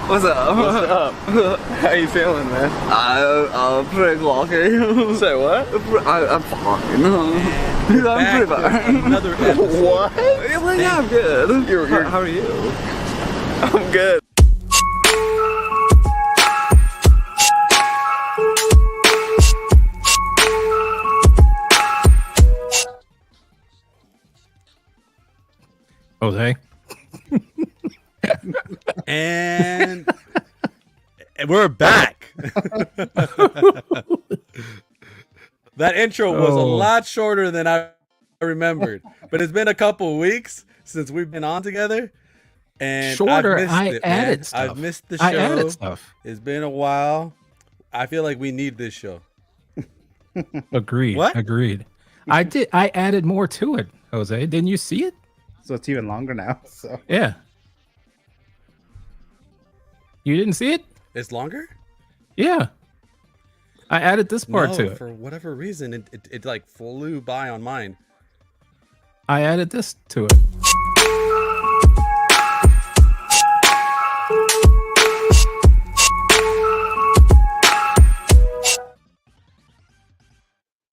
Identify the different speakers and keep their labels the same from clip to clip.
Speaker 1: What's up?
Speaker 2: What's up? How you feeling, man?
Speaker 1: Pretty lucky.
Speaker 2: Say what?
Speaker 1: I'm fine.
Speaker 3: We're
Speaker 1: I'm
Speaker 3: back
Speaker 1: pretty
Speaker 3: with
Speaker 1: fine.
Speaker 3: another episode.
Speaker 2: What?
Speaker 1: Yeah, I'm good.
Speaker 2: You're-
Speaker 1: How are you?
Speaker 2: I'm good.
Speaker 4: Jose.
Speaker 3: And we're back. That intro was a lot shorter than I remembered, but it's been a couple weeks since we've been on together. And
Speaker 4: Shorter.
Speaker 3: I've missed
Speaker 4: I
Speaker 3: it,
Speaker 4: added
Speaker 3: man.
Speaker 4: stuff.
Speaker 3: I've missed the show.
Speaker 4: I added stuff.
Speaker 3: It's been a while. I feel like we need this show.
Speaker 4: Agreed.
Speaker 3: What?
Speaker 4: Agreed. I did. I added more to it, Jose. Didn't you see it?
Speaker 5: So it's even longer now. So
Speaker 4: Yeah. You didn't see it?
Speaker 3: It's longer?
Speaker 4: Yeah. I added this part
Speaker 3: No,
Speaker 4: to it.
Speaker 3: for whatever reason, it like flew by on mine.
Speaker 4: I added this to it.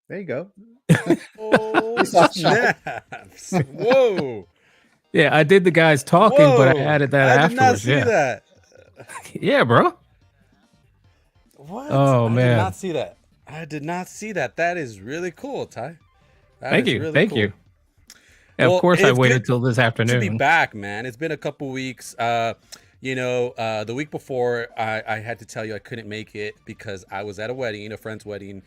Speaker 5: there you go.
Speaker 3: Oh,
Speaker 5: Soft
Speaker 3: snaps. Whoa.
Speaker 4: Yeah, I did the guys talking, but I
Speaker 3: Whoa.
Speaker 4: added that
Speaker 3: I did not
Speaker 4: afterwards.
Speaker 3: see
Speaker 4: Yeah.
Speaker 3: that.
Speaker 4: Yeah, bro.
Speaker 3: What?
Speaker 4: Oh,
Speaker 3: I
Speaker 4: man.
Speaker 3: did not see that. I did not see that. That is really cool, Ty. That
Speaker 4: Thank
Speaker 3: is
Speaker 4: you.
Speaker 3: really
Speaker 4: Thank
Speaker 3: cool.
Speaker 4: you. Yeah,
Speaker 3: Well,
Speaker 4: of course, I
Speaker 3: it's
Speaker 4: waited
Speaker 3: good
Speaker 4: till this
Speaker 3: To be
Speaker 4: afternoon.
Speaker 3: back, man. It's been a couple weeks. The week before, I had to tell you I couldn't make it because I was at a wedding, a friend's wedding,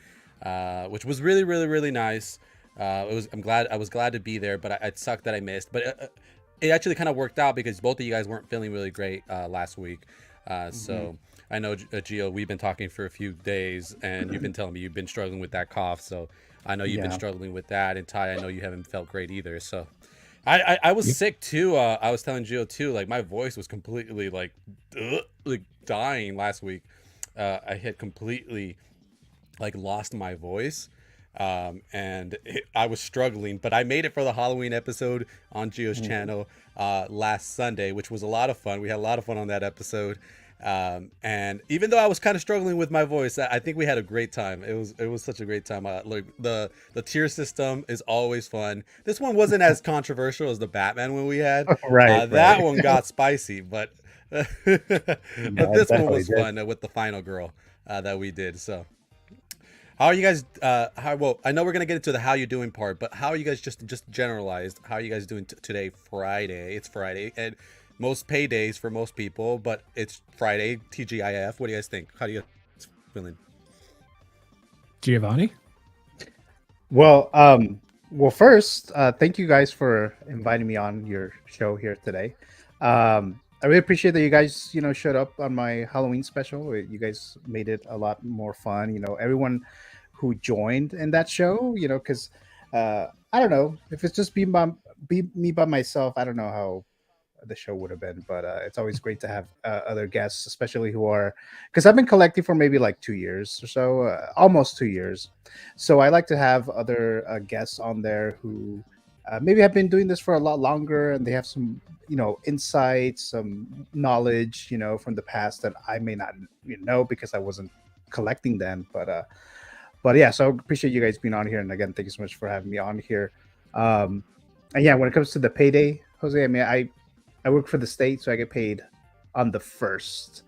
Speaker 3: which was really, really, really nice. I was glad to be there, but it sucked that I missed. But it actually kind of worked out because both of you guys weren't feeling really great last week. So I know, Gio, we've been talking for a few days, and you've been telling me you've been struggling with that cough. So I know you've been
Speaker 5: Yeah.
Speaker 3: struggling with that. And Ty, I know you haven't felt great either. So I was sick too. I was telling Gio too, like my voice was completely like dying last week. I had completely like lost my voice. I was struggling, but I made it for the Halloween episode on Gio's channel last Sunday, which was a lot of fun. We had a lot of fun on that episode. And even though I was kind of struggling with my voice, I think we had a great time. It was such a great time. Like the tier system is always fun. This one wasn't as controversial as the Batman one we had.
Speaker 5: Right,
Speaker 3: That
Speaker 5: right.
Speaker 3: one got spicy, but but this one
Speaker 5: definitely
Speaker 3: was
Speaker 5: did.
Speaker 3: fun with the final girl that we did. So. How are you guys? Well, I know we're gonna get into the how you doing part, but how are you guys just generalized? How are you guys doing today? Friday. It's Friday, and most paydays for most people, but it's Friday. TGIF. What do you guys think? How do you guys feeling?
Speaker 4: Giovanni?
Speaker 5: Well, first, thank you guys for inviting me on your show here today. I really appreciate that you guys, showed up on my Halloween special. You guys made it a lot more fun. Everyone who joined in that show, because I don't know if it's just me by myself. I don't know how the show would have been, but it's always great to have other guests, especially who are, because I've been collecting for maybe like 2 years or so, almost 2 years. So I like to have other guests on there who maybe have been doing this for a lot longer, and they have some, insights, some knowledge, from the past that I may not know because I wasn't collecting then. But yeah, so I appreciate you guys being on here, and again, thank you so much for having me on here. And yeah, when it comes to the payday, Jose, I mean, I work for the state, so I get paid on the first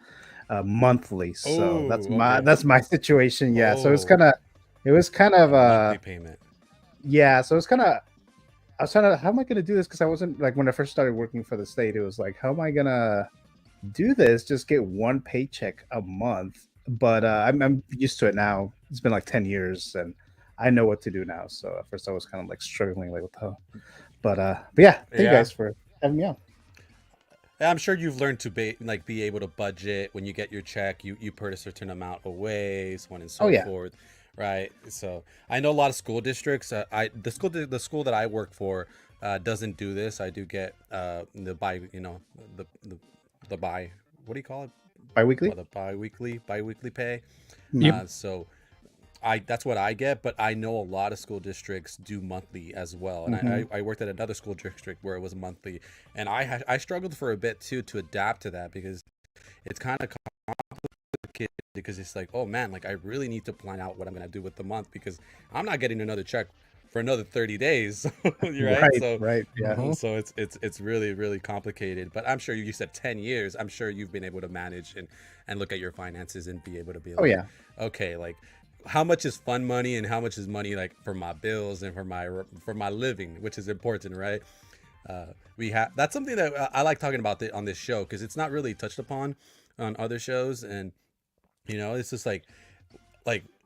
Speaker 5: monthly. So that's my situation. Yeah, so it was kind of
Speaker 3: Monthly payment.
Speaker 5: yeah, so it's kind of, I was trying to, how am I going to do this? Because I wasn't, like, when I first started working for the state, it was like, how am I going to do this? Just get one paycheck a month. But I'm used to it now. It's been like 10 years, and I know what to do now. So at first I was kind of like struggling, like, what the hell? But yeah, thank you guys for having me on.
Speaker 3: I'm sure you've learned to be able to budget when you get your check. You put a certain amount away, so on and so forth. Right. So I know a lot of school districts. The school that I work for doesn't do this. I do get what do you call it?
Speaker 5: Bi-weekly?
Speaker 3: The bi-weekly pay.
Speaker 4: Yep.
Speaker 3: So that's what I get, but I know a lot of school districts do monthly as well. And I worked at another school district where it was monthly, and I struggled for a bit too to adapt to that because it's kind of complicated because it's like, oh man, like I really need to plan out what I'm gonna do with the month because I'm not getting another check for another 30 days. Right?
Speaker 5: Right,
Speaker 3: So
Speaker 5: right, yeah.
Speaker 3: so it's really really complicated. But I'm sure you said 10 years. I'm sure you've been able to manage and look at your finances and be able to be like,
Speaker 5: Oh yeah.
Speaker 3: okay, like how much is fun money and how much is money like for my bills and for my living, which is important, right? We have that's something that I like talking about on this show because it's not really touched upon on other shows, and you know, it's just like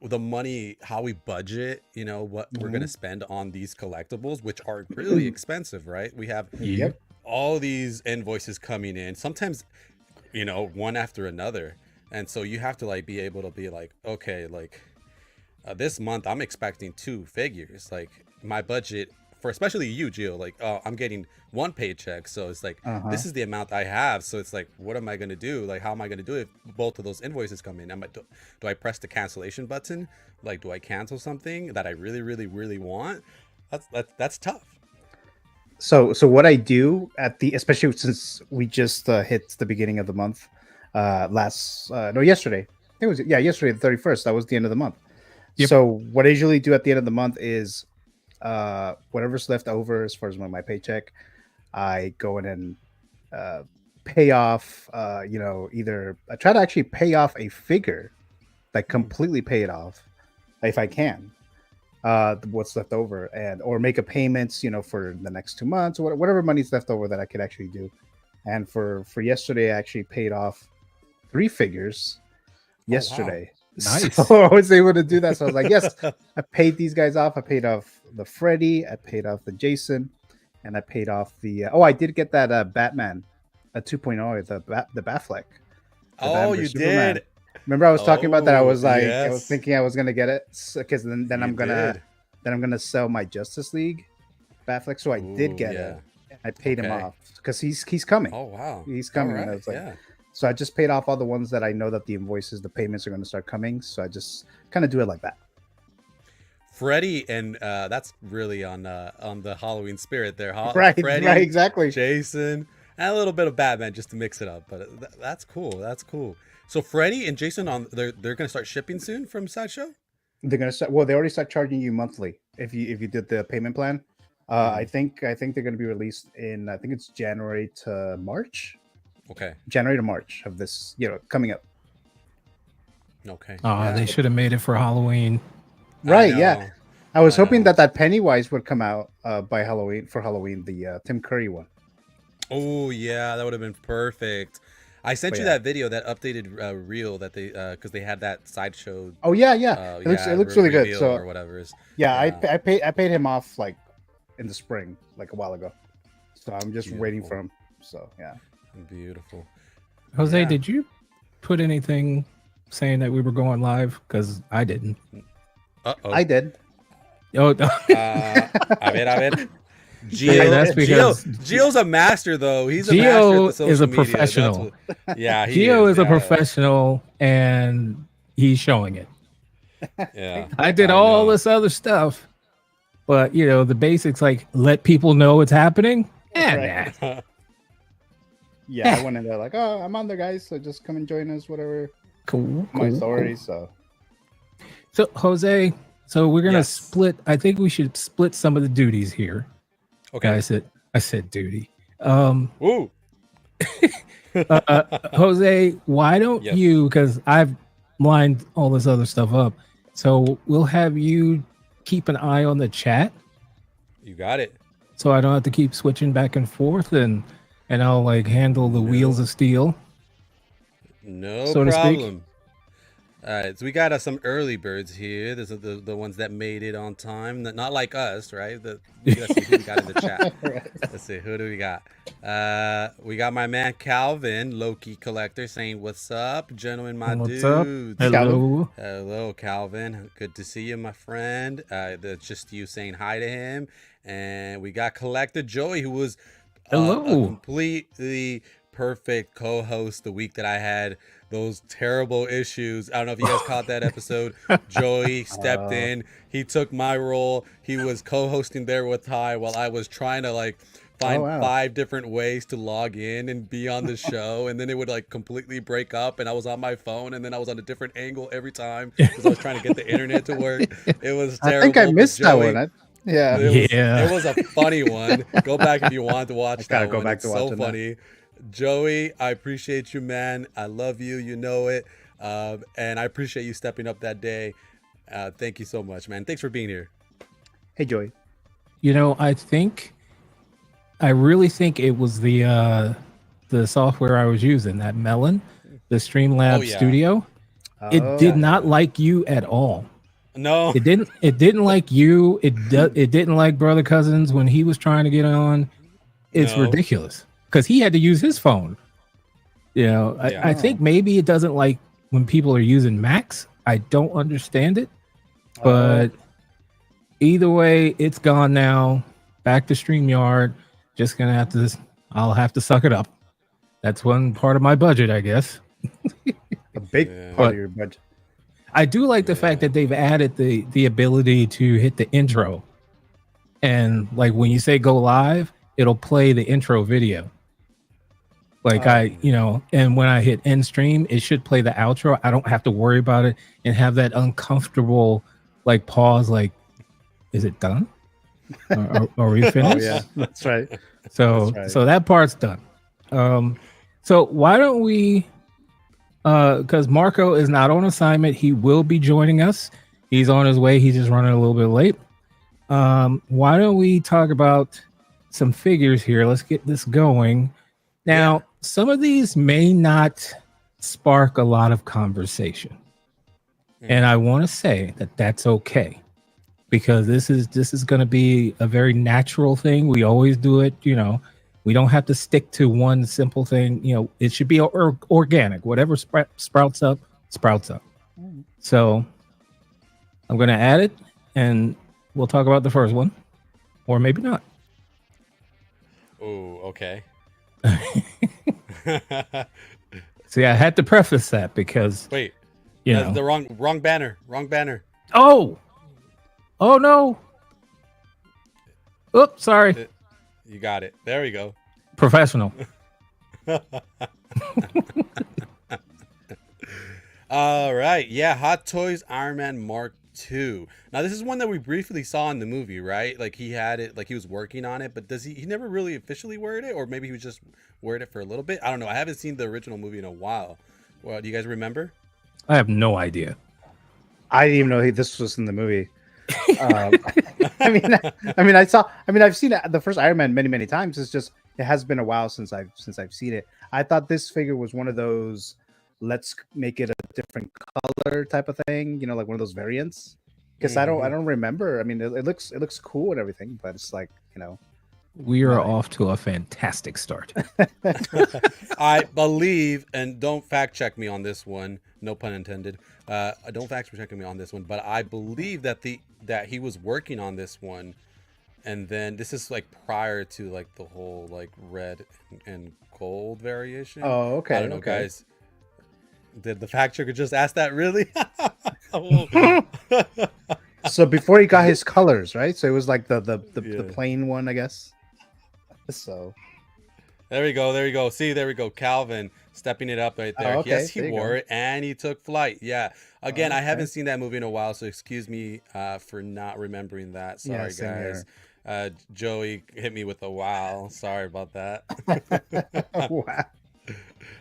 Speaker 3: the money, how we budget, you know, what we're gonna spend on these collectibles, which are really expensive, right? We have
Speaker 5: Yep.
Speaker 3: all these invoices coming in, sometimes, you know, one after another, and so you have to like be able to be like, okay, like this month I'm expecting 2 figures, like my budget for especially you, Gio, like I'm getting 1 paycheck, so it's like this is the amount I have, so it's like what am I gonna do, like how am I gonna do it if both of those invoices come in? Do I press the cancellation button, like do I cancel something that I really really really want? That's tough.
Speaker 5: So what I do at the, especially since we just hit the beginning of the month, yesterday. I think it was yesterday the 31st. That was the end of the month.
Speaker 4: Yep.
Speaker 5: So what I usually do at the end of the month is whatever's left over as far as my paycheck, I go in and pay off. Either I try to actually pay off a figure, like completely pay it off if I can. What's left over, and or make a payments, you know, for the next 2 months or whatever money's left over that I could actually do. And for yesterday, I actually paid off 3 figures yesterday.
Speaker 4: Nice.
Speaker 5: So I was able to do that. So I was like, yes, I paid these guys off. I paid off the Freddy, I paid off the Jason, and I paid off the I did get that Batman, a 2.0, the Batfleck.
Speaker 3: Oh, you
Speaker 5: Superman.
Speaker 3: did.
Speaker 5: Remember, I was talking about that. I was like, I was
Speaker 3: yes.
Speaker 5: thinking I was gonna get it because then
Speaker 3: You
Speaker 5: I'm gonna
Speaker 3: did.
Speaker 5: I'm gonna sell my Justice League Batfleck. So I did get
Speaker 3: yeah.
Speaker 5: it. I paid him
Speaker 3: Okay.
Speaker 5: off because he's coming.
Speaker 3: Oh wow,
Speaker 5: He's coming.
Speaker 3: All
Speaker 5: And I
Speaker 3: right,
Speaker 5: was like,
Speaker 3: yeah.
Speaker 5: so I just paid off all the ones that I know that the invoices, the payments are going to start coming. So I just kind of do it like that.
Speaker 3: Freddy, and that's really on the Halloween spirit there, huh?
Speaker 5: Right,
Speaker 3: Freddy,
Speaker 5: right, exactly.
Speaker 3: Jason, and a little bit of Batman just to mix it up. But that's cool. That's cool. So Freddy and Jason they're gonna start shipping soon from Sideshow.
Speaker 5: They're going to start. Well, they already start charging you monthly if you did the payment plan. I think they're going to be released in, I think it's January to March.
Speaker 3: Okay.
Speaker 5: January to March of this, coming up.
Speaker 3: Okay.
Speaker 4: They should have made it for Halloween.
Speaker 5: Right.
Speaker 3: I
Speaker 5: Yeah.
Speaker 3: know.
Speaker 5: I was
Speaker 3: I
Speaker 5: hoping
Speaker 3: know.
Speaker 5: that Pennywise would come out by Halloween for Halloween, the Tim Curry one.
Speaker 3: Oh yeah, that would have been perfect. I sent
Speaker 5: But
Speaker 3: you
Speaker 5: yeah.
Speaker 3: that video, that updated reel that they because they had that Sideshow.
Speaker 5: Oh yeah, yeah. It looks really good.
Speaker 3: reveal
Speaker 5: So
Speaker 3: or whatever is.
Speaker 5: yeah, I paid him off like in the spring, like a while ago. So I'm just waiting for him. So yeah.
Speaker 3: Beautiful.
Speaker 4: Jose,
Speaker 3: Yeah.
Speaker 4: did you put anything saying that we were going live? Because I didn't.
Speaker 3: Uh-oh.
Speaker 5: I did.
Speaker 4: Oh,
Speaker 3: A ver.
Speaker 4: Hey, that's because
Speaker 3: Gio's a master, though. He's a
Speaker 4: Gio
Speaker 3: master at the
Speaker 4: is
Speaker 3: social
Speaker 4: a
Speaker 3: media.
Speaker 4: professional.
Speaker 3: Yeah, he
Speaker 4: Gio is a
Speaker 3: yeah.
Speaker 4: professional, and he's showing it.
Speaker 3: Yeah,
Speaker 4: I did all
Speaker 3: know.
Speaker 4: this other stuff, but the basics, like let people know it's happening.
Speaker 5: Right.
Speaker 4: Nah.
Speaker 5: Yeah, I went in there like, oh, I'm on there, guys. So just come and join us, whatever.
Speaker 4: Cool.
Speaker 5: My story. So
Speaker 4: So Jose, so we're gonna
Speaker 3: Yes.
Speaker 4: split. I think we should split some of the duties here.
Speaker 3: Okay.
Speaker 4: I said duty.
Speaker 3: Woo.
Speaker 4: Jose, why don't
Speaker 3: Yes.
Speaker 4: you? Because I've lined all this other stuff up, so we'll have you keep an eye on the chat,
Speaker 3: You got it.
Speaker 4: so I don't have to keep switching back and forth, and I'll like handle the wheels of steel.
Speaker 3: No
Speaker 4: So to speak.
Speaker 3: problem. All right, so we got some early birds here. These are the ones that made it on time. Not like us, right? Let's see who we got in the chat. Let's see, who do we got? We got my man Calvin, Loki Collector, saying, "What's up, gentlemen, my
Speaker 4: What's up?
Speaker 3: dudes?"
Speaker 4: Hello.
Speaker 3: Hello, Calvin. Good to see you, my friend. That's just you saying hi to him. And we got Collector Joey, who was a
Speaker 4: Hello.
Speaker 3: completely perfect co-host the week that I had those terrible issues. I don't know if you guys caught that episode. Joey stepped in. He took my role. He was co-hosting there with Ty while I was trying to like find
Speaker 5: wow.
Speaker 3: 5 different ways to log in and be on the show, and then it would like completely break up, and I was on my phone, and then I was on a different angle every time because I was trying to get the internet to work. It was
Speaker 5: I
Speaker 3: terrible.
Speaker 5: think I
Speaker 3: but
Speaker 5: missed that
Speaker 3: Joey,
Speaker 5: one. Yeah.
Speaker 3: it was a funny one. Go back if you want to watch
Speaker 5: gotta
Speaker 3: that
Speaker 5: go
Speaker 3: one.
Speaker 5: back
Speaker 3: It's
Speaker 5: to
Speaker 3: so
Speaker 5: watching that.
Speaker 3: funny. Joey, I appreciate you, man. I love you. You know it. And I appreciate you stepping up that day. Thank you so much, man. Thanks for being here.
Speaker 5: Hey, Joey.
Speaker 4: You know, I really think it was the software I was using, that Melon, the Streamlabs
Speaker 3: Oh, yeah.
Speaker 4: Studio. It
Speaker 5: Oh,
Speaker 4: did not like you at all.
Speaker 3: No.
Speaker 4: It didn't like you. It didn't like Brother Cousins when he was trying to get on. It's
Speaker 3: No.
Speaker 4: ridiculous because he had to use his phone. You know,
Speaker 3: Yeah.
Speaker 4: I think maybe it doesn't like when people are using Macs. I don't understand it, but either way, it's gone now. Back to StreamYard. Just gonna have to. I'll have to suck it up. That's one part of my budget, I guess.
Speaker 5: a big
Speaker 3: Yeah.
Speaker 5: part of your budget.
Speaker 4: I do like the fact that they've added the ability to hit the intro, and like when you say go live, it'll play the intro video. Like and when I hit end stream, it should play the outro. I don't have to worry about it and have that uncomfortable like pause. Like, is it done? Are we finished?
Speaker 5: Oh yeah, that's right.
Speaker 4: So
Speaker 5: That's right.
Speaker 4: so that part's done. So why don't we because Marco is not on assignment, he will be joining us. He's on his way, he's just running a little bit late. Why don't we talk about some figures here? Let's get this going. Now, some of these may not spark a lot of conversation. And I want to say that that's okay. Because this is going to be a very natural thing. We always do it, you know. We don't have to stick to one simple thing. You know, it should be organic. Whatever sprouts up, sprouts up. So I'm going to add it, and we'll talk about the first one, or maybe not.
Speaker 3: Oh, okay.
Speaker 4: See, I had to preface that because
Speaker 3: Wait.
Speaker 4: you
Speaker 3: That's
Speaker 4: know.
Speaker 3: the wrong banner. Wrong banner.
Speaker 4: Oh no! Oops, sorry.
Speaker 3: You got it. There we go.
Speaker 4: Professional.
Speaker 3: All right. Yeah, Hot Toys Iron Man Mark II. Now this is one that we briefly saw in the movie, right? Like he had it, like he was working on it, but does he never really officially wore it, or maybe he was just wearing it for a little bit? I don't know. I haven't seen the original movie in a while. Well, do you guys remember?
Speaker 4: I have no idea.
Speaker 5: I didn't even know this was in the movie. I've seen the first Iron Man many times. It's just it has been a while since I've seen it. I thought this figure was one of those let's make it a different color type of thing, you know, like one of those variants. Because I don't remember. I mean, it looks cool and everything, but it's like, you know,
Speaker 4: We are off to a fantastic start.
Speaker 3: I believe, and don't fact check me on this one, no pun intended. Don't fact check me on this one, but I believe that he was working on this one, and then this is like prior to like the whole like red and gold variation.
Speaker 5: Oh, okay.
Speaker 3: I don't know,
Speaker 5: okay.
Speaker 3: guys. Did the fact checker just ask that? Really?
Speaker 5: So before he got his colors, right? So it was like the
Speaker 3: Yeah.
Speaker 5: plain one, I guess. So
Speaker 3: There we go. See, there we go. Calvin stepping it up right there.
Speaker 5: Oh, okay.
Speaker 3: Yes, he
Speaker 5: There you
Speaker 3: wore
Speaker 5: go.
Speaker 3: it and he took flight. Yeah. Again, I
Speaker 5: okay.
Speaker 3: haven't seen that movie in a while, so excuse me for not remembering that.
Speaker 5: Yeah,
Speaker 3: Sorry,
Speaker 5: same
Speaker 3: guys. Joey hit me with a wow. Sorry about that.
Speaker 5: wow.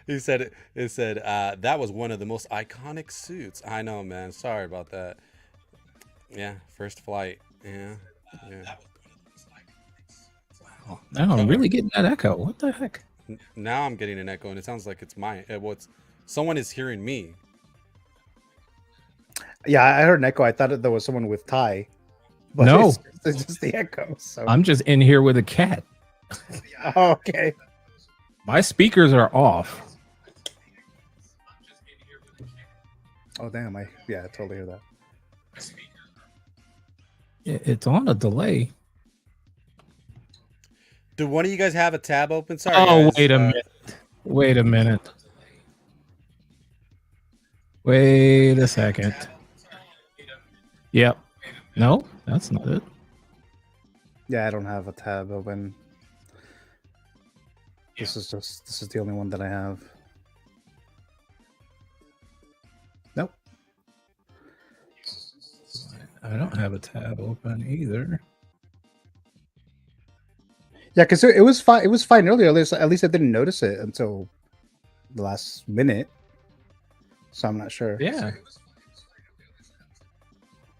Speaker 3: It said that was one of the most iconic suits. I know, man. Sorry about that. Yeah, first flight. Yeah.
Speaker 4: Now I'm really getting that echo. What the heck?
Speaker 3: Now I'm getting an echo, and it sounds like it's mine. Someone is hearing me.
Speaker 5: Yeah, I heard an echo. I thought there was someone with Ty. But
Speaker 4: No.
Speaker 5: it's just the echo. So
Speaker 4: I'm just in here with a cat.
Speaker 5: oh, okay.
Speaker 4: My speakers are off.
Speaker 5: Oh damn! I totally hear that.
Speaker 4: It's on a delay.
Speaker 3: Do one of you guys have a tab open? Sorry.
Speaker 4: Oh,
Speaker 3: guys.
Speaker 4: wait a minute. Wait a minute. Wait a second. Yep. No, that's not it.
Speaker 5: Yeah, I don't have a tab open. This is the only one that I have. Nope.
Speaker 4: I don't have a tab open either.
Speaker 5: Yeah, because it was fine. It was fine earlier. At least I didn't notice it until the last minute. So I'm not sure.
Speaker 4: Yeah.
Speaker 5: I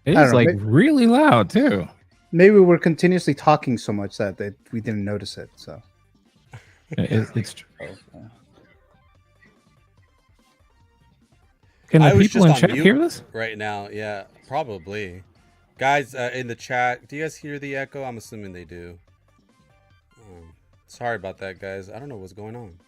Speaker 4: It's
Speaker 5: don't know,
Speaker 4: like really loud too.
Speaker 5: Maybe we were continuously talking so much that we didn't notice it. So
Speaker 4: It's true. Can
Speaker 3: I
Speaker 4: the
Speaker 3: was
Speaker 4: people in
Speaker 3: just on
Speaker 4: chat
Speaker 3: mute
Speaker 4: hear this?
Speaker 3: right now. Yeah, probably. Guys, in the chat, do you guys hear the echo? I'm assuming they do. Sorry about that, guys. I don't know what's going on.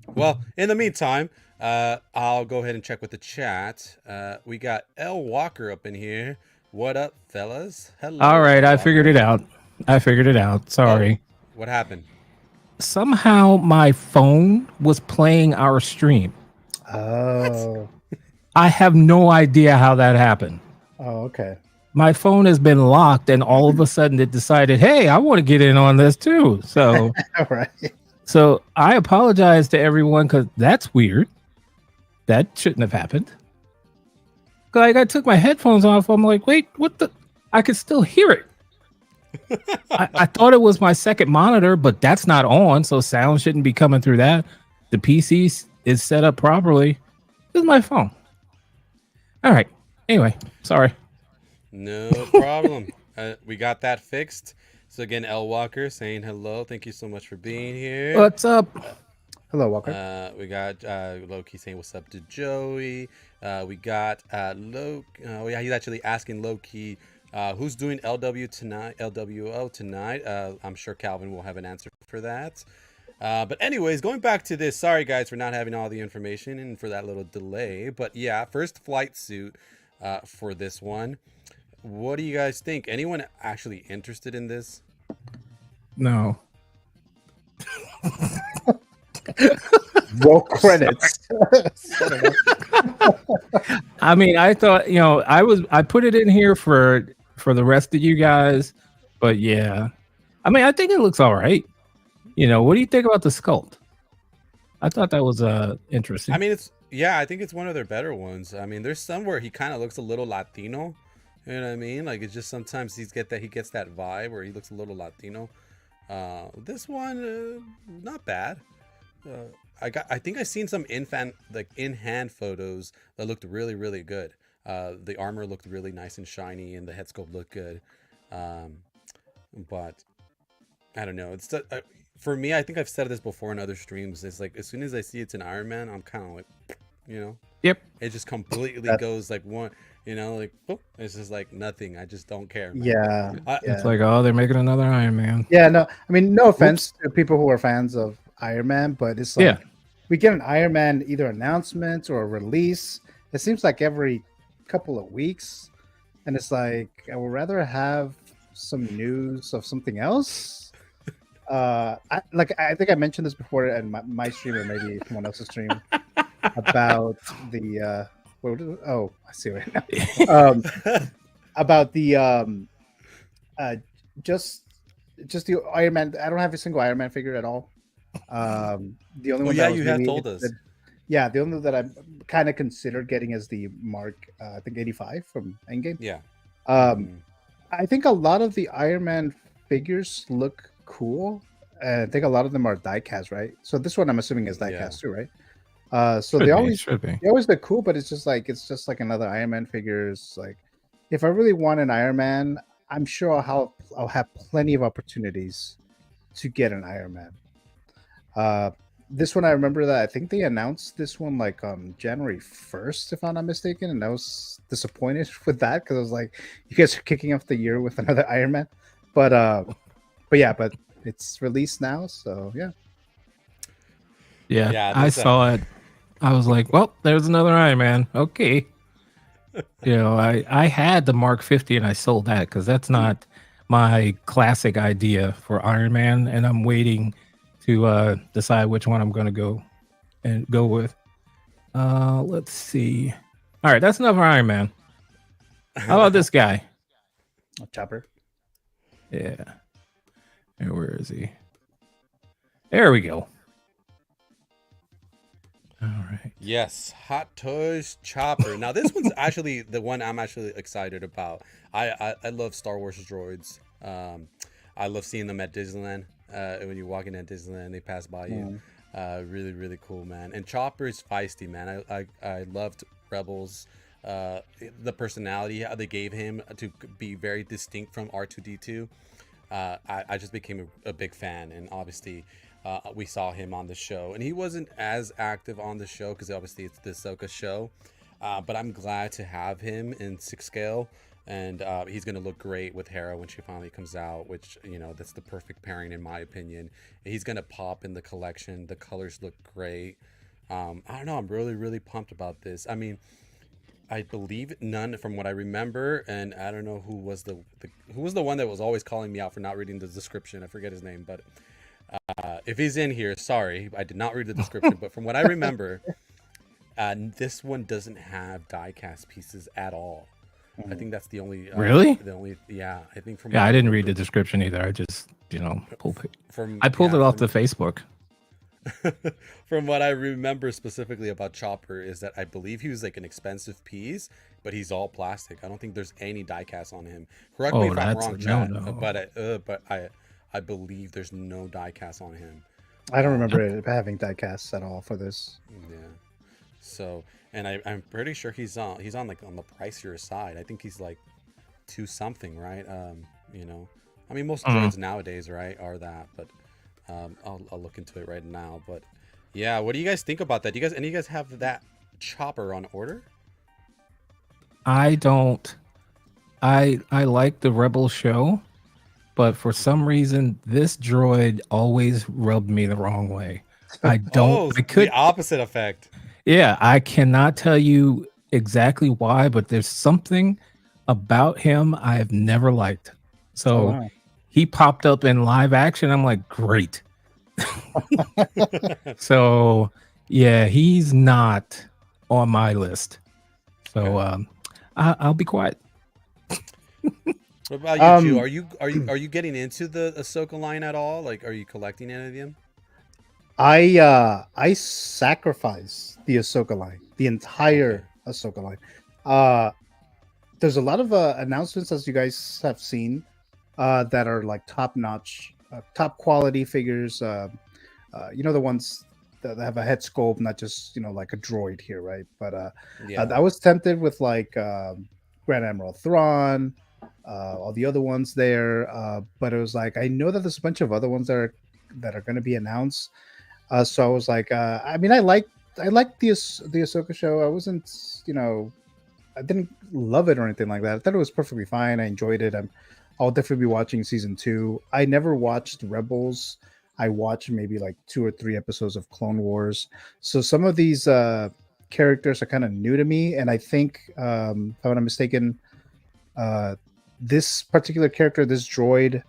Speaker 3: Well, in the meantime, I'll go ahead and check with the chat. We got L Walker up in here. What up, fellas? Hello.
Speaker 4: All right, I
Speaker 3: Walker.
Speaker 4: figured it out. Sorry.
Speaker 3: Oh, what happened?
Speaker 4: Somehow my phone was playing our stream.
Speaker 5: oh,
Speaker 4: I have no idea how that happened.
Speaker 5: okay.
Speaker 4: My phone has been locked, and all of a sudden it decided, hey, I want to get in on this too. So,
Speaker 5: All right.
Speaker 4: so I apologize to everyone because that's weird. That shouldn't have happened. Like I took my headphones off. I'm like, wait, what the? I could still hear it. I thought it was my second monitor, but that's not on, so sound shouldn't be coming through that. The PC is set up properly. This is my phone. All right. Anyway, sorry.
Speaker 3: No problem. We got that fixed. So again, L Walker saying hello. Thank you so much for being here.
Speaker 4: What's up?
Speaker 5: Hello, Walker.
Speaker 3: We got Loki saying what's up to Joey. We got Loki. Oh yeah, he's actually asking Loki who's doing LWO tonight. I'm sure Calvin will have an answer for that. But anyways, going back to this. Sorry guys for not having all the information and for that little delay. But yeah, first flight suit for this one. What do you guys think? Anyone actually interested in this?
Speaker 4: No.
Speaker 5: Roll credits.
Speaker 4: I mean, I thought, I put it in here for the rest of you guys, but yeah. I mean, I think it looks all right. What do you think about the sculpt? I thought that was interesting.
Speaker 3: I mean, I think it's one of their better ones. I mean, there's some where he kind of looks a little Latino. You know what I mean? Like it's just sometimes he gets that vibe where he looks a little Latino. This one, not bad. I think I seen some in-hand photos that looked really, really good. The armor looked really nice and shiny, and the head sculpt looked good. But I don't know. It's for me. I think I've said this before in other streams. It's like as soon as I see it's an Iron Man, I'm kind of like,
Speaker 4: Yep.
Speaker 3: It just completely goes like one. Like boop, it's just like nothing. I just don't care. Man.
Speaker 5: Yeah.
Speaker 4: It's like, oh, they're making another Iron Man.
Speaker 5: Yeah, no. I mean, no offense to people who are fans of Iron Man, but it's like we get an Iron Man either announcement or a release. It seems like every couple of weeks, and it's like I would rather have some news of something else. I think I mentioned this before in my stream or maybe someone else's stream about the I see right now. About the just the Iron Man. I don't have a single Iron Man figure at all. The only one that
Speaker 3: you have told us.
Speaker 5: The only that I kind of considered getting is the Mark I think 85 from Endgame.
Speaker 3: Yeah.
Speaker 5: I think a lot of the Iron Man figures look cool. I think a lot of them are diecast, right? So this one I'm assuming is diecast too, right? So they always look cool, but it's just like another Iron Man figure. It's like if I really want an Iron Man, I'm sure I'll have plenty of opportunities to get an Iron Man. This one I remember that I think they announced this one like January 1st, if I'm not mistaken, and I was disappointed with that because I was like, you guys are kicking off the year with another Iron Man, but it's released now, so yeah.
Speaker 4: Yeah, I saw it. I was like, well, there's another Iron Man. Okay. I had the Mark 50 and I sold that because that's not my classic idea for Iron Man. And I'm waiting to decide which one I'm going to go with. Let's see. All right, that's another Iron Man. How about this guy?
Speaker 5: Chopper.
Speaker 4: Yeah. Hey, where is he? There we go. All right.
Speaker 3: Yes, Hot Toys Chopper. Now this one's actually the one I'm actually excited about. I love Star Wars droids. I love seeing them at Disneyland. When you're walking at Disneyland, they pass by you. Really, really cool, man. And Chopper is feisty, man. I loved Rebels. The personality how they gave him to be very distinct from R2D2. I just became a big fan, and obviously we saw him on the show, and he wasn't as active on the show because obviously it's the Ahsoka show, but I'm glad to have him in 6 scale, and he's gonna look great with Hera when she finally comes out, which, you know, that's the perfect pairing in my opinion. He's gonna pop in the collection. The colors look great. I don't know, I'm really pumped about this. I mean, I believe none from what I remember, and I don't know who was the one that was always calling me out for not reading the description. I forget his name, but if he's in here, sorry, I did not read the description. But from what I remember, this one doesn't have die-cast pieces at all. I think that's the only
Speaker 4: Really?
Speaker 3: I think from
Speaker 4: Yeah, I didn't read the description either. I just, pulled it off the Facebook.
Speaker 3: From what I remember specifically about Chopper is that I believe he was like an expensive piece, but he's all plastic. I don't think there's any die cast on him. Correct me if I'm wrong, Chad.
Speaker 4: no.
Speaker 3: But I believe there's no die cast on him.
Speaker 5: I don't remember it having die casts at all for this.
Speaker 3: Yeah. So, and I'm pretty sure he's on like on the pricier side. I think he's like 2 something, right? I mean, most droids nowadays, right, are that, but I'll look into it right now. But yeah, what do you guys think about that? Do you guys have that Chopper on order?
Speaker 4: I don't. I like the Rebel show, but for some reason this droid always rubbed me the wrong way. I don't.
Speaker 3: The opposite effect.
Speaker 4: Yeah, I cannot tell you exactly why, but there's something about him I have never liked. So he popped up in live action. I'm like, great. So yeah, he's not on my list. So I'll be quiet.
Speaker 3: What about you, Ju? Are you getting into the Ahsoka line at all? Like, are you collecting any of them?
Speaker 5: I sacrifice the Ahsoka line, the entire Ahsoka line. There's a lot of announcements, as you guys have seen, that are like top-notch, top quality figures. The ones that have a head sculpt, not just like a droid here, right? But I was tempted with like Grand Admiral Thrawn, all the other ones there. But it was like, I know that there's a bunch of other ones that are going to be announced. So I was like, I like the Ahsoka show. I wasn't, I didn't love it or anything like that. I thought it was perfectly fine. I enjoyed it. I'll definitely be watching season 2. I never watched Rebels. I watched maybe like 2 or 3 episodes of Clone Wars. So some of these characters are kind of new to me. And I think, if I'm not mistaken, this particular character, this droid,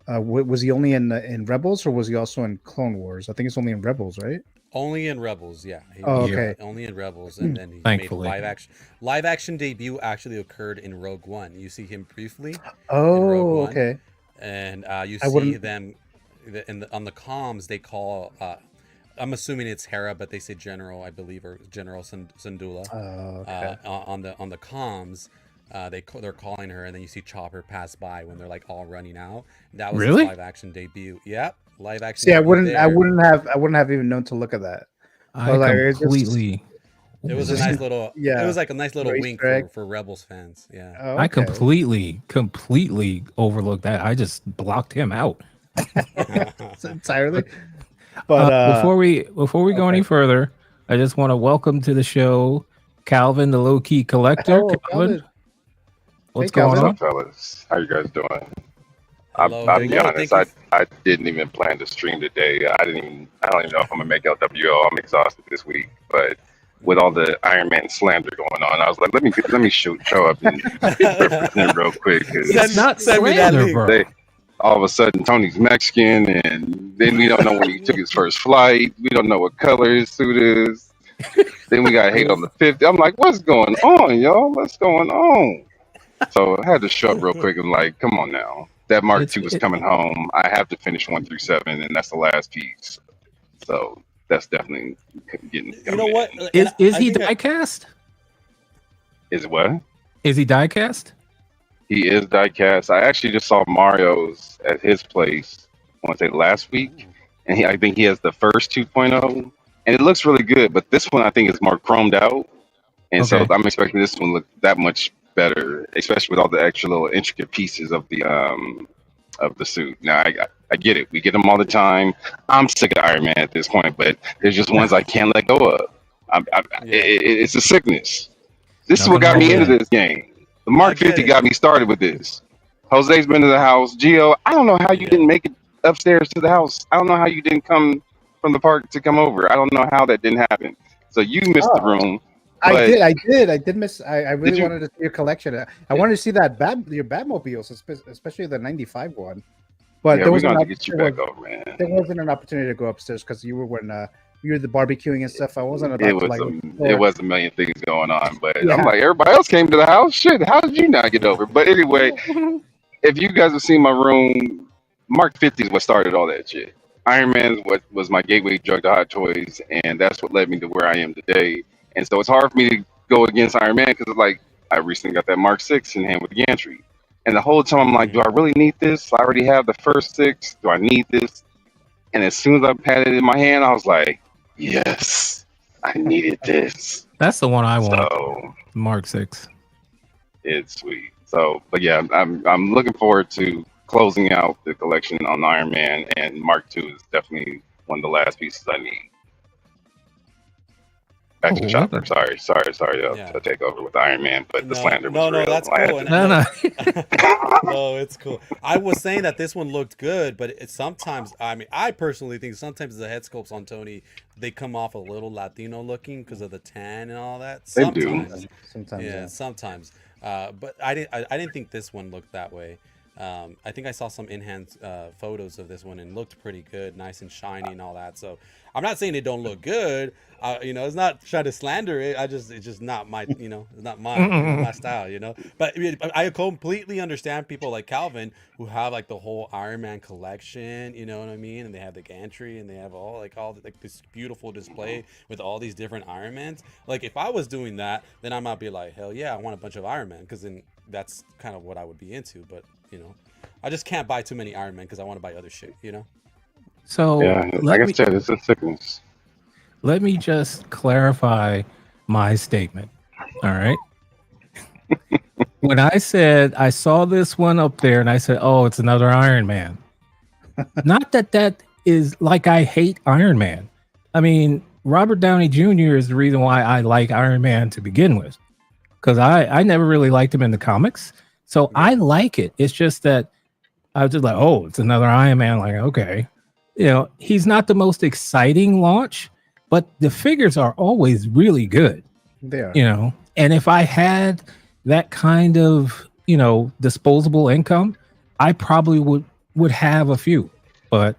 Speaker 5: was he only in Rebels, or was he also in Clone Wars? I think it's only in Rebels, right?
Speaker 3: Only in Rebels, yeah.
Speaker 5: Okay.
Speaker 3: Only in Rebels, and then he
Speaker 4: Thankfully.
Speaker 3: made live action debut actually occurred in Rogue One. You see him briefly.
Speaker 5: Oh,
Speaker 3: in Rogue One,
Speaker 5: okay.
Speaker 3: And you see them on the comms. They call. I'm assuming it's Hera, but they say General, I believe, or General Syndulla.
Speaker 5: Okay.
Speaker 3: On the comms. They're calling her, and then you see Chopper pass by when they're like all running out. That was
Speaker 4: Really?
Speaker 3: his live action debut. Yep, live action.
Speaker 5: See, I
Speaker 3: debut
Speaker 5: wouldn't
Speaker 3: there.
Speaker 5: have even known to look at that.
Speaker 4: I
Speaker 5: Well, like, it's
Speaker 4: completely.
Speaker 3: It was a nice little.
Speaker 5: Yeah.
Speaker 3: It was like a nice little
Speaker 5: Race
Speaker 3: wink
Speaker 5: track.
Speaker 3: for Rebels fans. Yeah.
Speaker 5: Oh,
Speaker 4: I
Speaker 5: okay.
Speaker 4: completely overlooked that. I just blocked him out.
Speaker 5: entirely. But
Speaker 4: Before we go any further, I just want to welcome to the show Calvin, the low key collector.
Speaker 5: Oh,
Speaker 4: Calvin,
Speaker 5: Calvin.
Speaker 4: what's
Speaker 5: Hey,
Speaker 4: going
Speaker 5: Calvin.
Speaker 4: on?
Speaker 6: Fellas, how you guys doing?
Speaker 3: Hello,
Speaker 6: I'll be
Speaker 3: hello,
Speaker 6: honest,
Speaker 3: thank you.
Speaker 6: I didn't even plan to stream today. I don't even know if I'm gonna make LWO. I'm exhausted this week, but with all the Iron Man slander going on, I was like, let me show up and represent real quick. 'Cause
Speaker 4: It's not
Speaker 3: send me that
Speaker 4: slander,
Speaker 3: link.
Speaker 4: bro.
Speaker 6: they, all of a sudden, Tony's Mexican, and then we don't know when he took his first flight. We don't know what color his suit is. Then we got hate on the 50. I'm like, what's going on, y'all? What's going on? So I had to show up real quick and like, come on now. That Mark
Speaker 4: It's
Speaker 6: II was
Speaker 4: it,
Speaker 6: coming home. I have to finish 1 through 7, and that's the last piece. So that's definitely getting
Speaker 3: You
Speaker 6: coming
Speaker 3: know what?
Speaker 6: in.
Speaker 3: And
Speaker 4: is
Speaker 3: I
Speaker 4: he
Speaker 3: think
Speaker 4: diecast?
Speaker 6: Is it what?
Speaker 4: Is he diecast?
Speaker 6: He is diecast. I actually just saw Mario's at his place, I want to say last week, and I think he has the first 2.0, and it looks really good. But this one I think is more chromed out, and so
Speaker 4: Okay.
Speaker 6: I'm expecting this one to look that much better, especially with all the extra little intricate pieces of the suit. Now I get it. We get them all the time. I'm sick of Iron Man at this point, but there's just ones I can't let go of.
Speaker 3: Yeah.
Speaker 6: It's a sickness. This is what
Speaker 4: Nothing
Speaker 6: got
Speaker 4: wrong
Speaker 6: me
Speaker 4: with
Speaker 6: into
Speaker 4: that.
Speaker 6: this game. The
Speaker 3: I
Speaker 6: Mark
Speaker 3: get
Speaker 6: 50
Speaker 3: it.
Speaker 6: got me started with this. Jose's been to the house. Gio, I don't know how you
Speaker 3: Yeah.
Speaker 6: didn't make it upstairs to the house. I don't know how you didn't come from the park to come over. I don't know how that didn't happen. So you missed the
Speaker 5: Oh,
Speaker 6: room,
Speaker 5: I
Speaker 6: but
Speaker 5: did. I did miss. I
Speaker 6: did
Speaker 5: really
Speaker 6: you?
Speaker 5: wanted to see your collection. I wanted to see that your Batmobiles, especially the '95 one. But
Speaker 6: Yeah,
Speaker 5: there
Speaker 6: we're
Speaker 5: wasn't
Speaker 6: going to
Speaker 5: an,
Speaker 6: get you
Speaker 5: there was
Speaker 6: back over, man.
Speaker 5: there wasn't an opportunity to go upstairs because you were you were the barbecuing and stuff. I wasn't
Speaker 6: It
Speaker 5: about to
Speaker 6: was
Speaker 5: like
Speaker 6: a it
Speaker 5: explore.
Speaker 6: was a million things going on, but I'm
Speaker 5: Yeah.
Speaker 6: like everybody else came to the house. Shit, how did you not get over? But anyway, if you guys have seen my room, Mark 50 is what started all that shit. Iron Man is what was my gateway drug to Hot Toys, and that's what led me to where I am today. And so it's hard for me to go against Iron Man because it's like I recently got that Mark 6 in hand with the gantry. And the whole time I'm like, do I really need this? I already have the first 6. Do I need this? And as soon as I had it in my hand, I was like, yes, I needed this.
Speaker 4: That's the one I want.
Speaker 6: So
Speaker 4: Mark 6.
Speaker 6: it's sweet. So, but yeah, I'm looking forward to closing out the collection on Iron Man, and Mark II is definitely one of the last pieces I need. Back to
Speaker 4: Oh, what
Speaker 6: Chopper.
Speaker 4: the-
Speaker 6: Sorry
Speaker 3: Yeah.
Speaker 6: to take over with Iron Man, but the slander was
Speaker 3: No,
Speaker 6: real.
Speaker 3: that's
Speaker 6: I had
Speaker 3: cool.
Speaker 6: to-
Speaker 3: And
Speaker 4: No, no.
Speaker 3: no, it's cool. I was saying that this one looked good, but it's sometimes, I mean, I personally think sometimes the head sculpts on Tony, they come off a little Latino looking because of the tan and all that.
Speaker 6: They do.
Speaker 3: Sometimes,
Speaker 5: Sometimes.
Speaker 3: yeah,
Speaker 5: Yeah.
Speaker 3: sometimes. But I didn't think this one looked that way. I think I saw some in-hand photos of this one and looked pretty good, nice and shiny and all that. So I'm not saying it don't look good. It's not trying to slander it. It's just not my, it's not my style, But I mean, I completely understand people like Calvin who have like the whole Iron Man collection, you know what I mean? And they have the gantry and they have all this beautiful display with all these different Iron Mans. Like if I was doing that, then I might be like, hell yeah, I want a bunch of Iron Man because then that's kind of what I would be into. But I just can't buy too many Iron Man because I want to buy other shit.
Speaker 4: So
Speaker 6: Yeah, like I said, it's a sickness.
Speaker 4: let me just clarify my statement. All right. When I said I saw this one up there and I said, oh, it's another Iron Man. Not that is like I hate Iron Man. I mean, Robert Downey Jr. is the reason why I like Iron Man to begin with. Because I never really liked him in the comics. So I like it. It's just that I was just like, oh, it's another Iron Man. Like, okay. He's not the most exciting launch, but the figures are always really good.
Speaker 5: They are.
Speaker 4: And if I had that kind of, disposable income, I probably would have a few, but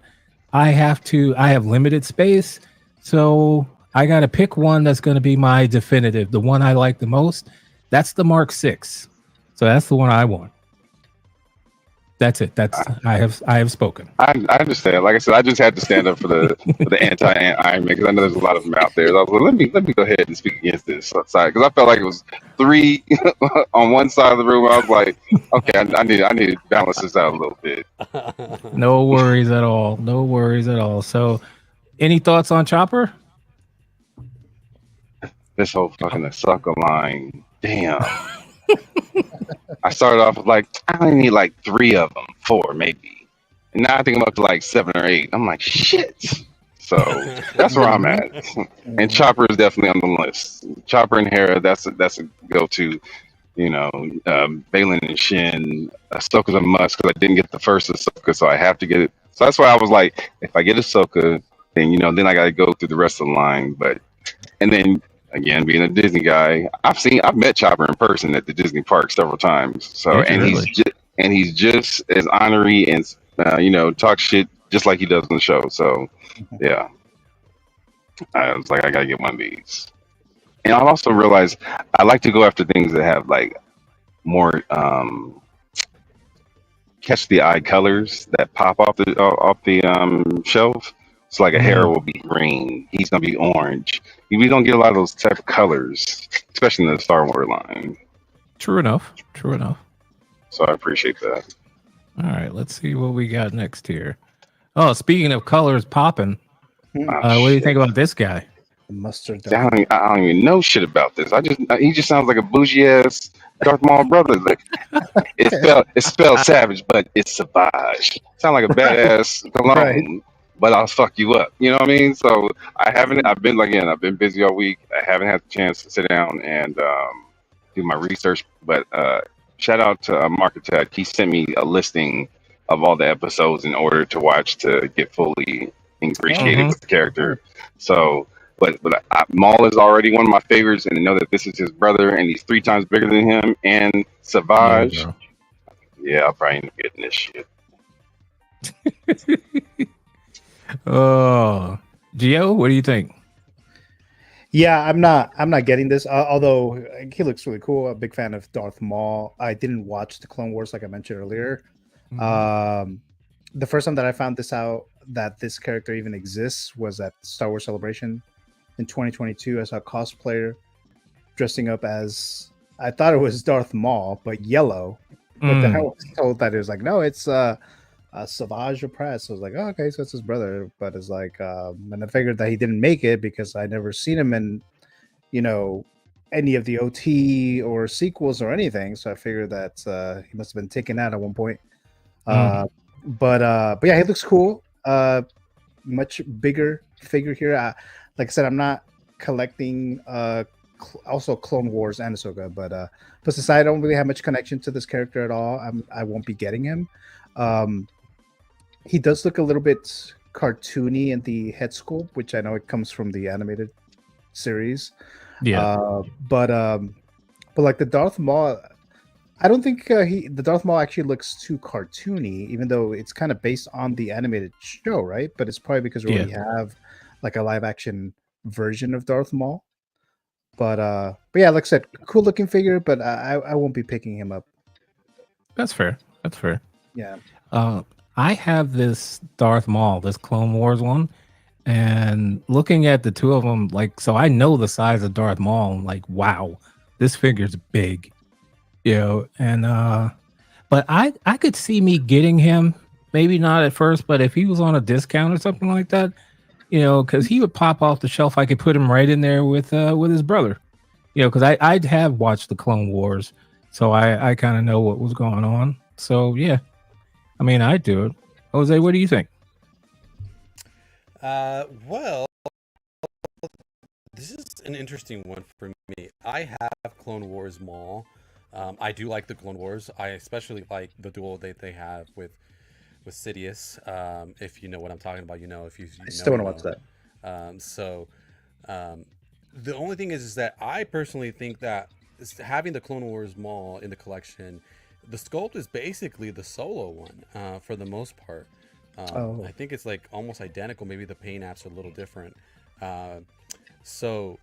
Speaker 4: I have limited space. So I got to pick one that's going to be my definitive, the one I like the most. That's the Mark 6. So that's the one I want. That's it. I have spoken.
Speaker 6: I understand. Like I said, I just had to stand up for the anti Iron Man because I know there's a lot of them out there. So I was like, let me go ahead and speak against this side because I felt like it was 3 on one side of the room. I was like, okay, I need to balance this out a little bit.
Speaker 4: No worries at all. No worries at all. So, any thoughts on Chopper?
Speaker 6: This whole fucking sucker line, damn. I started off with like I only need like 3 of them, 4 maybe, and now I think I'm up to like 7 or 8. I'm like shit. So that's where I'm at. And Chopper is definitely on the list. Chopper and Hera, that's a go-to. Balin and Shin. Ahsoka's a must because I didn't get the first Ahsoka, so I have to get it. So that's why I was like, if I get Ahsoka, then then I got to go through the rest of the line. And then again, being a Disney guy, I've met Chopper in person at the Disney park several times. So he's just as honorary and talk shit just like he does in the show. So yeah, I was like, I gotta get one of these. And I also realized I like to go after things that have like more catch the eye colors that pop off the shelf. It's like a hair
Speaker 4: Mm,
Speaker 6: will be green. He's gonna be orange. We don't get a lot of those type of colors, especially in the Star Wars line.
Speaker 4: true enough. True enough.
Speaker 6: So I appreciate that.
Speaker 4: All right, let's see what we got next here. Oh, speaking of colors popping,
Speaker 6: Oh
Speaker 4: what do you
Speaker 6: shit!
Speaker 4: think about this guy?
Speaker 5: The mustard
Speaker 6: I
Speaker 5: dog.
Speaker 6: don't even know shit about this. He just sounds like a bougie ass Darth Maul brother. Like it's spelled savage, but it's savage. Sound like a badass
Speaker 5: Right.
Speaker 6: cologne, but I'll fuck you up. You know what I mean? So I haven't. I've been busy all week. I haven't had the chance to sit down and do my research. But shout out to Marketech. He sent me a listing of all the episodes in order to watch to get fully ingratiated
Speaker 4: Mhm.
Speaker 6: with the character. So. But Maul is already one of my favorites, and to know that this is his brother, and he's 3 times bigger than him, and
Speaker 4: Yeah,
Speaker 6: Savage.
Speaker 4: bro.
Speaker 6: Yeah, I'll probably end up getting this shit.
Speaker 4: Oh, Gio, what do you think?
Speaker 5: Yeah, I'm not getting this. Although he looks really cool. A big fan of Darth Maul. I didn't watch the Clone Wars like I mentioned earlier. The first time that I found this out that this character even exists was at Star Wars Celebration in 2022. I saw a cosplayer dressing up as, I thought it was Darth Maul, but yellow. But then I was told that it was like, no, it's Savage Opress. I was like, oh, okay, so it's his brother. But it's like, and I figured that he didn't make it because I never seen him in, any of the OT or sequels or anything. So I figured that he must have been taken out at one point. But yeah, he looks cool. Much bigger figure here. Like I said, I'm not collecting also Clone Wars and Ahsoka, but since I don't really have much connection to this character at all, I won't be getting him. He does look a little bit cartoony in the head sculpt, which I know it comes from the animated series.
Speaker 4: Yeah.
Speaker 5: But like the Darth Maul, I don't think the Darth Maul actually looks too cartoony, even though it's kind of based on the animated show, right? But it's probably because we already have like a live action version of Darth Maul. But yeah, like I said, cool looking figure, but I won't be picking him up.
Speaker 4: That's fair. That's fair.
Speaker 5: Yeah.
Speaker 4: I have this Darth Maul, this Clone Wars one, and looking at the two of them, like, so I know the size of Darth Maul. I'm like, wow, this figure's big, and but I could see me getting him, maybe not at first, but if he was on a discount or something like that, because he would pop off the shelf, I could put him right in there with his brother, because I have watched the Clone Wars, so I kind of know what was going on. So yeah, I mean, I'd do it. Jose, what do you think?
Speaker 3: Well, this is an interesting one for me. I have Clone Wars Maul. I do like the Clone Wars. I especially like the duel that they have with Sidious. If you know what I'm talking about, if you
Speaker 5: I still want to watch that.
Speaker 3: The only thing is that I personally think that having the Clone Wars Maul in the collection, the sculpt is basically the Solo one for the most part. I think it's like almost identical. Maybe the paint apps are a little different. So,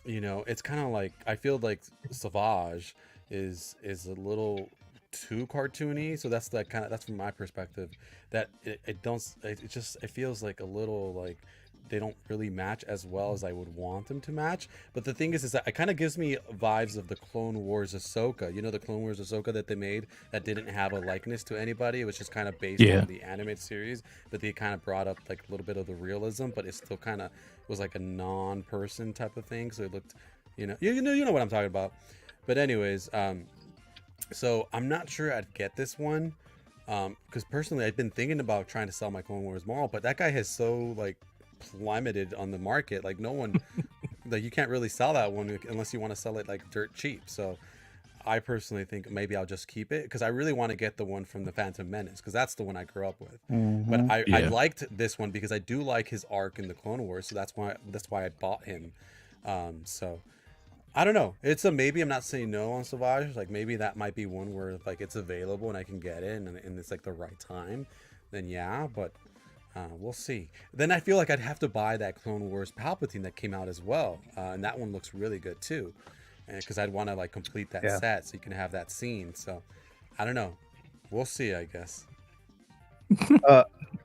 Speaker 3: it's kind of like I feel like Savage is a little too cartoony. So that's from my perspective. That it feels like a little like they don't really match as well as I would want them to match. But the thing is that it kind of gives me vibes of the Clone Wars Ahsoka. The Clone Wars Ahsoka that they made that didn't have a likeness to anybody. It was just kind of based on the animated series, but they kind of brought up like a little bit of the realism, but it still kind of was like a non-person type of thing. So it looked, you know what I'm talking about. But anyways, so I'm not sure I'd get this one. Because personally, I've been thinking about trying to sell my Clone Wars Maul, but that guy has so like plummeted on the market. Like no one, like you can't really sell that one unless you want to sell it like dirt cheap. So I personally think maybe I'll just keep it because I really want to get the one from the Phantom Menace because that's the one I grew up with. But I liked this one because I do like his arc in the Clone Wars, so that's why I bought him. So I don't know. It's a maybe. I'm not saying no on Savage. Like maybe that might be one where like it's available and I can get it and it's like the right time. Then yeah, but we'll see. Then I feel like I'd have to buy that Clone Wars Palpatine that came out as well, and that one looks really good too. because I'd want to like complete that
Speaker 5: Yeah.
Speaker 3: set so you can have that scene. So I don't know. We'll see, I guess.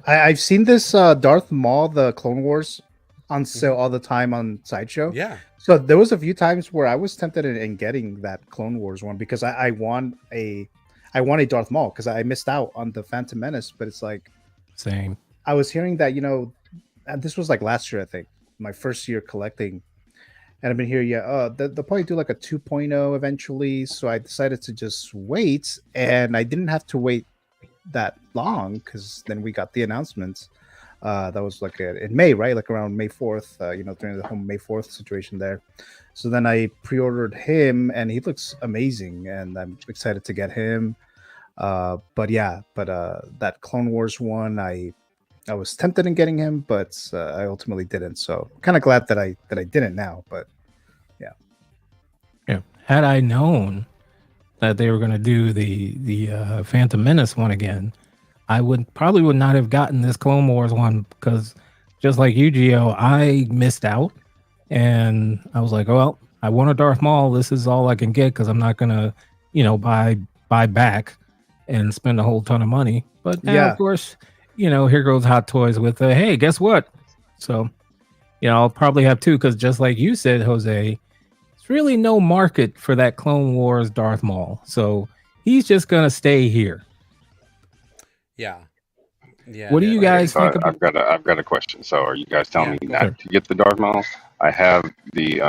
Speaker 5: I've seen this Darth Maul, the Clone Wars, on sale all the time on Sideshow.
Speaker 3: Yeah.
Speaker 5: So there was a few times where I was tempted in getting that Clone Wars one because I want a Darth Maul because I missed out on the Phantom Menace. But it's like
Speaker 4: Same.
Speaker 5: I was hearing that and this was like last year, I think, my first year collecting, and I've been here. Yeah, they'll probably do like a 2.0 eventually. So I decided to just wait, and I didn't have to wait that long because then we got the announcements. That was like in May, right? Like around May 4th, during the whole May 4th situation there. So then I pre-ordered him, and he looks amazing, and I'm excited to get him. But that Clone Wars one, I was tempted in getting him, but I ultimately didn't. So kind of glad that I didn't now. But
Speaker 4: Yeah. Had I known that they were going to do the Phantom Menace one again, I would not have gotten this Clone Wars one because just like you, Gio, I missed out, and I was like, well, I want a Darth Maul. This is all I can get because I'm not gonna, buy back and spend a whole ton of money. But now, of course, here goes Hot Toys with hey, guess what? So, I'll probably have two because just like you said, Jose, it's really no market for that Clone Wars Darth Maul. So he's just gonna stay here.
Speaker 3: Yeah. Yeah.
Speaker 4: What do you guys
Speaker 6: So
Speaker 4: think about?
Speaker 6: I've got a question. So are you guys telling me
Speaker 3: Yeah,
Speaker 6: not to get the Darth Maul? I have the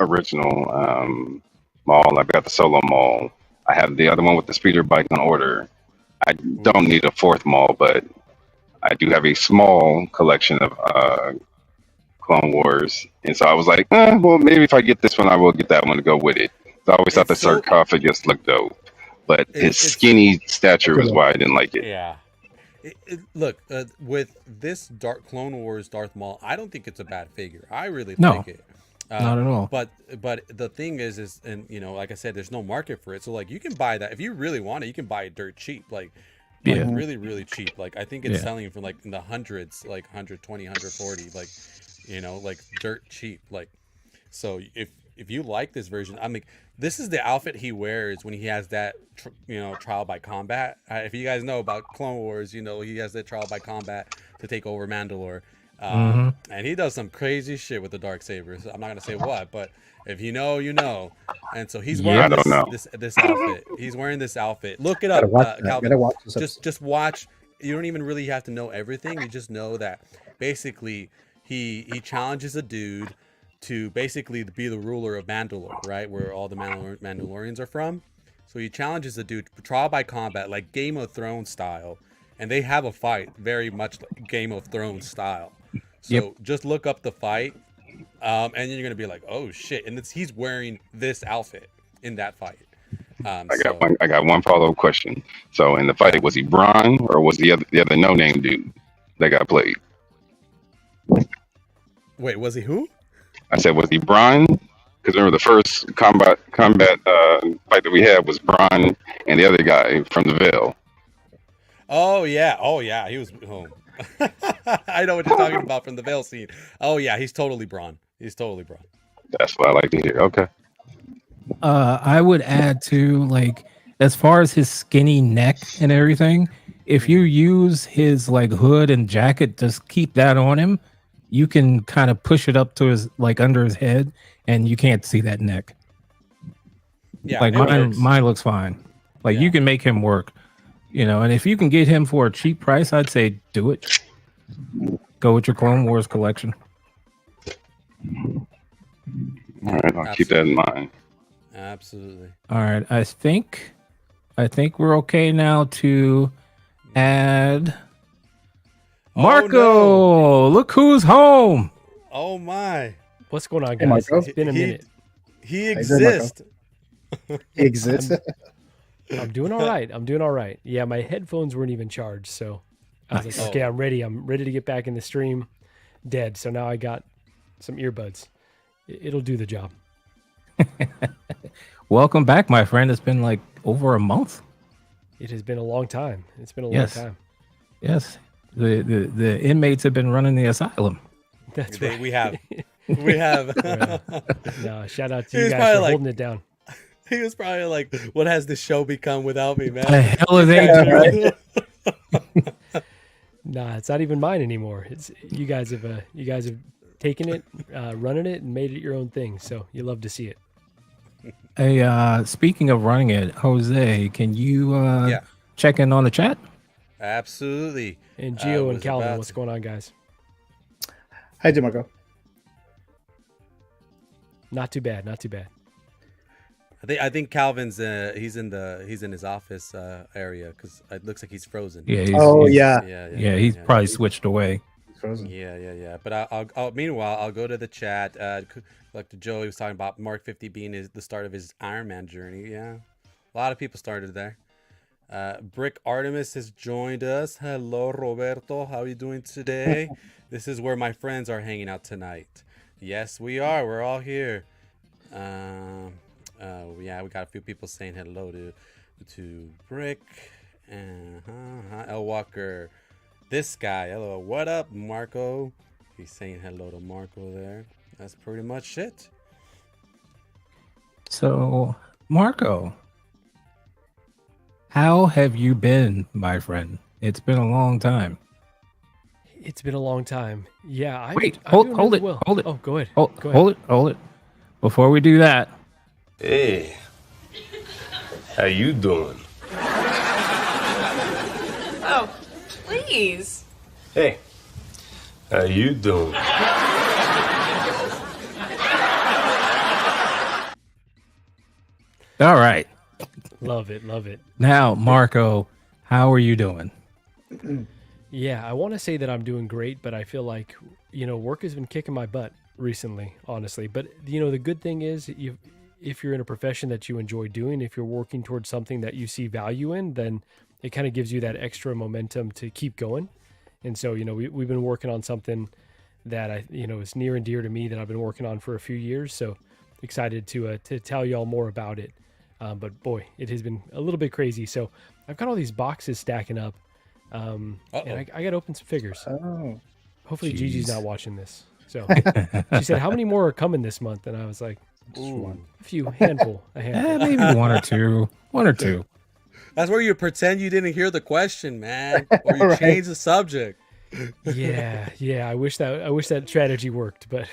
Speaker 6: original Maul. I've got the Solo Maul. I have the other one with the speeder bike on order. I don't need a fourth Maul, but I do have a small collection of Clone Wars, and so I was like, well, maybe if I get this one, I will get that one to go with it. So I always thought the
Speaker 3: It's so-
Speaker 6: sarcophagus looked dope, but his
Speaker 3: it's-
Speaker 6: skinny stature was why I didn't like it.
Speaker 3: Yeah. Look, with this Clone Wars Darth Maul, I don't think it's a bad figure. I really
Speaker 4: No.
Speaker 3: like it.
Speaker 4: Not at all.
Speaker 3: But the thing is, and like I said, there's no market for it. So like you can buy that if you really want it. You can buy it dirt cheap, like
Speaker 4: Yeah.
Speaker 3: really really cheap. Like I think it's
Speaker 4: Yeah.
Speaker 3: selling for like in the hundreds, like 120, 140, like like dirt cheap. Like so if you like this version, I mean, this is the outfit he wears when he has that trial by combat. If you guys know about Clone Wars, he has that trial by combat to take over Mandalore. And he does some crazy shit with the Darksabers. I'm not gonna say what, but if you know, you know. And so he's wearing
Speaker 6: I don't know.
Speaker 3: this outfit. He's wearing this outfit. Look it up,
Speaker 5: gotta watch that.
Speaker 3: Calvin.
Speaker 5: Gotta watch this episode.
Speaker 3: Just watch. You don't even really have to know everything. You just know that basically he challenges a dude to basically be the ruler of Mandalore, right, where all the Mandalorians are from. So he challenges the dude trial by combat, like Game of Thrones style, and they have a fight very much like Game of Thrones style. So just look up the fight, and then you're gonna be like, "Oh shit!" And he's wearing this outfit in that fight.
Speaker 6: I got one follow-up question. So in the fight, was he Braun or was the other no-name dude that got played?
Speaker 3: Wait, was he who?
Speaker 6: I said, was he Braun? Because remember the first combat fight that we had was Braun and the other guy from the Veil.
Speaker 3: Oh yeah, he was. Oh. I know what you're talking about from the Veil scene. Oh yeah, he's totally Braun.
Speaker 6: That's what I like to hear. Okay.
Speaker 4: I would add to like as far as his skinny neck and everything, if you use his like hood and jacket, just keep that on him, you can kind of push it up to his like under his head and you can't see that neck.
Speaker 3: Yeah,
Speaker 4: like
Speaker 3: it works.
Speaker 4: mine looks fine. Like you can make him work. And if you can get him for a cheap price, I'd say do it. Go with your Clone Wars collection.
Speaker 6: All right, I'll keep that in mind.
Speaker 3: Absolutely.
Speaker 4: All right, I think we're okay now to add Marco.
Speaker 3: no.
Speaker 4: Look who's home.
Speaker 3: Oh my.
Speaker 7: What's going on,
Speaker 5: Hey,
Speaker 7: guys?
Speaker 5: Marco.
Speaker 7: It's been a minute.
Speaker 3: He
Speaker 5: you doing, Marco?
Speaker 3: exists.
Speaker 5: Exists.
Speaker 7: I'm doing all right. Yeah, my headphones weren't even charged, so I was like, okay, I'm ready. I'm ready to get back in the stream. Dead. So now I got some earbuds. It'll do the job.
Speaker 4: Welcome back, my friend. It's been like over a month.
Speaker 7: It has been a long time. It's been a long time.
Speaker 4: Yes. The inmates have been running the asylum.
Speaker 7: That's right.
Speaker 3: We have. We have.
Speaker 7: No, shout out to
Speaker 3: He
Speaker 7: you
Speaker 3: was
Speaker 7: guys
Speaker 3: probably
Speaker 7: for
Speaker 3: like-
Speaker 7: holding it down.
Speaker 3: He was probably like, "What has the show become without me, man?"
Speaker 4: The hell are they doing?
Speaker 7: Nah, it's not even mine anymore. It's you guys have taken it, running it, and made it your own thing. So you love to see it.
Speaker 4: Hey, speaking of running it, Jose, can you
Speaker 3: Yeah.
Speaker 4: check in on the chat?
Speaker 3: Absolutely.
Speaker 7: And
Speaker 3: I
Speaker 7: Gio and
Speaker 3: was
Speaker 7: Calvin,
Speaker 3: about
Speaker 7: what's
Speaker 3: to-
Speaker 7: going on, guys?
Speaker 5: Hi, Demarco.
Speaker 7: Not too bad. Not too bad.
Speaker 3: I think Calvin's he's in his office area because it looks like he's frozen.
Speaker 4: Yeah.
Speaker 5: Oh,
Speaker 4: he's,
Speaker 5: yeah.
Speaker 4: Yeah, he's probably switched away.
Speaker 5: He's frozen.
Speaker 3: Yeah. But I'll meanwhile I'll go to the chat. Like to Joe, he was talking about Mark 50 being the start of his Iron Man journey. Yeah, a lot of people started there. Brick Artemis has joined us. Hello, Roberto. How are you doing today? This is where my friends are hanging out tonight. Yes, we are. We're all here. Yeah, we got a few people saying hello to Brick and El Walker. This guy, hello, what up, Marco? He's saying hello to Marco there. That's pretty much it.
Speaker 4: So, Marco, how have you been, my friend? It's been a long time.
Speaker 7: It's been a long time. Yeah.
Speaker 4: Wait,
Speaker 7: I'm
Speaker 4: hold
Speaker 7: doing
Speaker 4: it,
Speaker 7: really well.
Speaker 4: hold it.
Speaker 7: Oh, go ahead.
Speaker 4: Hold,
Speaker 7: Go ahead.
Speaker 4: hold it. Before we do that,
Speaker 8: Hey, how you doing?
Speaker 9: Oh, please.
Speaker 8: Hey, how you doing?
Speaker 4: all right.
Speaker 7: Love it. Love it.
Speaker 4: Now, Marco, how are you doing?
Speaker 7: Yeah, I want to say that I'm doing great, but I feel like, work has been kicking my butt recently, honestly. But, the good thing is if you're in a profession that you enjoy doing, if you're working towards something that you see value in, then it kind of gives you that extra momentum to keep going. And so, we've been working on something that is near and dear to me that I've been working on for a few years. So excited to tell y'all more about it. But boy, it has been a little bit crazy. So I've got all these boxes stacking up. And I got to open some figures.
Speaker 5: Oh,
Speaker 7: Hopefully
Speaker 4: Jeez.
Speaker 7: Gigi's not watching this. So she said, how many more are coming this month? And I was like,
Speaker 3: Ooh.
Speaker 7: a few, handful.
Speaker 4: Maybe one or two.
Speaker 3: That's where you pretend you didn't hear the question, man, or you
Speaker 5: Right.
Speaker 3: change the subject.
Speaker 7: Yeah. I wish that strategy worked, but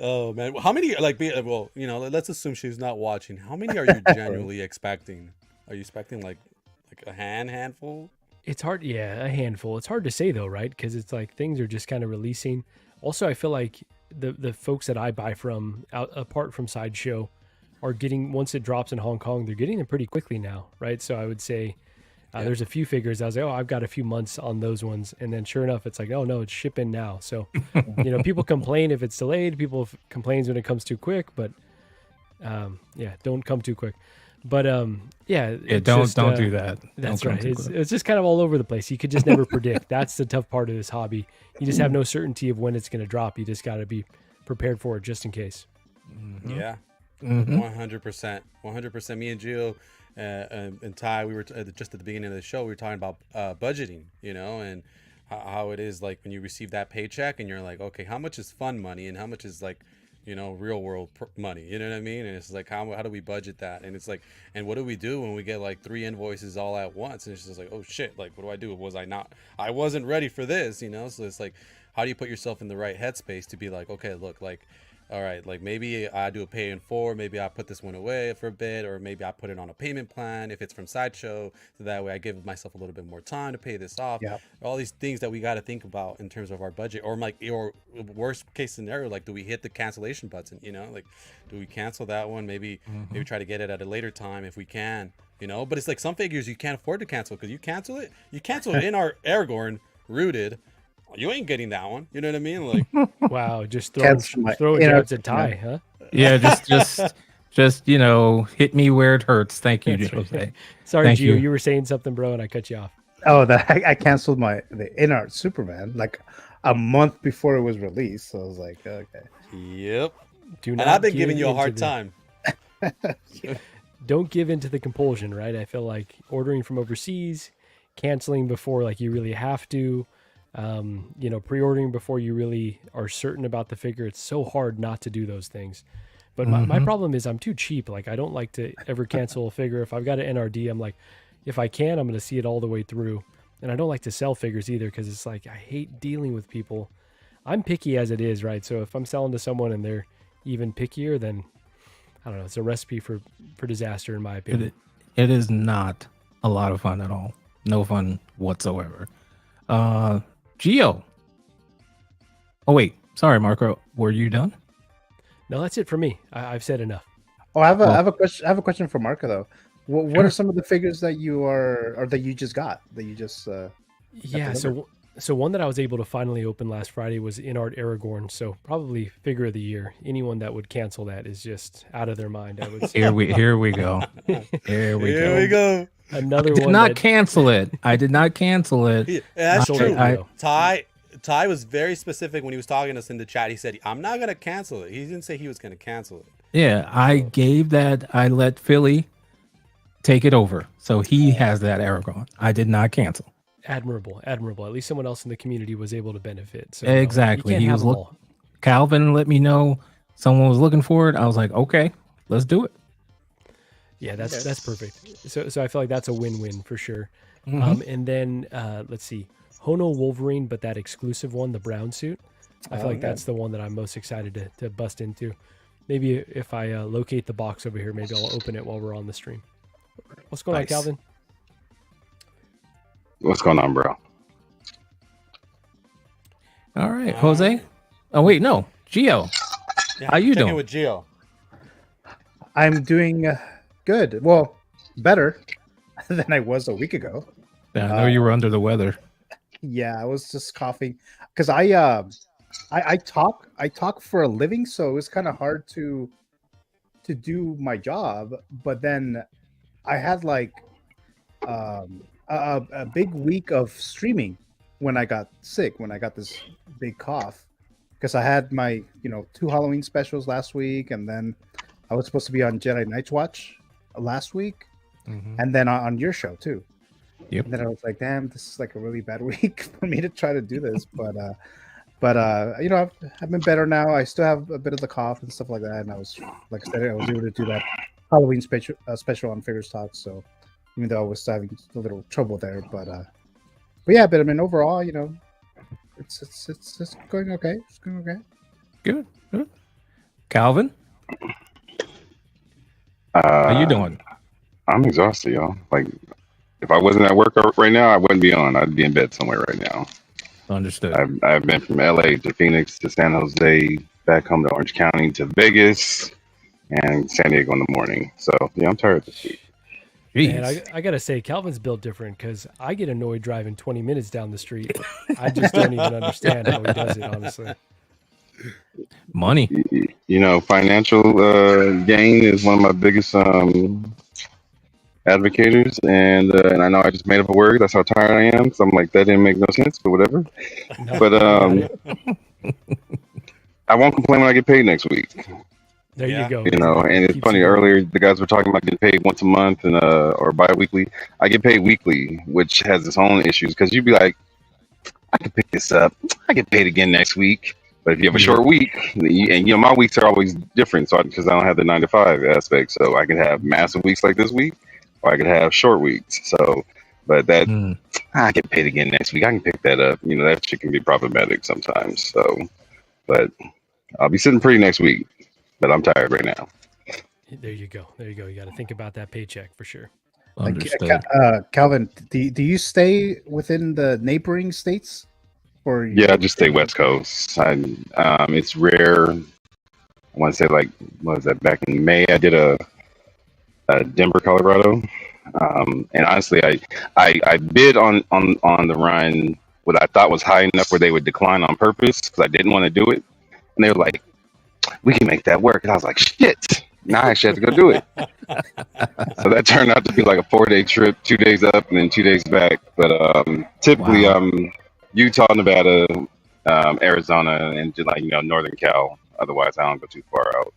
Speaker 3: Oh man, how many let's assume she's not watching. How many are you genuinely expecting? Are you expecting like a handful?
Speaker 7: it's hard. Yeah, a handful. It's hard to say though, right? Because it's like things are just kind of releasing. Also, I feel like the folks that I buy from apart from Sideshow are getting, once it drops in Hong Kong, they're getting them pretty quickly now, right? So I would say there's a few figures I was like, oh, I've got a few months on those ones, and then sure enough, it's like, oh no, it's shipping now. So people complain if it's delayed. People complains when it comes too quick, but don't come too quick. But it's
Speaker 4: Don't
Speaker 7: just,
Speaker 4: do that.
Speaker 7: That's
Speaker 4: Don't come
Speaker 7: right.
Speaker 4: too
Speaker 7: It's,
Speaker 4: quick.
Speaker 7: it's just kind of all over the place. You could just never predict. That's the tough part of this hobby. You just have no certainty of when it's going to drop. You just got to be prepared for it just in case.
Speaker 3: Yeah,
Speaker 4: Mhm.
Speaker 3: 100%. 100%. Me and Gio and Ty, we were just at the beginning of the show. We were talking about budgeting, and how it is like when you receive that paycheck and you're like, okay, how much is fun money and how much is like, real world money, you know what I mean? And it's like, how do we budget that? And it's like, and what do we do when we get like 3 invoices all at once? And it's just like, oh shit, like, what do I do? I wasn't ready for this, So it's like, how do you put yourself in the right headspace to be like, okay, look, like, all right, like maybe I do a pay in 4, maybe I put this one away for a bit, or maybe I put it on a payment plan if it's from Sideshow, so that way I give myself a little bit more time to pay this off.
Speaker 5: Yeah.
Speaker 3: All these things that we got to think about in terms of our budget, or worst case scenario, like, do we hit the cancellation button? Like, do we cancel that one? Maybe try to get it at a later time if we can. But it's like some figures you can't afford to cancel, because you cancel it in our Aragorn rooted. You ain't getting that one. You know what I mean? Like,
Speaker 7: Wow, just
Speaker 5: Cancel my
Speaker 7: throwing
Speaker 5: inner-
Speaker 7: jabs at Ty, huh?
Speaker 4: Yeah, just hit me where it hurts. Thank you, Jose.
Speaker 7: Sorry,
Speaker 4: Thank
Speaker 7: Gio,
Speaker 4: you.
Speaker 7: you were saying something, bro, and I cut you off.
Speaker 5: Oh, I canceled the InArt Superman like a month before it was released. So I was like, okay.
Speaker 3: yep.
Speaker 7: Do
Speaker 3: And
Speaker 7: not
Speaker 3: I've been
Speaker 7: give
Speaker 3: giving you a
Speaker 7: into
Speaker 3: hard
Speaker 7: the-
Speaker 3: time.
Speaker 7: Don't give into the compulsion, right? I feel like ordering from overseas, canceling before like you really have to, Pre-ordering before you really are certain about the figure. It's so hard not to do those things. But my problem is I'm too cheap. Like, I don't like to ever cancel a figure. If I've got an NRD, I'm like, if I can, I'm going to see it all the way through. And I don't like to sell figures either, because it's like, I hate dealing with people. I'm picky as it is, right? So if I'm selling to someone and they're even pickier, then I don't know. It's a recipe for disaster, in my opinion.
Speaker 4: It is not a lot of fun at all. No fun whatsoever. Geo. Oh wait, sorry, Marco. Were you done?
Speaker 7: No, that's it for me. I've said enough.
Speaker 5: Oh, I have a question. I have a question for Marco though. What are some of the figures that you just got that you just?
Speaker 7: Yeah. So one that I was able to finally open last Friday was InArt Aragorn. So probably figure of the year. Anyone that would cancel that is just out of their mind, I would say.
Speaker 4: Here we go. Here we go.
Speaker 7: Another
Speaker 4: I did
Speaker 7: one.
Speaker 4: not cancel it. I did not cancel it.
Speaker 3: Yeah, that's true.
Speaker 7: I-
Speaker 3: Ty was very specific when he was talking to us in the chat. He said, I'm not going to cancel it. He didn't say he was going to cancel it.
Speaker 4: Yeah, I let Philly take it over. So he has that Aragon. I did not cancel.
Speaker 7: Admirable. At least someone else in the community was able to benefit. So
Speaker 4: Exactly.
Speaker 7: He was
Speaker 4: Calvin let me know someone was looking for it. I was like, okay, let's do it.
Speaker 7: Yeah, that's perfect. So I feel like that's a win-win for sure.
Speaker 4: Mhm.
Speaker 7: And then let's see, Hono Wolverine, but that exclusive one, the brown suit. I feel like that's the one that I'm most excited to bust into. Maybe if I locate the box over here, maybe I'll open it while we're on the stream. What's going on, Calvin?
Speaker 6: What's going on, bro?
Speaker 4: All right, Jose. Oh wait, no, Geo.
Speaker 3: Yeah,
Speaker 4: How you
Speaker 3: check in
Speaker 4: doing?
Speaker 3: with Gio.
Speaker 5: I'm doing good. Well, better than I was a week ago.
Speaker 4: Yeah, I know you were under the weather.
Speaker 5: Yeah, I was just coughing because I talk for a living, so it was kind of hard to do my job. But then I had like a big week of streaming when I got sick, when I got this big cough, because I had my 2 Halloween specials last week, and then I was supposed to be on Jedi Night's Watch last week, and then on your show too.
Speaker 4: Yep.
Speaker 5: And then I was like, damn, this is like a really bad week for me to try to do this. But I've been better now. I still have a bit of the cough and stuff like that. And I was, like I said, I was able to do that Halloween special on Figures Talk. So even though I was having a little trouble there, but yeah, but I mean, overall, it's going okay. It's going okay.
Speaker 4: Good. Calvin, how you doing?
Speaker 6: I'm exhausted, y'all. Like, if I wasn't at work right now, I wouldn't be on. I'd be in bed somewhere right now.
Speaker 4: Understood.
Speaker 6: I've been from LA to Phoenix to San Jose, back home to Orange County to Vegas, and San Diego in the morning. So yeah, I'm tired this week.
Speaker 7: And I gotta say, Calvin's built different, because I get annoyed driving 20 minutes down the street. I just don't even understand how he does it, honestly.
Speaker 4: Money.
Speaker 6: Financial gain is one of my biggest advocators, and I know I just made up a word. That's how tired I am. So I'm like, that didn't make no sense, but whatever.
Speaker 7: No,
Speaker 6: But I won't complain when I get paid next week.
Speaker 7: there you go.
Speaker 6: And it's
Speaker 7: Keeps
Speaker 6: funny.
Speaker 7: you going.
Speaker 6: Earlier, the guys were talking about getting paid once a month and or bi-weekly. I get paid weekly, which has its own issues, because you'd be like, I can pick this up. I get paid again next week. But if you have a short week, and my weeks are always different, so because I don't have the 9 to 5 aspect, so I can have massive weeks like this week, or I could have short weeks. So, but that I get paid again next week. I can pick that up. That shit can be problematic sometimes. So, but I'll be sitting pretty next week. But I'm tired right now.
Speaker 7: There you go. You got to think about that paycheck for sure.
Speaker 4: Understood.
Speaker 5: Calvin, do you stay within the neighboring states? Or
Speaker 6: Yeah, I just stay West Coast. It's rare. I want to say, like, what was that, back in May? I did a Denver, Colorado, and honestly, I bid on the run what I thought was high enough where they would decline on purpose, because I didn't want to do it, and they were like, "We can make that work," and I was like, "Shit!" Now I actually have to go do it. So that turned out to be like a 4-day trip, 2 days up and then 2 days back. But typically, Utah, Nevada, Arizona, and Northern Cal. Otherwise, I don't go too far out.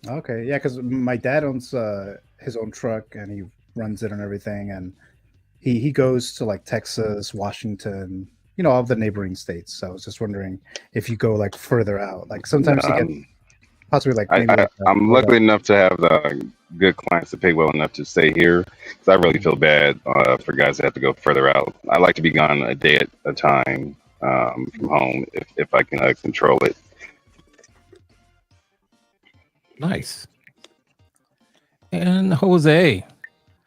Speaker 5: Okay, yeah, because my dad owns his own truck and he runs it and everything, and he goes to like Texas, Washington, all the neighboring states. So I was just wondering if you go like further out, like sometimes you get possibly like maybe
Speaker 6: I'm lucky enough to have good clients to pay well enough to stay here. So I really feel bad for guys that have to go further out. I like to be gone a day at a time from home if I can control it.
Speaker 4: Nice. And Jose,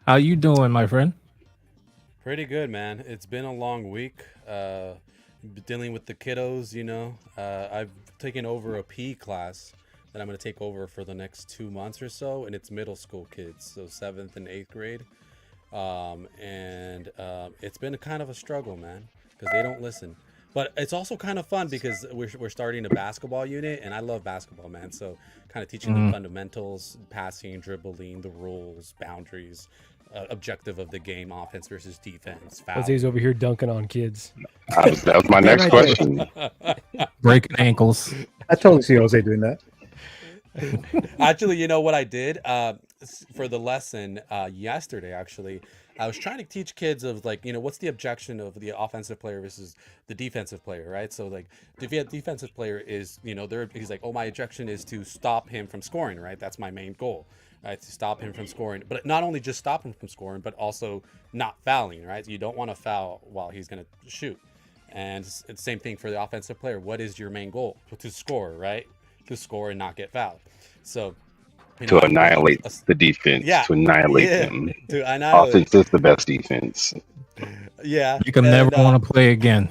Speaker 4: how you doing, my friend?
Speaker 3: Pretty good, man. It's been a long week. Dealing with the kiddos, I've taken over a PE class that I'm going to take over for the next 2 months or so, and it's middle school kids, so 7th and 8th grade. It's been kind of a struggle, man, because they don't listen. But it's also kind of fun because we're starting a basketball unit, and I love basketball, man. So kind of teaching them fundamentals, passing, dribbling, the rules, boundaries, objective of the game, offense versus defense. Foul.
Speaker 7: Jose's over here dunking on kids.
Speaker 6: That was my next question.
Speaker 4: Breaking ankles.
Speaker 5: I totally see Jose doing that.
Speaker 3: Actually, you know what I did for the lesson yesterday, actually, I was trying to teach kids of like, what's the objection of the offensive player versus the defensive player, right? So like the defensive player is, he's like, oh, my objection is to stop him from scoring, right? That's my main goal, right? To stop him from scoring, but not only just stop him from scoring, but also not fouling, right? You don't want to foul while he's going to shoot. And it's the same thing for the offensive player. What is your main goal? To score, right? To score and not get fouled. So
Speaker 6: to annihilate the defense, to annihilate them.
Speaker 3: To annihilate.
Speaker 6: Offense is the best defense.
Speaker 3: Yeah.
Speaker 4: You can never want to play again.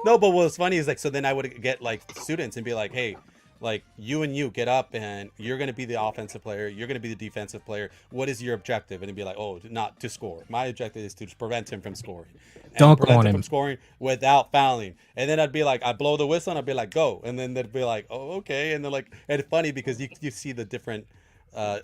Speaker 3: No, but what's funny is like, so then I would get like students and be like, hey, like you get up and you're going to be the offensive player. You're going to be the defensive player. What is your objective? And it'd be like, oh, not to score. My objective is to prevent him from scoring. And
Speaker 4: Don't
Speaker 3: prevent
Speaker 4: on
Speaker 3: him
Speaker 4: him
Speaker 3: from scoring without fouling. And then I'd be like, I blow the whistle and I'd be like, go. And then they'd be like, oh, okay. And they're like, and it's funny because you see the different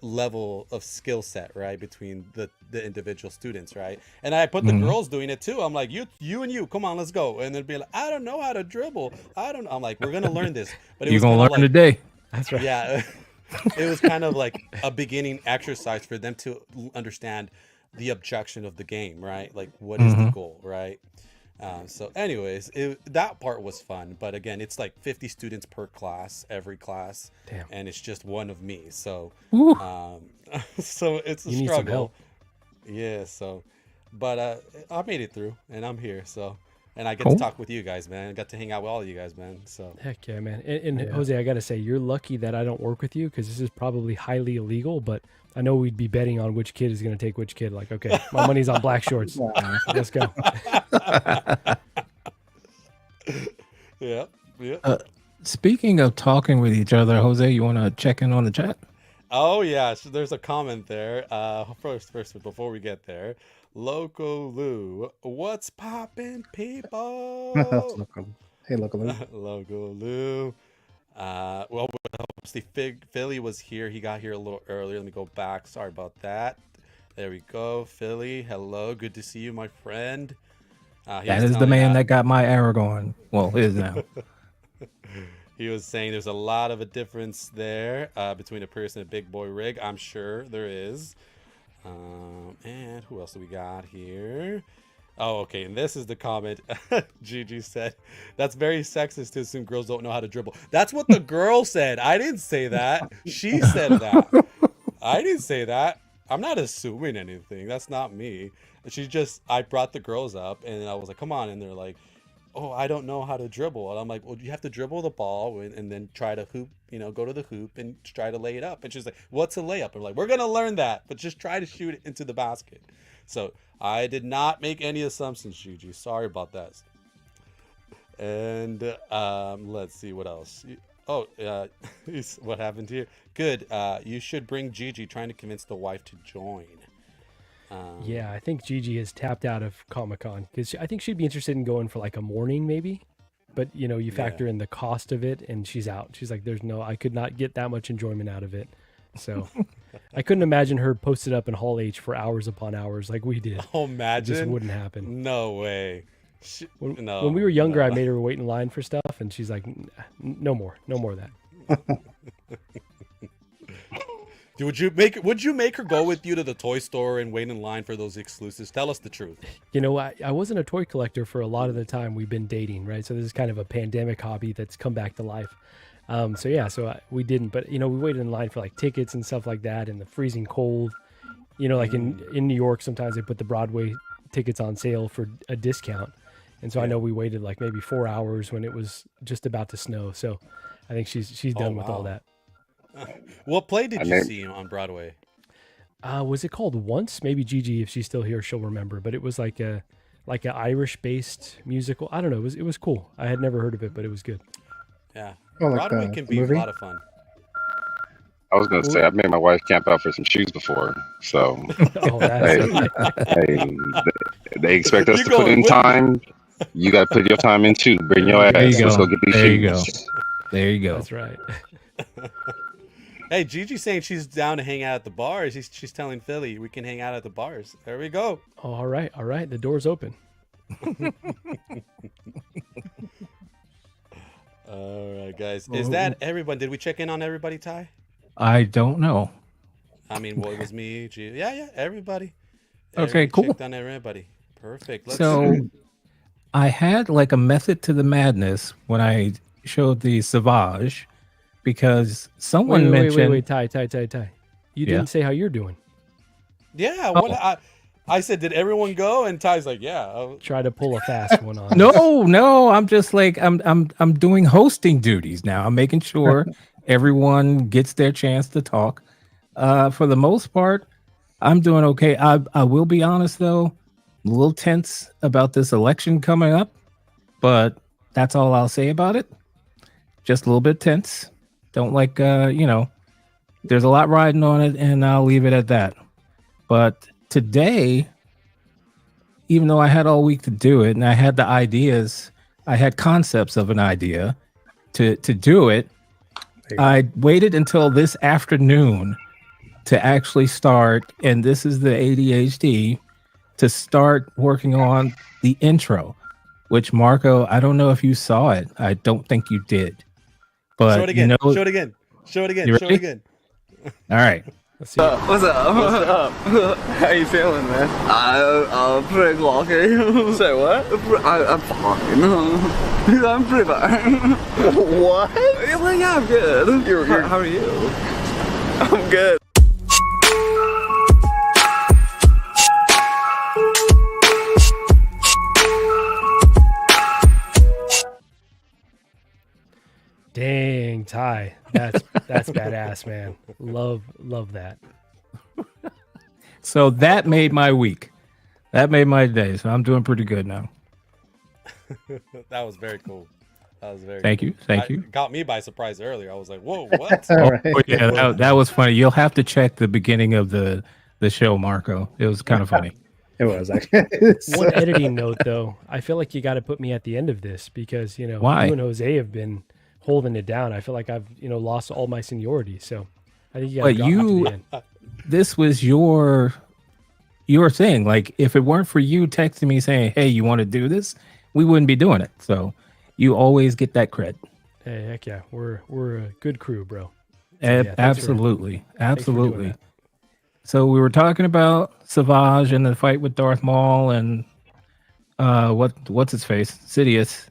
Speaker 3: level of skill set, right, between the individual students, right? And I put the girls doing it too. I'm like, you and you, come on, let's go. And they'd be like, I don't know how to dribble. I'm like, we're gonna learn this. But
Speaker 4: you're gonna learn today.
Speaker 7: That's right.
Speaker 3: Yeah. It was kind of like a beginning exercise for them to understand the objection of the game, right? Like, what is the goal, right? So anyways, that part was fun. But again, it's like 50 students per class, every class.
Speaker 7: Damn.
Speaker 3: And it's just one of me. So,
Speaker 7: so
Speaker 3: it's a
Speaker 7: you need
Speaker 3: struggle.
Speaker 7: some help.
Speaker 3: Yeah. So, but I made it through and I'm here. So, and I get to talk with you guys, man. I got to hang out with all of you guys, man. So
Speaker 7: heck yeah, man. And Jose, I got to say, you're lucky that I don't work with you because this is probably highly illegal, but I know we'd be betting on which kid is going to take which kid. Like, okay, my money's on black shorts. Let's go.
Speaker 3: Yeah.
Speaker 4: Speaking of talking with each other, Jose, you want to check in on the chat?
Speaker 3: Oh yeah, so there's a comment there. First, before we get there, Loco Lou, what's poppin', people?
Speaker 5: Hey, Loco Lou.
Speaker 3: Loco Lou. Well, obviously, Philly was here. He got here a little earlier. Let me go back. Sorry about that. There we go, Philly. Hello, good to see you, my friend.
Speaker 4: That is the man that got my arrow going. Well, is now.
Speaker 3: He was saying there's a lot of a difference there between a person and a big boy rig. I'm sure there is. And who else do we got here? Oh, okay. And this is the comment Gigi said. That's very sexist to assume girls don't know how to dribble. That's what the girl said. I didn't say that. She said that. I didn't say that. I'm not assuming anything. That's not me. I brought the girls up and I was like, come on. And they're like, oh, I don't know how to dribble. And I'm like, well, you have to dribble the ball and then try to hoop, go to the hoop and try to lay it up. And she's like, what's a layup? I'm like, we're going to learn that, but just try to shoot it into the basket. So I did not make any assumptions, Gigi. Sorry about that. And let's see what else. What happened here? Good. You should bring Gigi, trying to convince the wife to join.
Speaker 7: Yeah, I think Gigi has tapped out of Comic-Con because I think she'd be interested in going for like a morning maybe. But, you factor in the cost of it and she's out. She's like, I could not get that much enjoyment out of it. So I couldn't imagine her posted up in Hall H for hours upon hours like we did.
Speaker 3: Oh, imagine.
Speaker 7: It just wouldn't happen.
Speaker 3: No way.
Speaker 7: When we were younger, I made her wait in line for stuff and she's like, no more of that.
Speaker 3: Would you make her go with you to the toy store and wait in line for those exclusives? Tell us the truth.
Speaker 7: You know, I wasn't a toy collector for a lot of the time we've been dating, right? So this is kind of a pandemic hobby that's come back to life. We didn't, but we waited in line for like tickets and stuff like that in the freezing cold. Like in New York, sometimes they put the Broadway tickets on sale for a discount. And so I know we waited like maybe 4 hours when it was just about to snow. So I think she's done with all that.
Speaker 3: What play did you see on Broadway?
Speaker 7: Was it called Once? Maybe Gigi, if she's still here, she'll remember. But it was like an Irish-based musical. I don't know. It was cool. I had never heard of it, but it was good.
Speaker 3: Yeah,
Speaker 5: like
Speaker 3: Broadway can be a lot of fun.
Speaker 6: I was gonna say I've made my wife camp out for some shoes before, so they expect us to put in time. You got to put your time in too. Bring your ass. Let's go get these shoes.
Speaker 4: There you go.
Speaker 7: That's right.
Speaker 3: Hey, Gigi's saying she's down to hang out at the bars. She's telling Philly we can hang out at the bars. There we go.
Speaker 7: Oh, all right. The door's open.
Speaker 3: All right, guys. Is that everyone? Did we check in on everybody, Ty?
Speaker 4: I don't know.
Speaker 3: I mean, well, it was me, G. Yeah, everybody.
Speaker 4: Okay, cool.
Speaker 3: Checked on everybody. Perfect.
Speaker 4: I had like a method to the madness when I showed the Savage, because someone mentioned.
Speaker 7: Wait, Ty. You didn't say how you're doing.
Speaker 3: Yeah, I said, did everyone go? And Ty's like, yeah.
Speaker 7: Try to pull a fast one on.
Speaker 4: No, I'm just like I'm doing hosting duties now. I'm making sure everyone gets their chance to talk. For the most part, I'm doing okay. I will be honest though, a little tense about this election coming up, but that's all I'll say about it. Just a little bit tense. Don't like there's a lot riding on it, and I'll leave it at that. But today, even though I had all week to do it and I had the ideas, I had concepts of an idea to do it, I waited until this afternoon to actually start, and this is the ADHD, to start working on the intro, which Marco, I don't know if you saw it. I don't think you did. But
Speaker 3: show it again. Show it again. Show it again.
Speaker 4: You
Speaker 3: Show
Speaker 4: ready?
Speaker 3: it again.
Speaker 4: All right.
Speaker 1: What's up? What's up?
Speaker 2: How you feeling, man?
Speaker 1: I'm pretty cool, okay?
Speaker 2: Say what?
Speaker 1: I'm fine. I'm pretty fine.
Speaker 2: What?
Speaker 1: Yeah, I'm good. How are you?
Speaker 2: I'm good.
Speaker 7: Dang, Ty. That's badass, man. Love that.
Speaker 4: So that made my week. That made my day. So I'm doing pretty good now.
Speaker 3: That was very cool. That was very
Speaker 4: Thank
Speaker 3: cool.
Speaker 4: you. Thank you.
Speaker 3: Got me by surprise earlier. I was like, whoa, what?
Speaker 4: Yeah, that was funny. You'll have to check the beginning of the show, Marco. It was kind of funny.
Speaker 5: It was actually.
Speaker 7: One editing note, though. I feel like you got to put me at the end of this because,
Speaker 4: Why?
Speaker 7: you and Jose have been holding it down. I feel like I've, lost all my seniority. So I think you got to drop me to the end.
Speaker 4: This was your thing. Like, if it weren't for you texting me saying, hey, you want to do this? We wouldn't be doing it. So you always get that cred.
Speaker 7: Hey, heck yeah. We're a good crew, bro. So, yeah,
Speaker 4: absolutely. So we were talking about Savage and the fight with Darth Maul and what's his face? Sidious.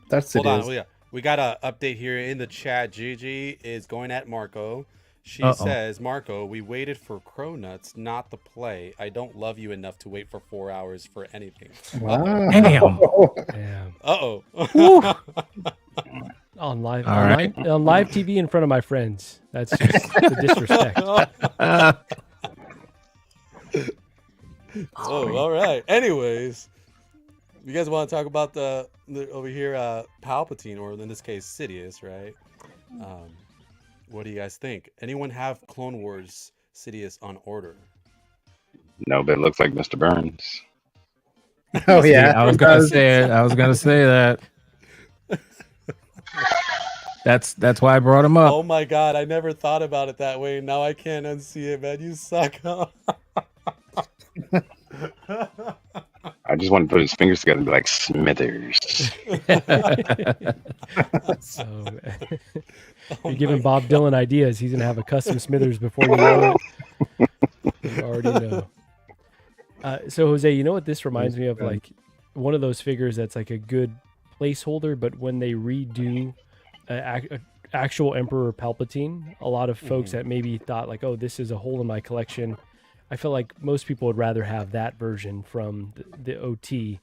Speaker 5: That's
Speaker 3: Hold on. We got an update here in the chat. Gigi is going at Marco. She says, Marco, we waited for Cronuts, not the play. I don't love you enough to wait for 4 hours for anything.
Speaker 5: Wow.
Speaker 4: Damn.
Speaker 3: Uh-oh.
Speaker 7: On live TV in front of my friends. That's just the disrespect.
Speaker 3: Oh, all right. Anyways, you guys want to talk about the over here Palpatine, or in this case Sidious, right? What do you guys think? Anyone have Clone Wars Sidious on order?
Speaker 6: No, but it looks like Mr. Burns.
Speaker 5: Oh yeah,
Speaker 4: I was gonna say it. I was gonna say that. That's why I brought him up.
Speaker 3: Oh my god, I never thought about it that way. Now I can't unsee it, man. You suck.
Speaker 6: I just want to put his fingers together and be like Smithers.
Speaker 7: You're giving Bob Dylan ideas. He's gonna have a custom Smithers before you know it. You already know. So Jose, you know what this reminds me of? Like one of those figures that's like a good placeholder, but when they redo actual Emperor Palpatine, a lot of folks that maybe thought like, oh, this is a hole in my collection. I feel like most people would rather have that version from the OT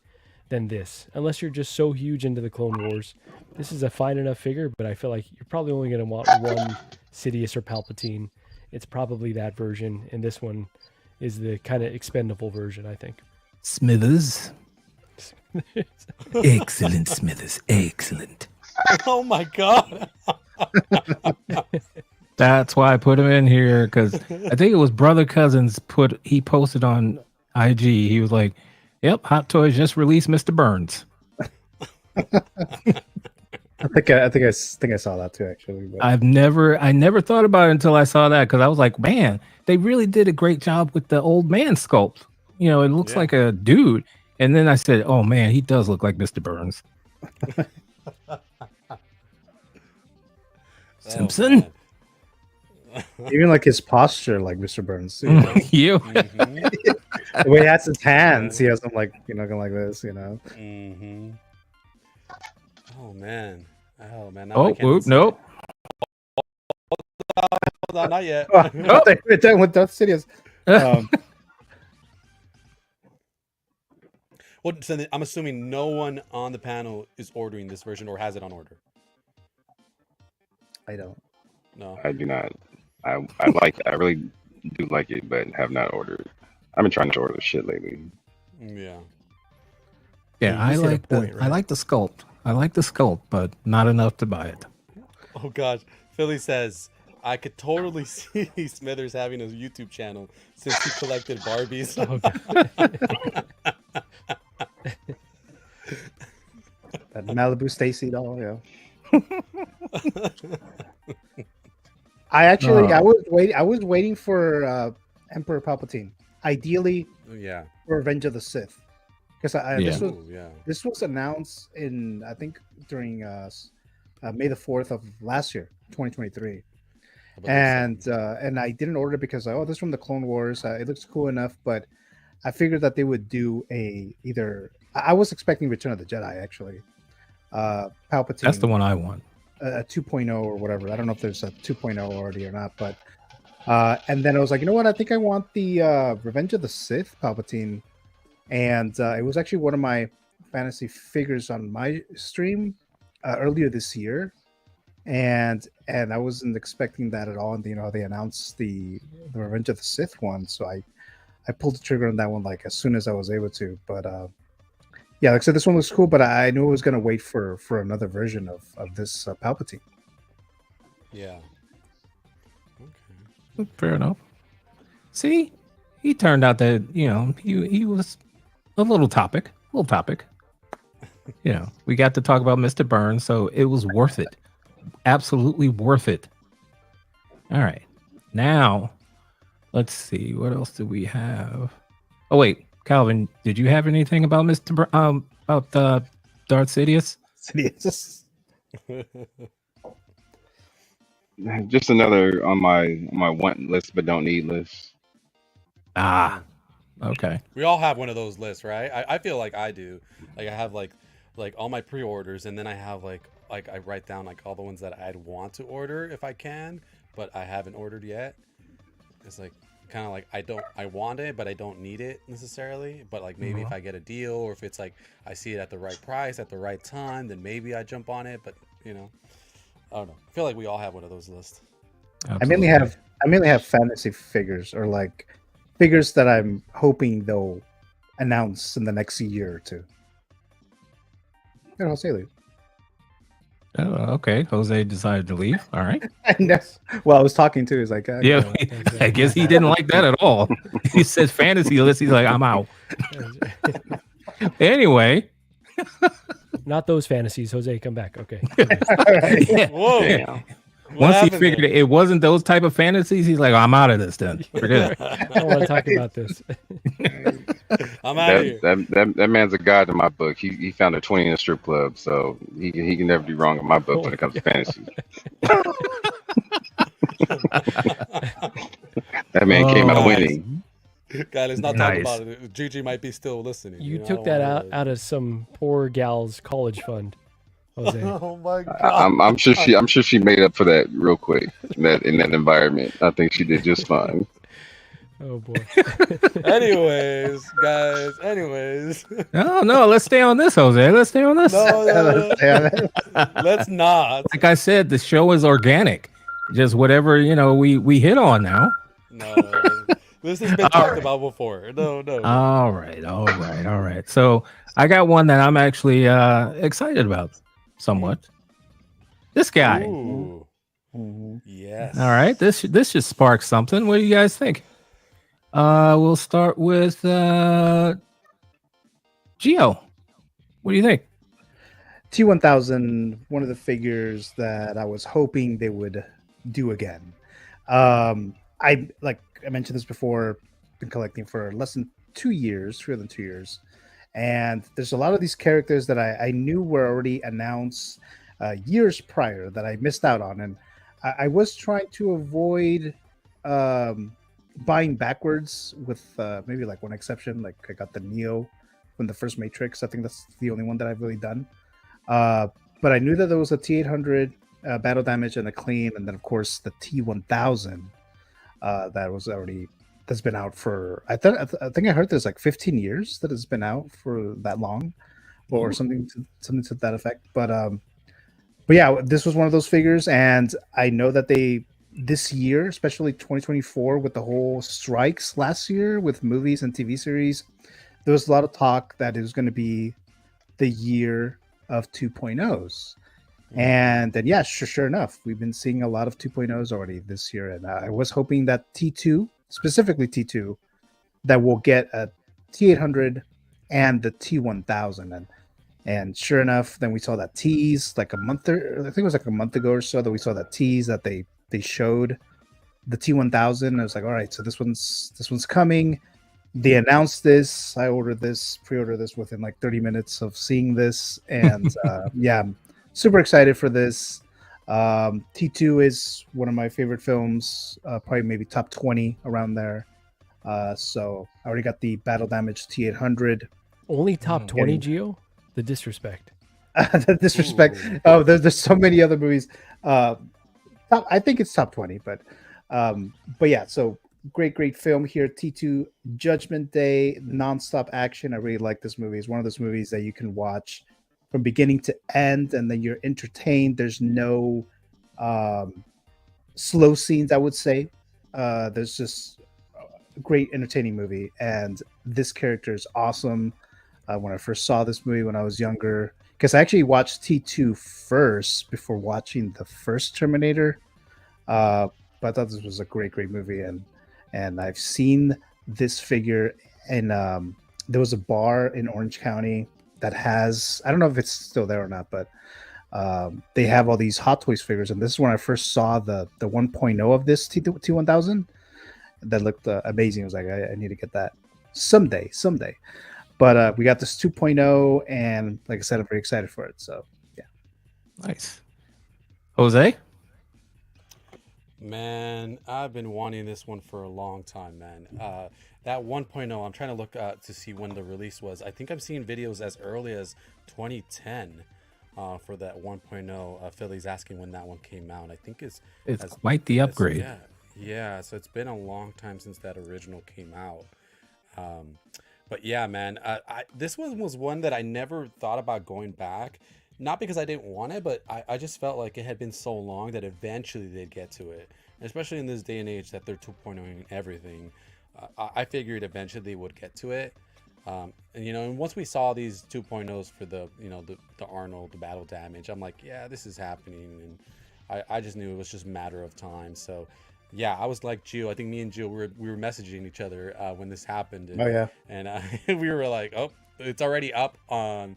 Speaker 7: than this, unless you're just so huge into the Clone Wars. This is a fine enough figure, but I feel like you're probably only going to want one Sidious or Palpatine. It's probably that version, and this one is the kind of expendable version, I think.
Speaker 4: Smithers. Excellent, Smithers. Excellent.
Speaker 3: Oh my god.
Speaker 4: That's why I put him in here, because I think it was Brother Cousins he posted on IG. He was like, "Yep, Hot Toys just released Mr. Burns."
Speaker 5: I think I saw that too, actually. But.
Speaker 4: I never thought about it until I saw that, because I was like, man, they really did a great job with the old man sculpt. You know, it looks like a dude. And then I said, oh man, he does look like Mr. Burns. Simpson.
Speaker 5: Even like his posture, like Mr. Burns.
Speaker 4: You.
Speaker 5: The way he has his hands, he has them like, going like this,
Speaker 3: Mm-hmm. Oh man.
Speaker 4: Oh, nope.
Speaker 3: Hold on, not yet.
Speaker 5: We're done with Darth Sidious.
Speaker 3: Well, so I'm assuming no one on the panel is ordering this version or has it on order.
Speaker 5: I don't.
Speaker 3: No,
Speaker 6: I do not. I really do like it, but have not ordered. I've been trying to order shit lately.
Speaker 3: Yeah.
Speaker 4: Yeah, I like the sculpt. I like the sculpt, but not enough to buy it.
Speaker 3: Oh gosh, Philly says I could totally see Smithers having a YouTube channel since he collected Barbies.
Speaker 5: That Malibu Stacy doll, yeah. I was waiting for Emperor Palpatine. Ideally, for Revenge of the Sith, because this was announced in, I think, during May the 4th of last year, 2023, and I didn't order it because this is from the Clone Wars. It looks cool enough, but I figured that they would do I was expecting Return of the Jedi, actually. Palpatine.
Speaker 4: That's the one I want.
Speaker 5: A 2.0 or whatever. I don't know if there's a 2.0 already or not, but and then I was like, you know what? I think I want the Revenge of the Sith Palpatine, and it was actually one of my fantasy figures on my stream earlier this year, and I wasn't expecting that at all. And they announced the Revenge of the Sith one, so I pulled the trigger on that one like as soon as I was able to. But yeah, like I said, this one looks cool, but I knew I was gonna wait for another version of this Palpatine.
Speaker 3: Yeah.
Speaker 4: Okay. Fair enough. See, he turned out that he was a little topic. We got to talk about Mr. Burns, so it was worth it. Absolutely worth it. All right, now let's see, what else do we have? Oh wait, Calvin, did you have anything about about Darth Sidious?
Speaker 6: Just another on my want list but don't need list.
Speaker 4: Okay.
Speaker 3: We all have one of those lists, right? I feel like I do. Like I have like all my pre-orders, and then I have like I write down like all the ones that I'd want to order if I can, but I haven't ordered yet. It's like kind of like I want it, but I don't need it necessarily. But like maybe if I get a deal, or if it's like I see it at the right price at the right time, then maybe I jump on it. But I don't know. I feel like we all have one of those lists.
Speaker 4: Absolutely.
Speaker 5: I mainly have fantasy figures, or like figures that I'm hoping they'll announce in the next year or two. I'll say leave.
Speaker 4: Oh, okay. Jose decided to leave. All right.
Speaker 5: Well, I was talking to. He's like,
Speaker 4: I guess he didn't like that at all. He said fantasy list. He's like, I'm out. Anyway,
Speaker 7: not those fantasies. Jose, come back. Okay.
Speaker 3: Whoa.
Speaker 4: Yeah. Once he figured it wasn't those type of fantasies, he's like, I'm out of this then. Forget it.
Speaker 7: I don't want to talk about this.
Speaker 3: I'm out of here.
Speaker 6: That man's a god in my book. He found a 20 in a strip club, so he can never be wrong in my book when it comes to fantasy. That man came out
Speaker 3: Guys.
Speaker 6: winning.
Speaker 3: God, let's not
Speaker 4: Nice.
Speaker 3: talk about it. Gigi might be still listening.
Speaker 7: You
Speaker 3: know, I
Speaker 7: took
Speaker 3: don't
Speaker 7: that
Speaker 3: wanna
Speaker 7: out,
Speaker 3: really-
Speaker 7: out of some poor gal's college fund, Jose.
Speaker 3: Oh my god.
Speaker 6: I'm sure she made up for that real quick in that environment. I think she did just fine.
Speaker 7: Oh boy.
Speaker 3: Anyways, guys. Anyways.
Speaker 4: No, let's stay on this, Jose. Let's stay on this.
Speaker 3: No.
Speaker 5: Yeah.
Speaker 3: Let's not.
Speaker 4: Like I said, the show is organic. Just whatever, we hit on now.
Speaker 3: No. This has been talked about before. No.
Speaker 4: All right. So I got one that I'm actually excited about somewhat. This guy.
Speaker 3: Ooh.
Speaker 5: Mm-hmm.
Speaker 3: Yes.
Speaker 4: All right. This should spark something. What do you guys think? We'll start with Gio. What do you think?
Speaker 5: T1000, one of the figures that I was hoping they would do again. I mentioned this before, been collecting for less than 2 years, fewer than 2 years. And there's a lot of these characters that I knew were already announced years prior that I missed out on. And I was trying to avoid buying backwards with maybe like one exception. Like I got the Neo from the first Matrix. I think that's the only one that I've really done. But I knew that there was a T800 battle damage and a clean, and then of course the T1000 that's been out for I think I heard there's like 15 years that it's been out for that long, or something to that effect. But yeah, this was one of those figures, and I know that this year, especially 2024, with the whole strikes last year with movies and TV series, there was a lot of talk that it was going to be the year of 2.0s. And then, yeah, sure enough, we've been seeing a lot of 2.0s already this year. And I was hoping that T2, specifically T2, that will get a T800 and the T1000. And sure enough, then we saw that tease I think it was like a month ago or so that we saw that tease that they showed the T1000. I was like, all right, so this one's coming. They announced this. I pre-ordered this within like 30 minutes of seeing this. And yeah, I'm super excited for this. T2 is one of my favorite films, probably maybe top 20 around there. So I already got the battle damage T800.
Speaker 7: Only top 20, Gio? The disrespect.
Speaker 5: The disrespect.
Speaker 3: Ooh.
Speaker 5: Oh, there's so many other movies. I think it's top 20, but yeah, so great film here. T2 Judgment Day, nonstop action. I really like this movie. It's one of those movies that you can watch from beginning to end, and then you're entertained. There's no slow scenes, I would say. There's just a great entertaining movie, and this character is awesome. When I first saw this movie when I was younger, because I actually watched T2 first before watching the first Terminator. But I thought this was a great movie, and I've seen this figure in there was a bar in Orange County that has, I don't know if it's still there or not, but they have all these Hot Toys figures, and this is when I first saw the 1.0 of this T1000 that looked amazing. I was like, I need to get that someday. But we got this 2.0, and like I said, I'm very excited for it. So yeah,
Speaker 4: Nice. Jose?
Speaker 3: Man, I've been wanting this one for a long time, man. That 1.0, I'm trying to look to see when the release was. I think I'm seeing videos as early as 2010 for that 1.0. Philly's asking when that one came out. I think it's
Speaker 4: quite the upgrade.
Speaker 3: Yeah. So it's been a long time since that original came out. But yeah, man, this one was one that I never thought about going back. Not because I didn't want it, but I just felt like it had been so long that eventually they'd get to it. And especially in this day and age that they're 2.0ing everything, I figured eventually they would get to it. And once we saw these 2.0s for the Arnold, the battle damage, I'm like, yeah, this is happening. And I just knew it was just a matter of time. So yeah, I was like Gio. I think me and Gio we were messaging each other when this happened. And,
Speaker 5: oh yeah,
Speaker 3: and we were like, oh, it's already up on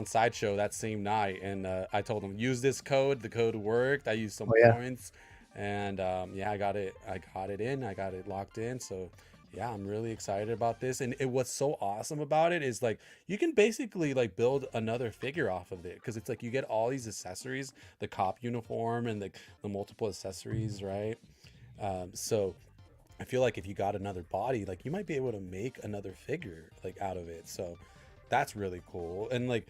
Speaker 3: Sideshow that same night. And I told him, use this code. The code worked. I used some points, and yeah, I got it in. I got it locked in. So yeah, I'm really excited about this. And what's so awesome about it is like you can basically like build another figure off of it because it's like you get all these accessories, the cop uniform and the multiple accessories, right? So I feel like if you got another body, like you might be able to make another figure like out of it. So that's really cool. And like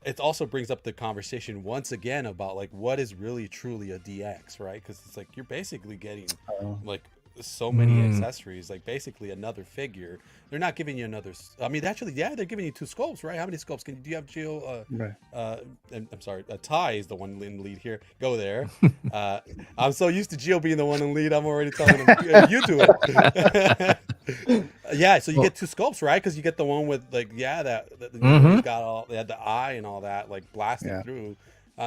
Speaker 3: it also brings up the conversation once again about like what is really truly a DX, right? Because it's like you're basically getting like so many accessories, like basically another figure. They're not giving you another. I mean, actually, yeah, they're giving you 2 sculpts, right? How many sculpts do you have, Gio? I'm sorry, Ty is the one in the lead here. Go there. I'm so used to Gio being the one in the lead. I'm already telling him you do it. Yeah, so you get 2 sculpts, right? Because you get the one with like he's got all they had the eye and all that like blasting through.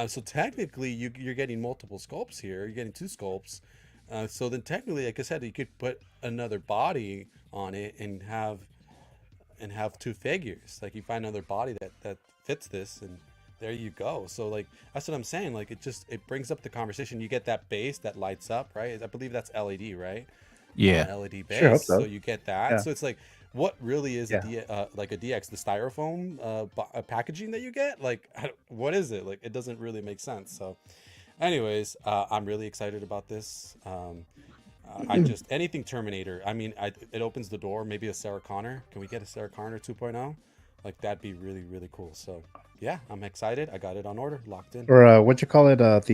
Speaker 3: So technically, you're getting multiple sculpts here. You're getting 2 sculpts. So then technically, like I said, you could put another body on it and have 2 figures. Like you find another body that fits this, and there you go. So like that's what I'm saying. Like it brings up the conversation. You get that base that lights up, right? I believe that's LED, right?
Speaker 4: Yeah,
Speaker 3: LED base.
Speaker 5: Sure,
Speaker 3: so you get that.
Speaker 5: Yeah.
Speaker 3: So it's like, what really is like a DX? The styrofoam packaging that you get? Like, what is it? Like, it doesn't really make sense. So. Anyways, I'm really excited about this. I just anything Terminator. I mean, it opens the door. Maybe a Sarah Connor. Can we get a Sarah Connor 2.0? Like that'd be really really cool. So yeah, I'm excited. I got it on order, locked in.
Speaker 5: Or what you call it? What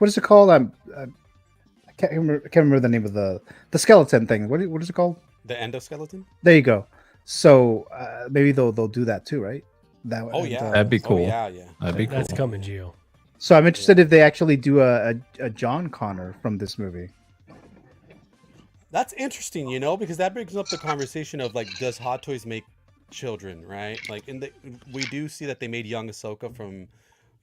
Speaker 5: is it called? I can't remember the name of the skeleton thing. What is it called?
Speaker 3: The endoskeleton.
Speaker 5: There you go. So maybe they'll do that too, right?
Speaker 3: Oh yeah,
Speaker 4: that'd be cool.
Speaker 3: Oh, yeah.
Speaker 4: That'd be cool.
Speaker 7: That's coming, Gio.
Speaker 5: So I'm interested if they actually do a John Connor from this movie.
Speaker 3: That's interesting, because that brings up the conversation of like, does Hot Toys make children, right? Like, we do see that they made young Ahsoka from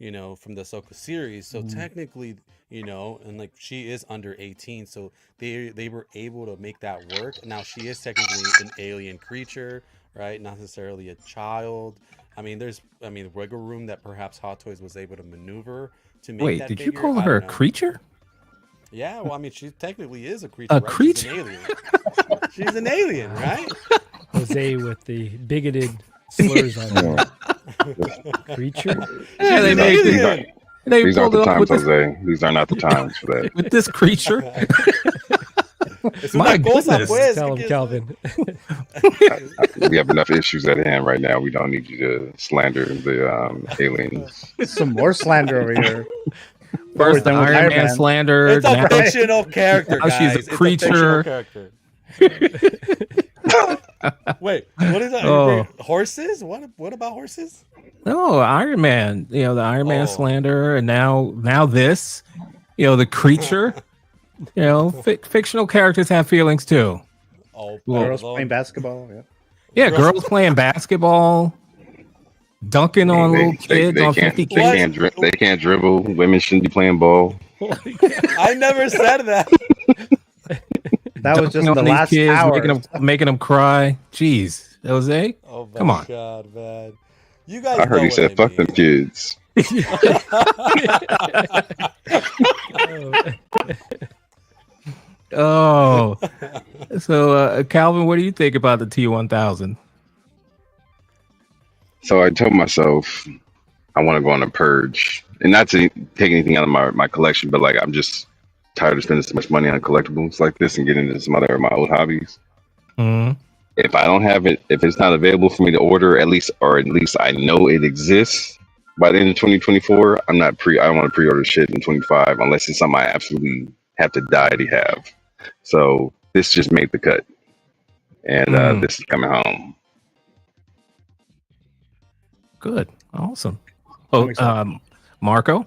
Speaker 3: the Ahsoka series. So technically, and like she is under 18, so they were able to make that work. Now she is technically an alien creature, right? Not necessarily a child. I mean, there's wiggle room that perhaps Hot Toys was able to maneuver to make.
Speaker 4: Wait,
Speaker 3: that
Speaker 4: did
Speaker 3: figure.
Speaker 4: you call her a creature?
Speaker 3: Yeah, well, I mean, she technically is a creature.
Speaker 4: A
Speaker 3: right?
Speaker 4: creature?
Speaker 3: She's an alien. She's an alien, right?
Speaker 7: Jose with the bigoted slurs on her. Creature?
Speaker 4: Yeah, they made
Speaker 6: These aren't
Speaker 4: pulled it
Speaker 6: the
Speaker 4: up
Speaker 6: times,
Speaker 4: with this,
Speaker 6: Jose. These are not the times for that.
Speaker 4: with this creature.
Speaker 3: Es
Speaker 4: My
Speaker 3: una cosa,
Speaker 4: goodness.
Speaker 3: pues,
Speaker 7: Tell him,
Speaker 3: que-
Speaker 7: Calvin.
Speaker 6: We have enough issues at hand right now. We don't need you to slander the aliens.
Speaker 5: Some more slander over here.
Speaker 4: First, the
Speaker 5: done with
Speaker 4: Iron Man
Speaker 5: Man.
Speaker 4: slander.
Speaker 3: It's a
Speaker 4: now-
Speaker 3: fictional character,
Speaker 4: Now
Speaker 3: guys.
Speaker 4: she's a
Speaker 3: It's
Speaker 4: creature.
Speaker 3: fictional character. Wait, what is that?
Speaker 4: Oh.
Speaker 3: Horses? What about horses?
Speaker 4: No, Iron Man. The Iron Man
Speaker 3: Oh.
Speaker 4: slander, and now this. The creature. Fictional characters have feelings too.
Speaker 3: Oh,
Speaker 4: Well,
Speaker 5: Girls
Speaker 3: well,
Speaker 5: playing basketball. Yeah.
Speaker 4: Yeah, girls playing basketball, dunking on little kids on 50 kids.
Speaker 6: They can't dribble. Women shouldn't be playing ball.
Speaker 3: I never said that.
Speaker 5: That was just
Speaker 4: Dunking
Speaker 5: the
Speaker 4: on these
Speaker 5: last
Speaker 4: kids,
Speaker 5: hour.
Speaker 4: making them cry. Jeez, Jose,
Speaker 3: Oh my
Speaker 4: come on.
Speaker 3: God, man. You guys
Speaker 6: I heard
Speaker 3: know
Speaker 6: he
Speaker 3: what
Speaker 6: said,
Speaker 3: I
Speaker 6: "Fuck
Speaker 3: mean.
Speaker 6: them kids."
Speaker 4: Oh, so Calvin, what do you think about the T1000?
Speaker 6: So I told myself I want to go on a purge, and not to take anything out of my collection, but like I'm just tired of spending so much money on collectibles like this and getting into some other of my old hobbies.
Speaker 4: Mm-hmm.
Speaker 6: If I don't have it, if it's not available for me to order, at least I know it exists by the end of 2024. I don't want to pre-order shit in 25 unless it's something I absolutely have to die to have. So this just made the cut, and this is coming home.
Speaker 4: Good, awesome.
Speaker 5: I'm
Speaker 4: Oh,
Speaker 5: excited.
Speaker 7: Yeah,
Speaker 4: Marco.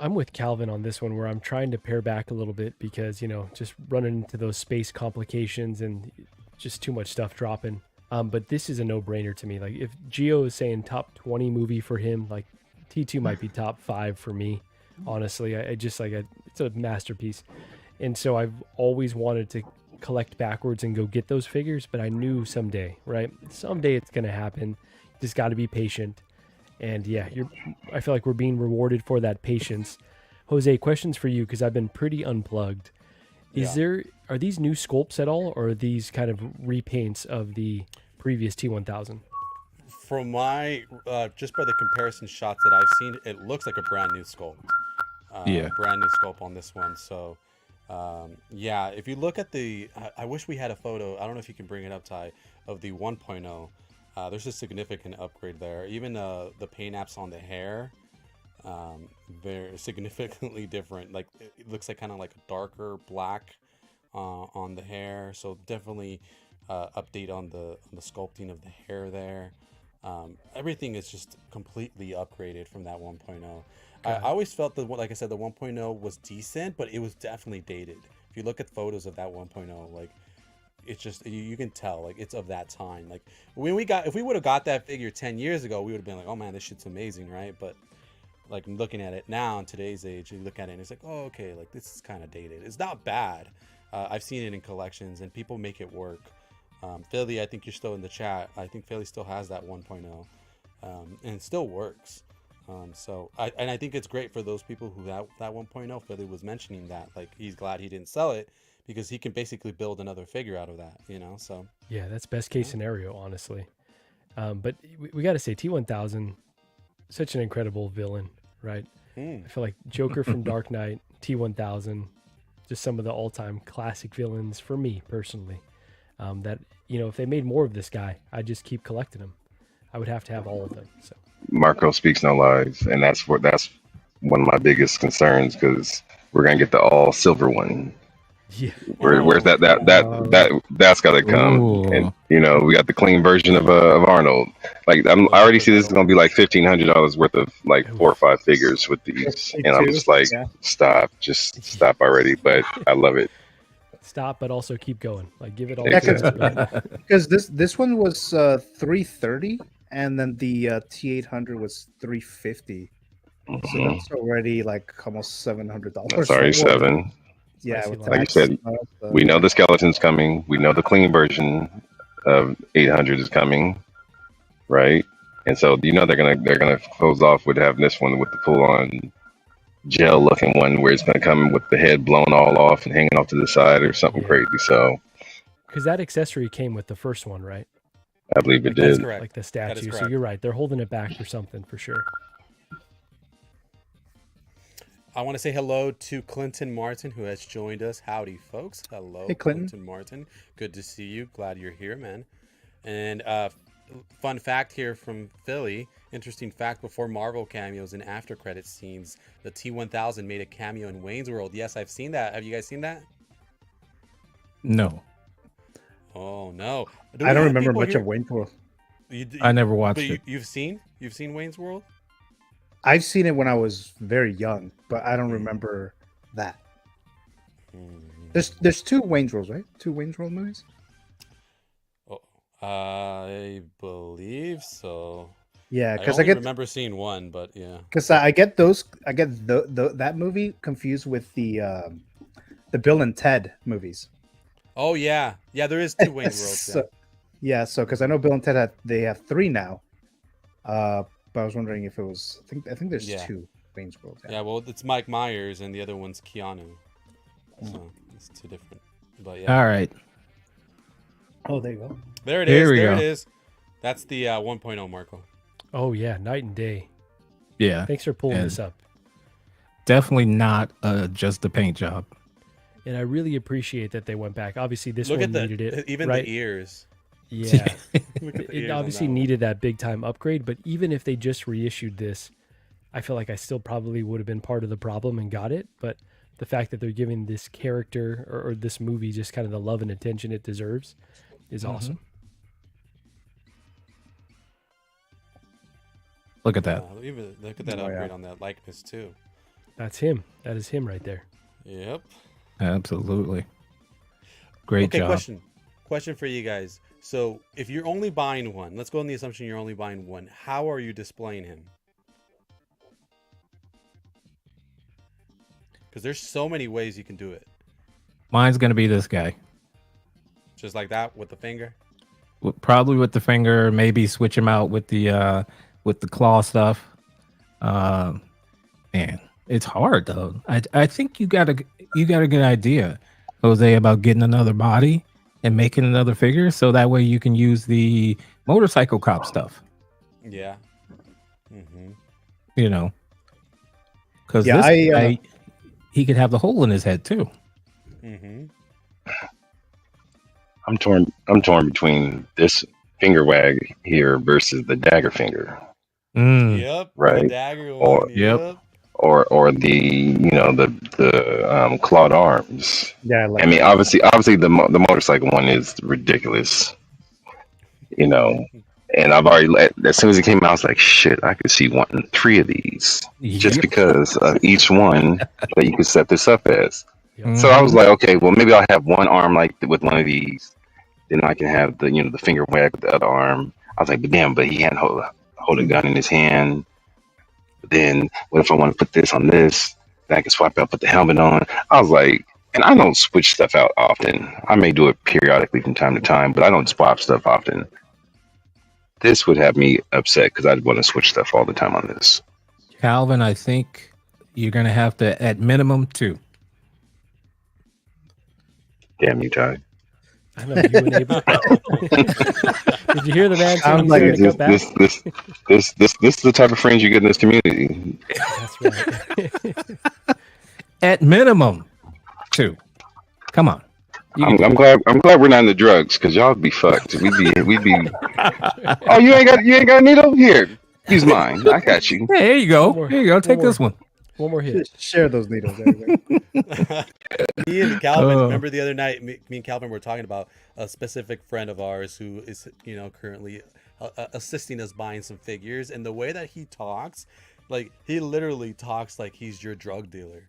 Speaker 7: I'm with Calvin on this one, where I'm trying to pare back a little bit because just running into those space complications and just too much stuff dropping. But this is a no-brainer to me. Like if Gio is saying top 20 movie for him, like T2 might be top 5 for me. Honestly, I just it's a masterpiece, and so I've always wanted to collect backwards and go get those figures. But I knew someday it's gonna happen. You just got to be patient. And yeah, I feel like we're being rewarded for that patience. Jose, questions for you because I've been pretty unplugged. Are these new sculpts at all, or are these kind of repaints of the previous T1000?
Speaker 3: From my just by the comparison shots that I've seen, it looks like a brand new sculpt. Brand new sculpt on this one. So yeah, if you look at the, I wish we had a photo. I don't know if you can bring it up, Ty, of the 1.0. There's a significant upgrade there. Even the paint apps on the hair, they're significantly different. Like it looks like kind of like a darker black on the hair. So definitely update on the sculpting of the hair there. Everything is just completely upgraded from that 1.0. I always felt that, like I said, the 1.0 was decent, but it was definitely dated. If you look at photos of that 1.0, like it's just you can tell like it's of that time. Like if we would have got that figure 10 years ago, we would have been like, oh man, this shit's amazing, right? But like looking at it now in today's age, you look at it and it's like, oh okay, like this is kind of dated. It's not bad. I've seen it in collections and people make it work. Philly, I think you're still in the chat. I think Philly still has that 1.0 and it still works. So I think it's great for those people who have that 1.0. Philly was mentioning that like he's glad he didn't sell it because he can basically build another figure out of that, you know. So
Speaker 7: yeah, that's best case scenario, honestly. But we got to say T1000, such an incredible villain, right? I feel like Joker from Dark Knight, T1000, just some of the all-time classic villains for me personally. That, you know, if they made more of this guy, I'd just keep collecting them. I would have to have all of them. So
Speaker 6: Marco speaks no lies, and that's one of my biggest concerns because we're gonna get the all silver one.
Speaker 7: Yeah.
Speaker 6: Where's that's got to come.
Speaker 4: Ooh.
Speaker 6: And you know, we got the clean version of Arnold. Like I already see this is gonna be like $1,500 worth of like 4 or 5 figures with these, and I'm just like, stop already. But I love it.
Speaker 7: Stop, but also keep going. Like give it all.
Speaker 5: Because this one was $330, and then the T800 was $350. So that's already like almost $700.
Speaker 6: That's already $7.
Speaker 5: Yeah,
Speaker 6: like you said, we know the skeleton's coming. We know the clean version of 800 is coming, right? And so you know they're gonna close off with having this one with the full-on gel-looking one where it's gonna come with the head blown all off and hanging off to the side or something crazy. So
Speaker 7: because that accessory came with the first one, right?
Speaker 6: I believe it did.
Speaker 7: Like the statue. So you're right. They're holding it back for something for sure.
Speaker 3: I want to say hello to Clinton Martin, who has joined us. Howdy, folks. Hello,
Speaker 5: hey,
Speaker 3: Clinton Martin. Good to see you. Glad you're here, man. And fun fact here from Philly. Interesting fact, before Marvel cameos and after credit scenes, the T1000 made a cameo in Wayne's World. Yes, I've seen that. Have you guys seen that?
Speaker 4: No.
Speaker 3: Oh, no.
Speaker 5: I don't remember much of Wayne's World.
Speaker 4: I never watched it.
Speaker 3: You've seen Wayne's World?
Speaker 5: I've seen it when I was very young, but I don't remember that. There's 2 Wayne's Worlds, right? 2 Wayne's World movies?
Speaker 3: Oh, I believe so.
Speaker 5: Yeah,
Speaker 3: because I remember seeing one, but yeah.
Speaker 5: Because I get that movie confused with the Bill and Ted movies.
Speaker 3: Oh yeah, there is 2 Wayne's Worlds.
Speaker 5: So because I know Bill and Ted have 3 now. But I was wondering if it was. I think there's 2 Wayne's Worlds.
Speaker 3: Yeah, well, it's Mike Myers and the other one's Keanu. So it's 2 different. But yeah.
Speaker 4: All right.
Speaker 5: Oh, there you go.
Speaker 3: There it is. There it is. That's the 1.0, Marco.
Speaker 7: Oh yeah, night and day.
Speaker 4: Yeah.
Speaker 7: Thanks for pulling this up.
Speaker 4: Definitely not just a paint job.
Speaker 7: And I really appreciate that they went back. Obviously, this one needed it.
Speaker 3: Even
Speaker 7: right?
Speaker 3: the ears.
Speaker 7: Yeah, it obviously needed that big time upgrade, but even if they just reissued this, I feel like I still probably would have been part of the problem and got it. But the fact that they're giving this character or this movie just kind of the love and attention it deserves is awesome.
Speaker 4: Look at that.
Speaker 3: Look at that upgrade on that likeness too.
Speaker 7: That's him. That is him right there.
Speaker 3: Yep.
Speaker 4: Absolutely. Great job.
Speaker 3: Question for you guys. So if you're only buying one, let's go on the assumption you're only buying one. How are you displaying him? Because there's so many ways you can do it.
Speaker 4: Mine's going to be this guy.
Speaker 3: Just like that with the finger?
Speaker 4: Probably with the finger, maybe switch him out with the claw stuff. Man, it's hard though. I think you got a good idea Jose, about getting another body and making another figure, so that way you can use the motorcycle cop stuff.
Speaker 3: Yeah. Mm-hmm.
Speaker 4: You know, because
Speaker 5: Yeah,
Speaker 4: this guy, he could have the hole in his head too.
Speaker 3: Mm-hmm.
Speaker 6: I'm torn between this finger wag here versus the dagger finger,
Speaker 3: Yep. The
Speaker 6: right?
Speaker 3: dagger
Speaker 6: Or
Speaker 3: one. Yep.
Speaker 6: or the the clawed arms.
Speaker 5: Yeah, like
Speaker 6: I mean, obviously the motorcycle one is ridiculous, you know. And I've already as soon as it came out, I was like, shit, I could see wanting 3 of these just because of each one that you could set this up as.
Speaker 7: Yep.
Speaker 6: So I was like, okay, well maybe I'll have one arm like with one of these, then I can have the the finger wag with the other arm. I was like, but damn, but he can't hold a gun in his hand. But then what if I want to put this on this? Then I can swap out, put the helmet on. I was like, and I don't switch stuff out often. I may do it periodically from time to time, but I don't swap stuff often. This would have me upset because I'd want to switch stuff all the time on this.
Speaker 4: Calvin, I think you're gonna have to, at minimum, 2.
Speaker 6: Damn you, Ty.
Speaker 7: I know you and Abel. Did you hear the man saying
Speaker 5: Sounds
Speaker 7: he's
Speaker 5: like
Speaker 7: going to cut back?
Speaker 6: This is the type of friends you get in this community.
Speaker 7: That's right.
Speaker 4: At minimum, 2. Come on.
Speaker 6: I'm glad we're not in the drugs because y'all be fucked. We'd be. Oh, you ain't got a needle? Here, use mine. I got you.
Speaker 4: Hey, here you go.
Speaker 7: One more.
Speaker 4: Here you go. Take
Speaker 7: One
Speaker 4: this
Speaker 7: more.
Speaker 4: one.
Speaker 7: One more hit.
Speaker 5: just share those needles. There you go.
Speaker 3: Me and Calvin, remember the other night, me and Calvin were talking about a specific friend of ours who is, currently assisting us buying some figures. And the way that he talks, like, he literally talks like he's your drug dealer.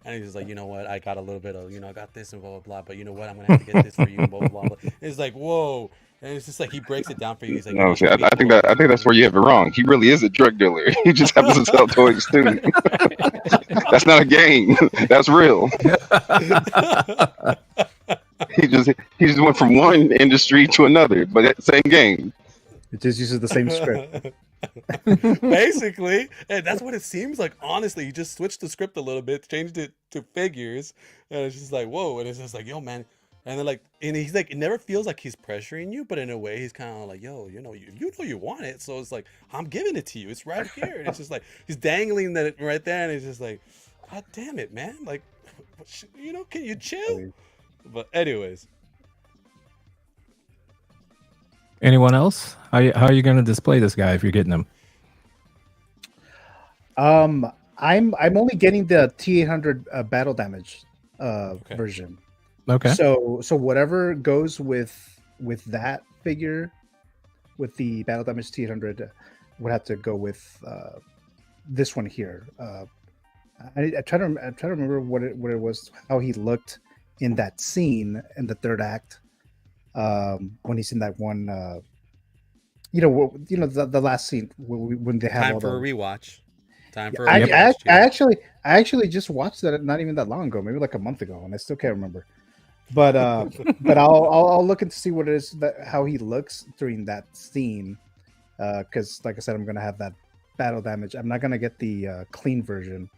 Speaker 3: And he's just like, you know what, I got a little bit of, I got this and blah, blah, blah. But you know what, I'm going to have to get this for you and blah, blah, blah. And it's like, whoa. And it's just like, he breaks it down for you. He's like,
Speaker 6: No, see, I think that's where you have it wrong. He really is a drug dealer. He just happens to sell toys too. That's not a game. That's real. He just went from one industry to another, but same game.
Speaker 5: It just uses the same script.
Speaker 3: Basically, and that's what it seems like. Honestly, you just switched the script a little bit, changed it to figures, and it's just like, whoa. And it's just like, yo, man. And then and he's like, it never feels like he's pressuring you, but in a way, he's kind of like, yo, you know you want it, so it's like, I'm giving it to you. It's right here, and it's just like he's dangling that right there, and it's just like, God damn it, man. Like, can you chill? But anyways.
Speaker 4: Anyone else? How are you going to display this guy if you're getting him?
Speaker 5: I'm only getting the T800 battle damage version.
Speaker 4: Okay.
Speaker 5: So whatever goes with that figure, with the battle damage T800, would have to go with this one here. I try to remember what it was, how he looked in that scene in the third act. When he's in that one, the last scene when they have
Speaker 3: Time
Speaker 5: all
Speaker 3: for
Speaker 5: the...
Speaker 3: a rewatch. Time for a
Speaker 5: I
Speaker 3: rewatch.
Speaker 5: I actually just watched that not even that long ago, maybe like a month ago, and I still can't remember. But I'll look and see what it is how he looks during that scene, because like I said, I'm gonna have that battle damage. I'm not gonna get the clean version.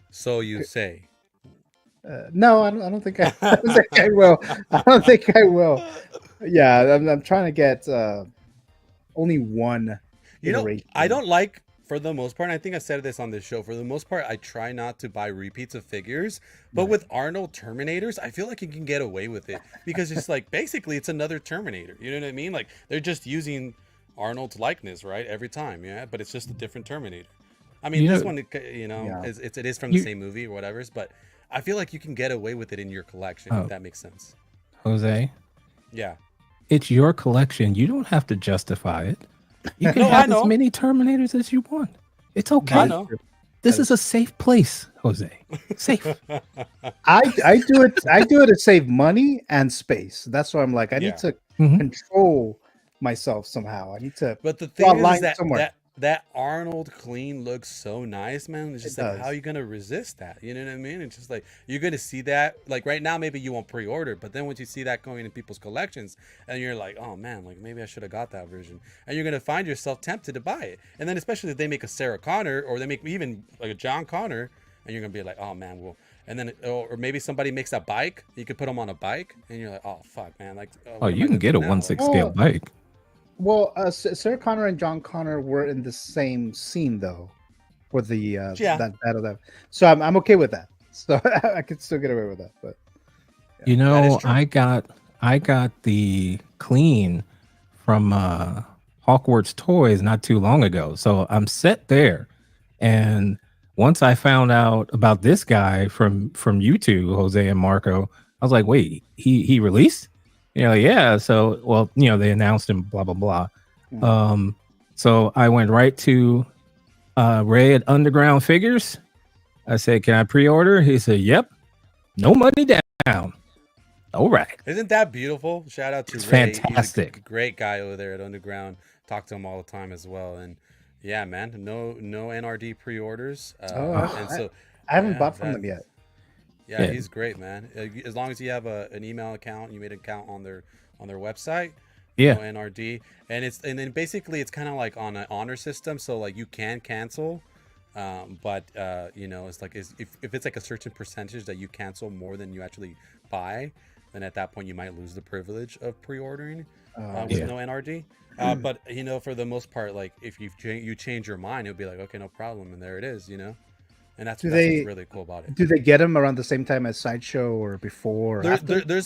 Speaker 3: So you say.
Speaker 5: No, I don't think I don't think I will. I don't think I will. Yeah, I'm trying to get only one iteration.
Speaker 3: I don't like, for the most part, and I think I said this on this show, for the most part, I try not to buy repeats of figures. But with Arnold Terminators, I feel like you can get away with it because it's like, basically, it's another Terminator. You know what I mean? Like, they're just using Arnold's likeness, right? Every time, yeah? But it's just a different Terminator. I mean, this one, it is from the same movie or whatever, but I feel like you can get away with it in your collection, if that makes sense.
Speaker 4: Jose?
Speaker 3: Yeah.
Speaker 4: It's your collection. You don't have to justify it. You can have as many Terminators as you want. It's okay.
Speaker 3: I know.
Speaker 4: This is a safe place, Jose. Safe.
Speaker 5: I do it to save money and space. That's why I'm like, I need to control myself somehow. I need to.
Speaker 3: But the thing is that Arnold clean looks so nice, man. It's just like, how are you gonna resist that? You know what I mean? It's just like, you're gonna see that, like, right now maybe you won't pre-order, but then once you see that going in people's collections, and you're like, oh man, like, maybe I should have got that version, and you're gonna find yourself tempted to buy it. And then especially if they make a Sarah Connor, or they make even like a John Connor, and you're gonna be like, oh man, well, and then or maybe somebody makes a bike. You could put them on a bike, and you're like, oh fuck, man, like
Speaker 4: Oh,
Speaker 3: what am
Speaker 4: you
Speaker 3: I
Speaker 4: can
Speaker 3: gonna
Speaker 4: get
Speaker 3: do
Speaker 4: a
Speaker 3: now?
Speaker 4: 1/6 scale bike.
Speaker 5: Well, Sarah Connor and John Connor were in the same scene though, for the
Speaker 3: Yeah.
Speaker 5: that battle. That so I'm okay with that. So I could still get away with that. But
Speaker 4: You
Speaker 3: That is
Speaker 4: know,
Speaker 3: true.
Speaker 4: I got the clean from Hawkwarts Toys not too long ago, so I'm set there. And once I found out about this guy from you two, Jose and Marco, I was like, wait, he released? You know, yeah. So, well, you know, they announced him, blah blah blah. So I went right to Ray at Underground Figures. I said, can I pre-order? He said, yep. No money down. All right.
Speaker 3: Isn't that beautiful? Shout out to
Speaker 4: It's
Speaker 3: Ray.
Speaker 4: fantastic.
Speaker 3: He's a great guy over there at Underground. Talk to him all the time as well. And yeah, man, no NRD pre-orders. And so
Speaker 5: I haven't
Speaker 3: yeah,
Speaker 5: bought from them yet.
Speaker 3: Yeah,
Speaker 4: Yeah.
Speaker 3: he's great, man. As long as you have an email account, you made an account on their website.
Speaker 4: Yeah.
Speaker 3: No NRD, and then basically it's kind of like on an honor system, so like you can cancel, but you know, it's like if it's like a certain percentage that you cancel more than you actually buy, then at that point you might lose the privilege of pre-ordering with
Speaker 4: Yeah.
Speaker 3: no NRD. But you know, for the most part, like if you change your mind, it'll be like, okay, no problem, and there it is, you know. And that's what's really cool about it.
Speaker 5: Do they get them around the same time as Sideshow or before? Or after?
Speaker 3: There's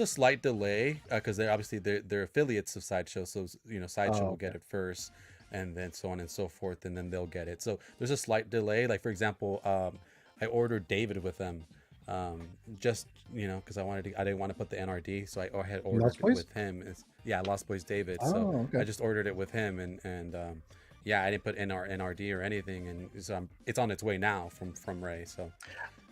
Speaker 3: a slight delay because they're obviously they're affiliates of Sideshow, so you know Sideshow will get it first, and then so on and so forth, and then they'll get it. So there's a slight delay. Like for example, I ordered David with them, just you know because I didn't want to put the NRD, so I had ordered
Speaker 5: Lost
Speaker 3: it
Speaker 5: Boys?
Speaker 3: with him. Yeah, Lost Boys David.
Speaker 5: Oh,
Speaker 3: So
Speaker 5: okay.
Speaker 3: I just ordered it with him, and yeah, I didn't put NRD or anything, and so it's on its way now from Ray. So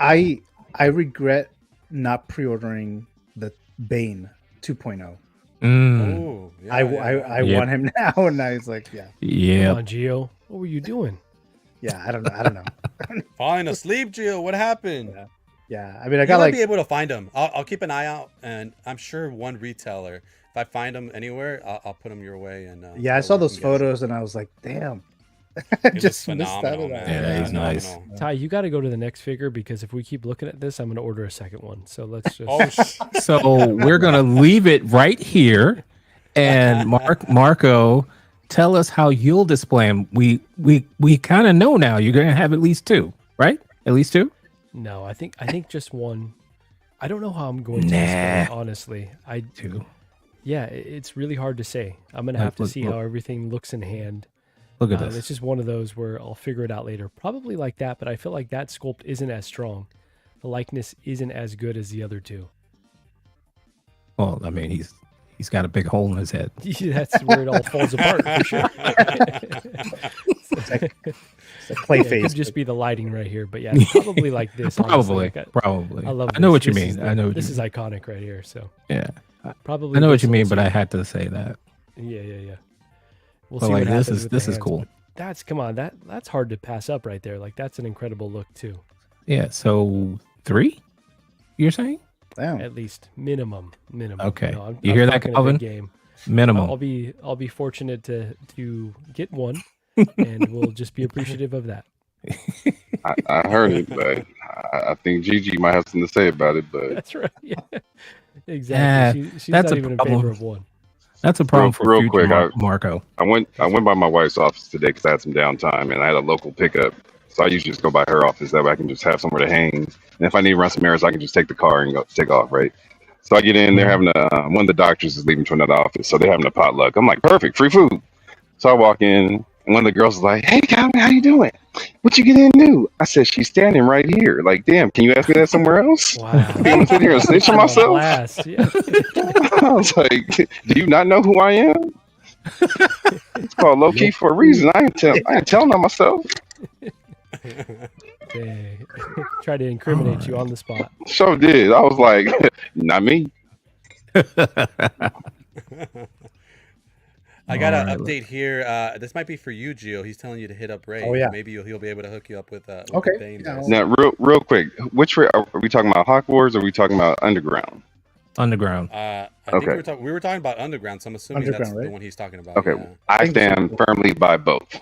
Speaker 5: I regret not pre-ordering the Bane 2.0.
Speaker 3: oh, yeah,
Speaker 5: I
Speaker 4: Yep.
Speaker 5: want him now, and now he's like, yeah,
Speaker 4: Yeah.
Speaker 7: Come on, Gio. What were you doing?
Speaker 5: yeah. I don't know.
Speaker 3: falling asleep, Gio. What happened?
Speaker 5: Yeah, I mean, I
Speaker 3: You
Speaker 5: got
Speaker 3: might
Speaker 5: like
Speaker 3: be able to find them. I'll keep an eye out, and I'm sure one retailer. If I find them anywhere, I'll put them your way. And
Speaker 5: yeah, I
Speaker 3: that
Speaker 5: saw
Speaker 3: way you
Speaker 5: those
Speaker 3: can get 'em.
Speaker 5: photos, and I was like, damn, I
Speaker 3: It looks
Speaker 5: just missed out
Speaker 3: phenomenal,
Speaker 5: on that.
Speaker 3: man.
Speaker 4: Yeah, he's nice.
Speaker 3: Phenomenal.
Speaker 7: Ty, you got to go to the next figure because if we keep looking at this, I'm going to order a second one. So let's just.
Speaker 3: Oh,
Speaker 4: So we're gonna leave it right here, and Marco, tell us how you'll display them. We kind of know now. You're gonna have at least two, right? At least two.
Speaker 7: No, I think just one. I don't know how I'm going to display it, honestly.
Speaker 4: Two.
Speaker 7: Yeah, it's really hard to say. I'm gonna have to
Speaker 4: Look,
Speaker 7: see how everything looks in hand.
Speaker 4: Look at this.
Speaker 7: It's just one of those where I'll figure it out later. Probably like that, but I feel like that sculpt isn't as strong. The likeness isn't as good as the other two.
Speaker 4: Well, I mean, he's got a big hole in his head.
Speaker 7: That's where it all falls apart for sure.
Speaker 5: It's a clay
Speaker 7: Yeah, it
Speaker 5: face.
Speaker 7: could just be the lighting right here, but yeah, it's probably like this. honestly.
Speaker 4: Probably.
Speaker 7: I love.
Speaker 4: I know
Speaker 7: this.
Speaker 4: what you
Speaker 7: This is
Speaker 4: mean. I know what
Speaker 7: this
Speaker 4: you
Speaker 7: is
Speaker 4: mean.
Speaker 7: iconic right here. So
Speaker 4: Yeah.
Speaker 7: probably.
Speaker 4: I know what
Speaker 7: this
Speaker 4: you
Speaker 7: one,
Speaker 4: mean,
Speaker 7: we'll
Speaker 4: but
Speaker 7: see.
Speaker 4: I had to say that.
Speaker 7: Yeah. We'll
Speaker 4: But
Speaker 7: see
Speaker 4: like
Speaker 7: what
Speaker 4: this
Speaker 7: happens
Speaker 4: is
Speaker 7: with
Speaker 4: this
Speaker 7: the
Speaker 4: is
Speaker 7: hands,
Speaker 4: cool.
Speaker 7: but that's come on. That's hard to pass up right there. Like that's an incredible look too.
Speaker 4: Yeah. So 3, you're saying?
Speaker 5: Damn.
Speaker 7: At least minimum.
Speaker 4: Okay.
Speaker 7: I'm
Speaker 4: You hear that,
Speaker 7: talking a big
Speaker 4: Calvin?
Speaker 7: Game.
Speaker 4: Minimum.
Speaker 7: I'll be fortunate to get one, and we'll just be appreciative of that.
Speaker 6: I heard it, but I think Gigi might have something to say about it. But
Speaker 7: That's right. Yeah. Exactly. She's
Speaker 4: that's
Speaker 7: not
Speaker 4: a
Speaker 7: even in
Speaker 4: problem.
Speaker 7: favor of one.
Speaker 4: That's a problem for
Speaker 6: real
Speaker 4: future
Speaker 6: quick,
Speaker 4: Marco.
Speaker 6: I went by my wife's office today because I had some downtime and I had a local pickup. So I usually just go by her office. That way I can just have somewhere to hang. And if I need to run some errands, I can just take the car and go take off, right? So I get in, they're having one of the doctors is leaving to another office. So they're having a potluck. I'm like, perfect, free food. So I walk in and one of the girls is like, hey, Calvin, how you doing? What you get in new? I said, she's standing right here. Like, damn, can you ask me that somewhere else?
Speaker 7: Wow.
Speaker 6: I'm gonna sit here and snitch on myself.
Speaker 7: Blast. Yeah.
Speaker 6: I was like, do you not know who I am? It's called low key for a reason. I ain't telling on myself.
Speaker 7: They try to incriminate you on the spot.
Speaker 6: Sure did. I was like, not me.
Speaker 3: I got an
Speaker 4: Alright.
Speaker 3: update here. This might be for you, Gio. He's telling you to hit up Ray.
Speaker 5: Oh, yeah.
Speaker 3: Maybe he'll be able to hook you up with
Speaker 5: Okay,
Speaker 3: Bane
Speaker 5: yeah,
Speaker 3: there.
Speaker 6: Now, real quick, which Ray, are we talking about? Hogwarts or are we talking about Underground?
Speaker 4: Underground.
Speaker 3: I think
Speaker 6: Okay.
Speaker 3: we were talking about Underground, so I'm assuming that's
Speaker 5: Underground,
Speaker 3: the
Speaker 5: right?
Speaker 3: one he's talking about.
Speaker 6: Okay,
Speaker 3: yeah.
Speaker 6: I
Speaker 5: think so.
Speaker 6: stand firmly by both.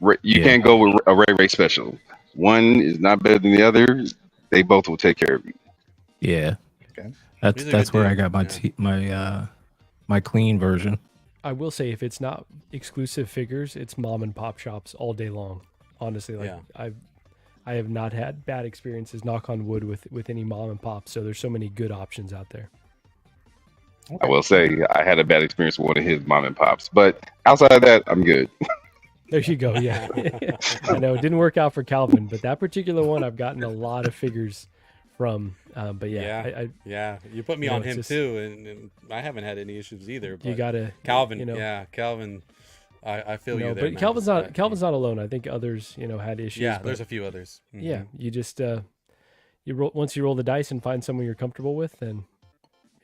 Speaker 6: You
Speaker 4: Yeah.
Speaker 6: can't go with a Ray special. One is not better than the other. they both will take care of you.
Speaker 4: Yeah.
Speaker 5: Okay.
Speaker 3: He's a
Speaker 4: That's
Speaker 3: good
Speaker 4: where I
Speaker 3: dude,
Speaker 4: got my
Speaker 3: yeah.
Speaker 4: my clean version.
Speaker 7: I will say, if it's not exclusive figures, it's mom and pop shops all day long. Honestly, like
Speaker 3: Yeah.
Speaker 7: I have not had bad experiences, knock on wood, with any mom and pop. So there's so many good options out there.
Speaker 6: I will say I had a bad experience with one of his mom and pops, but outside of that, I'm good.
Speaker 7: There you go. Yeah, I know it didn't work out for Calvin, but that particular one I've gotten a lot of figures from. But yeah,
Speaker 3: yeah, you put me
Speaker 7: you know,
Speaker 3: on
Speaker 7: it's
Speaker 3: him
Speaker 7: just-
Speaker 3: too, and I haven't had any issues either. But
Speaker 7: you gotta
Speaker 3: Calvin,
Speaker 7: you know,
Speaker 3: yeah, Calvin, I feel
Speaker 7: no,
Speaker 3: you there.
Speaker 7: but
Speaker 3: man.
Speaker 7: Calvin's not alone. I think others, had issues.
Speaker 3: Yeah,
Speaker 7: but
Speaker 3: there's a few others.
Speaker 7: yeah, you just once you roll the dice and find someone you're comfortable with, then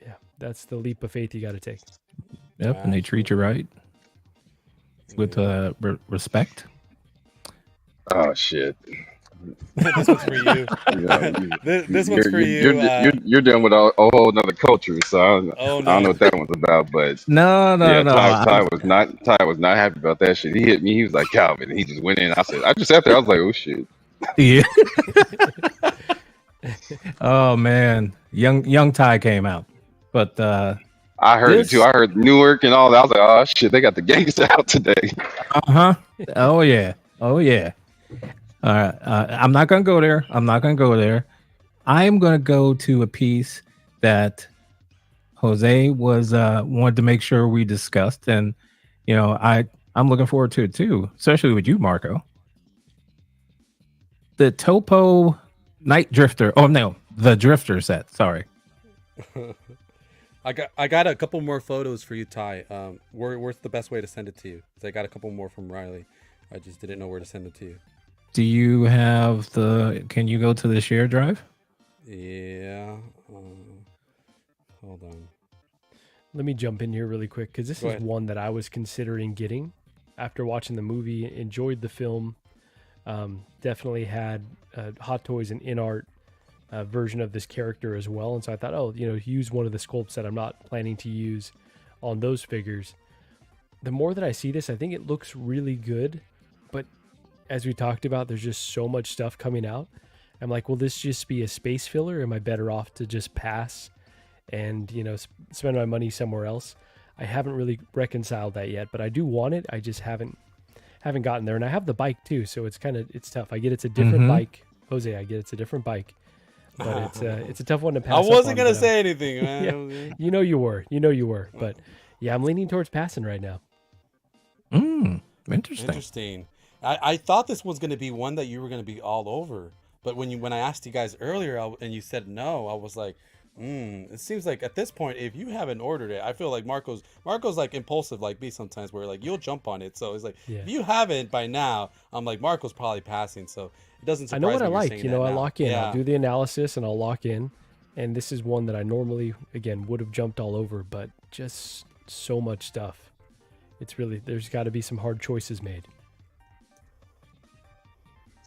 Speaker 7: yeah, that's the leap of faith you got to take.
Speaker 4: Yep, and they treat you right with respect.
Speaker 6: Oh shit!
Speaker 3: This one's for you. This one's for you.
Speaker 6: You're dealing with a whole another culture, so I
Speaker 3: Oh,
Speaker 6: don't
Speaker 3: no.
Speaker 6: know what that one's about. But
Speaker 4: No.
Speaker 6: Ty was not happy about that shit. He hit me. He was like Calvin, and he just went in. I just sat there. I was like, oh shit.
Speaker 4: Yeah. Oh man, young Ty came out, but
Speaker 6: I heard it too. I heard Newark and all that. I was like, oh shit, they got the gangsta out today.
Speaker 4: Oh yeah. All right, I'm not gonna go there. I am gonna go to a piece that Jose was wanted to make sure we discussed, and I'm looking forward to it too, especially with you, Marco. The Topo Night Drifter. Oh no, the Drifter set. Sorry.
Speaker 3: I got a couple more photos for you, Ty. Where's the best way to send it to you? 'Cause I got a couple more from Riley. I just didn't know where to send it to you.
Speaker 4: Do you have can you go to the share drive?
Speaker 3: Yeah. Hold on.
Speaker 7: Let me jump in here really quick because this
Speaker 3: Go
Speaker 7: is
Speaker 3: ahead.
Speaker 7: one that I was considering getting after watching the movie. Enjoyed the film. Definitely had Hot Toys and InArt version of this character as well, and so I thought, use one of the sculpts that I'm not planning to use on those figures. The more that I see this, I think it looks really good, but as we talked about, there's just so much stuff coming out. I'm like, will this just be a space filler? Am I better off to just pass and spend my money somewhere else? I haven't really reconciled that yet, but I do want it. I just haven't gotten there, and I have the bike too, so it's tough. I get it's a different bike, Jose. I get it's a different bike, but it's a tough one to pass.
Speaker 3: I wasn't
Speaker 7: up
Speaker 3: gonna
Speaker 7: on,
Speaker 3: say anything, man.
Speaker 7: yeah, you were, but yeah, I'm leaning towards passing right now.
Speaker 4: Interesting.
Speaker 3: I thought this was gonna be one that you were gonna be all over, but when I asked you guys earlier and you said no, I was like, it seems like at this point, if you haven't ordered it, I feel like Marco's like impulsive like me sometimes, where like you'll jump on it. So it's like, if you haven't by now, I'm like, Marco's probably passing. So it doesn't surprise me.
Speaker 7: I know what I
Speaker 3: you're
Speaker 7: like.
Speaker 3: saying that
Speaker 7: I
Speaker 3: now.
Speaker 7: lock in.
Speaker 3: Yeah.
Speaker 7: I'll do the analysis and I'll lock in. And this is one that I normally, again, would have jumped all over, but just so much stuff. It's really, there's got to be some hard choices made.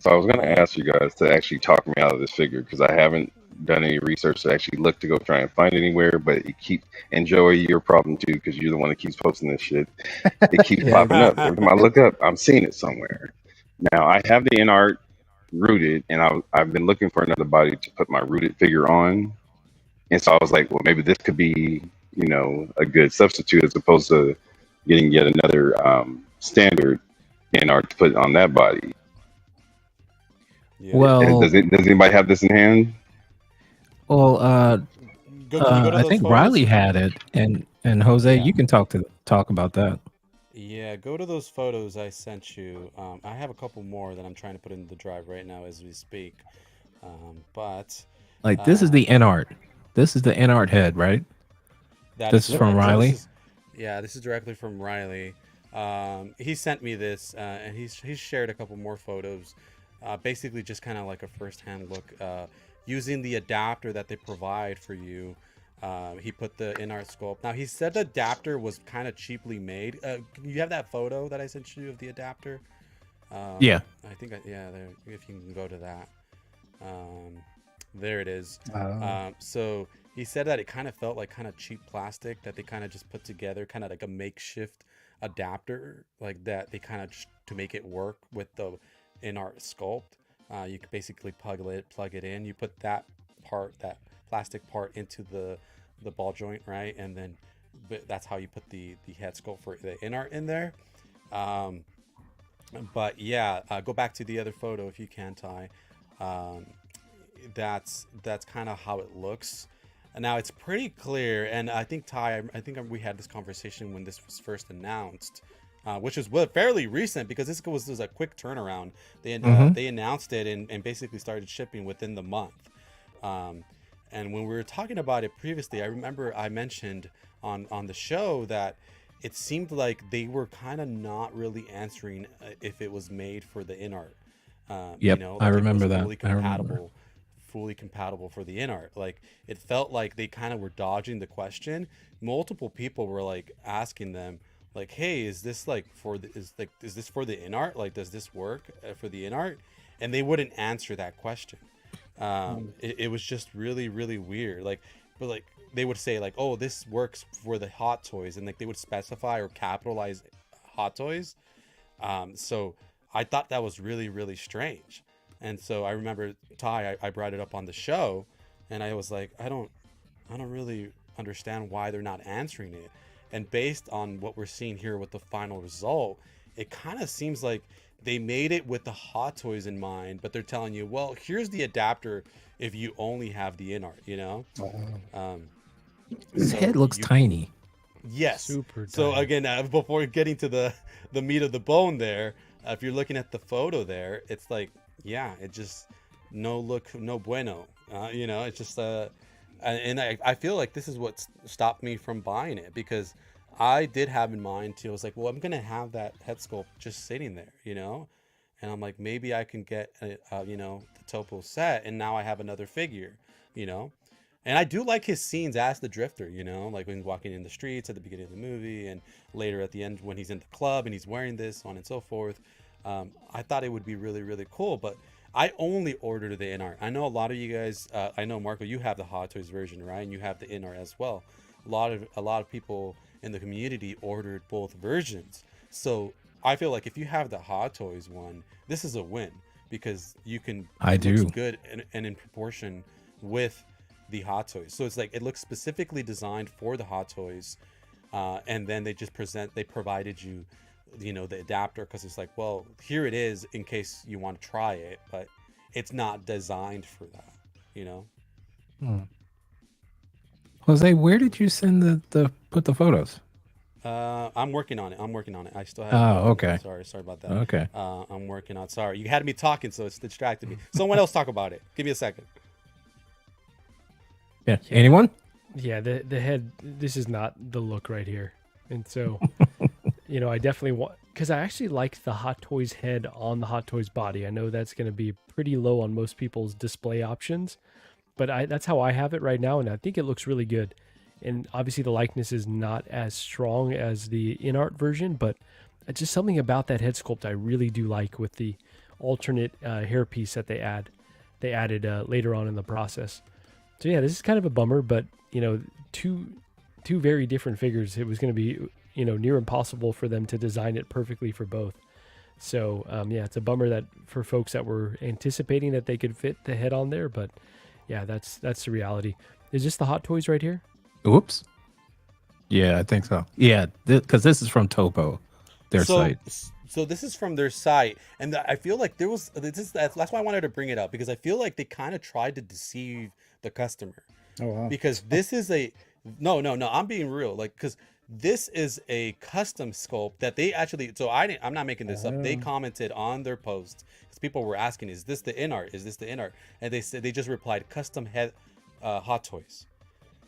Speaker 6: So I was going to ask you guys to actually talk me out of this figure because I haven't done any research to actually look to go try and find it anywhere. But it enjoy your problem too because you're the one that keeps posting this shit. It keeps popping up every time I look up. I'm seeing it somewhere. Now I have the InArt rooted, and I've been looking for another body to put my rooted figure on. And so I was like, well, maybe this could be, a good substitute as opposed to getting yet another standard InArt to put on that body.
Speaker 3: Yeah.
Speaker 4: Well,
Speaker 6: does anybody have this in hand?
Speaker 4: Well,
Speaker 3: Go to
Speaker 4: I
Speaker 3: those
Speaker 4: think
Speaker 3: photos.
Speaker 4: Riley had it, and Jose, you can talk about that.
Speaker 3: Yeah, go to those photos I sent you. I have a couple more that I'm trying to put in the drive right now as we speak. But
Speaker 4: Like this is the InArt. This is the InArt head, right? This is from Riley.
Speaker 3: This is directly from Riley. He sent me this, and he's shared a couple more photos. Basically, just kind of like a first-hand look using the adapter that they provide for you. He put the InArt sculpt. Now he said the adapter was kind of cheaply made. You have that photo that I sent you of the adapter?
Speaker 4: Yeah.
Speaker 3: I think there, if you can go to that. There it is. So he said that it kind of felt like kind of cheap plastic that they kind of just put together, kind of like a makeshift adapter like that. They kind of to make it work with the InArt sculpt. You can basically plug it in. You put that plastic part into the ball joint, right? And then that's how you put the head sculpt for the InArt in there. But yeah, go back to the other photo if you can, Ty. That's kind of how it looks. And now it's pretty clear, and I think Ty, I think we had this conversation when this was first announced, which was fairly recent because this was a quick turnaround. They announced it and basically started shipping within the month. And when we were talking about it previously, I remember I mentioned on the show that it seemed like they were kind of not really answering if it was made for the InArt.
Speaker 4: Yep,
Speaker 3: like
Speaker 4: I remember that.
Speaker 3: Fully compatible for the InArt. Like it felt like they kind of were dodging the question. Multiple people were like asking them, like, "Hey, is this like is this for the InArt? Like, does this work for the InArt?" And they wouldn't answer that question. It was just really, really weird. But they would say like, "Oh, this works for the Hot Toys," and like they would specify or capitalize Hot Toys. So I thought that was really, really strange. And so I remember Ty, I brought it up on the show, and I was like, I don't really understand why they're not answering it. And based on what we're seeing here with the final result, it kind of seems like they made it with the Hot Toys in mind, but they're telling you, well, here's the adapter if you only have the InArt, you know?
Speaker 4: His head looks tiny.
Speaker 3: Yes.
Speaker 7: Super
Speaker 3: So
Speaker 7: tiny.
Speaker 3: again, before getting to the meat of the bone there, if you're looking at the photo there, it's like, yeah, it just no bueno. You know, it's just and I feel like this is what stopped me from buying it, because I did have in mind too. I was like, well, I'm gonna have that head sculpt just sitting there, you know, and I'm like, maybe I can get you know, the Topo set, and now I have another figure, you know. And I do like his scenes as the Drifter, you know, like when he's walking in the streets at the beginning of the movie, and later at the end when he's in the club and he's wearing this, on and so forth. I thought it would be really, really cool, but I only ordered the InArt. I know a lot of you guys, I know Marco, you have the Hot Toys version, right? And you have the InArt as well. A lot of people in the community ordered both versions. So I feel like if you have the Hot Toys one, this is a win, because you can. It looks good and in proportion with the Hot Toys. So it's like it looks specifically designed for the Hot Toys, and then they provided you, you know, the adapter, because it's like, well, here it is in case you want to try it, but it's not designed for that, you know.
Speaker 4: Jose, where did you send put the photos?
Speaker 3: I'm working on it. I still have.
Speaker 4: Oh, okay.
Speaker 3: Sorry about that.
Speaker 4: Okay.
Speaker 3: I'm working on. Sorry, you had me talking, so it's distracted me. Someone else talk about it. Give me a second.
Speaker 4: Yeah. Anyone?
Speaker 7: Yeah, the head. This is not the look right here, and so you know, I definitely want, because I actually like the Hot Toys head on the Hot Toys body. I know that's going to be pretty low on most people's display options, but that's how I have it right now, and I think it looks really good. And obviously the likeness is not as strong as the InArt version, but just something about that head sculpt I really do like, with the alternate hairpiece that they added later on in the process. So yeah, this is kind of a bummer, but you know, two very different figures. It was going to be, you know, near impossible for them to design it perfectly for both. So yeah, it's a bummer that for folks that were anticipating that they could fit the head on there, but yeah, that's the reality. Is this the Hot Toys right here?
Speaker 4: Oops. Yeah, I think so. Yeah, because this is from Topo, their site.
Speaker 3: So this is from their site, and I feel like that's why I wanted to bring it up, because I feel like they kind of tried to deceive the customer.
Speaker 5: Oh wow.
Speaker 3: Because this is no, I'm being real, like, because this is a custom sculpt that they actually, so I'm not making this up. They commented on their post, because people were asking, is this the InArt? Is this the InArt? And they said, they just replied, custom head Hot Toys.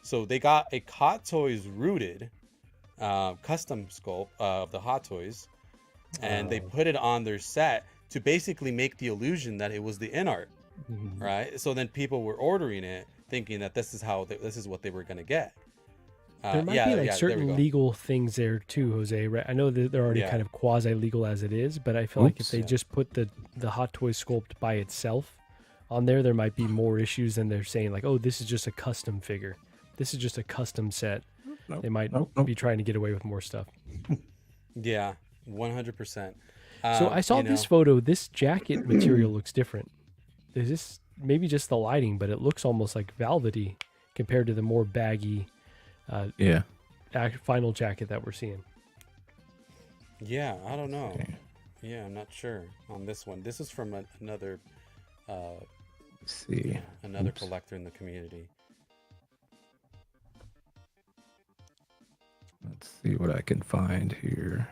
Speaker 3: So they got a Hot Toys rooted custom sculpt of the Hot Toys, and they put it on their set to basically make the illusion that it was the InArt, right? So then people were ordering it thinking that this is what they were going to get.
Speaker 7: There might be like certain legal things there too, Jose. Right? I know that they're already kind of quasi-legal as it is, but I feel like if they just put the Hot Toys sculpt by itself on there might be more issues than they're saying, like, oh, this is just a custom figure. This is just a custom set. They might be trying to get away with more stuff.
Speaker 3: Yeah, 100%.
Speaker 7: So I saw this photo. This jacket material looks different. is this maybe just the lighting, but it looks almost like velvety compared to the more baggy
Speaker 4: Yeah.
Speaker 7: final jacket that we're seeing.
Speaker 3: Yeah, I don't know.
Speaker 4: Okay.
Speaker 3: Yeah, I'm not sure on this one. This is from another
Speaker 4: Let's see.
Speaker 3: another
Speaker 4: Oops.
Speaker 3: collector in the community.
Speaker 4: Let's see what I can find here.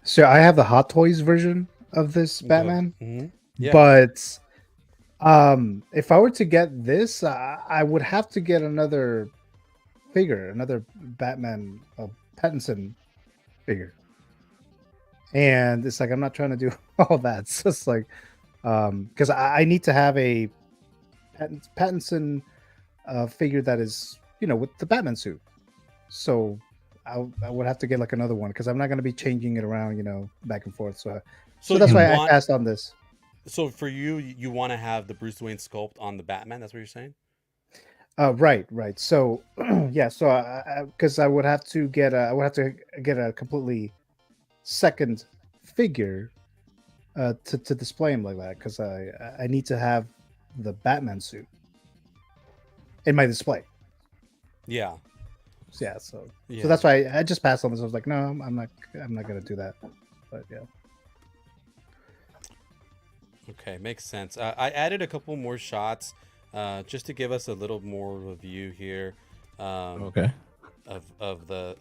Speaker 5: So I have the Hot Toys version of this Batman,
Speaker 3: Yeah.
Speaker 5: but if I were to get this, I would have to get another figure, another Batman Pattinson figure, and it's like I'm not trying to do all that. It's just like because I need to have a Pattinson figure that is, you know, with the Batman suit. So I would have to get like another one because I'm not going to be changing it around, you know, back and forth. So that's why I passed on this.
Speaker 3: So for you, you want to have the Bruce Wayne sculpt on the Batman? That's what you're saying?
Speaker 5: Right. So yeah, so because I would have to get a completely second figure to display him like that because I need to have the Batman suit in my display.
Speaker 3: Yeah.
Speaker 5: Yeah, so that's why I just passed on this. I was like, no, I'm not gonna do that. But yeah.
Speaker 3: Okay, makes sense. I added a couple more shots, just to give us a little more of a view here.
Speaker 4: Okay.
Speaker 3: Of the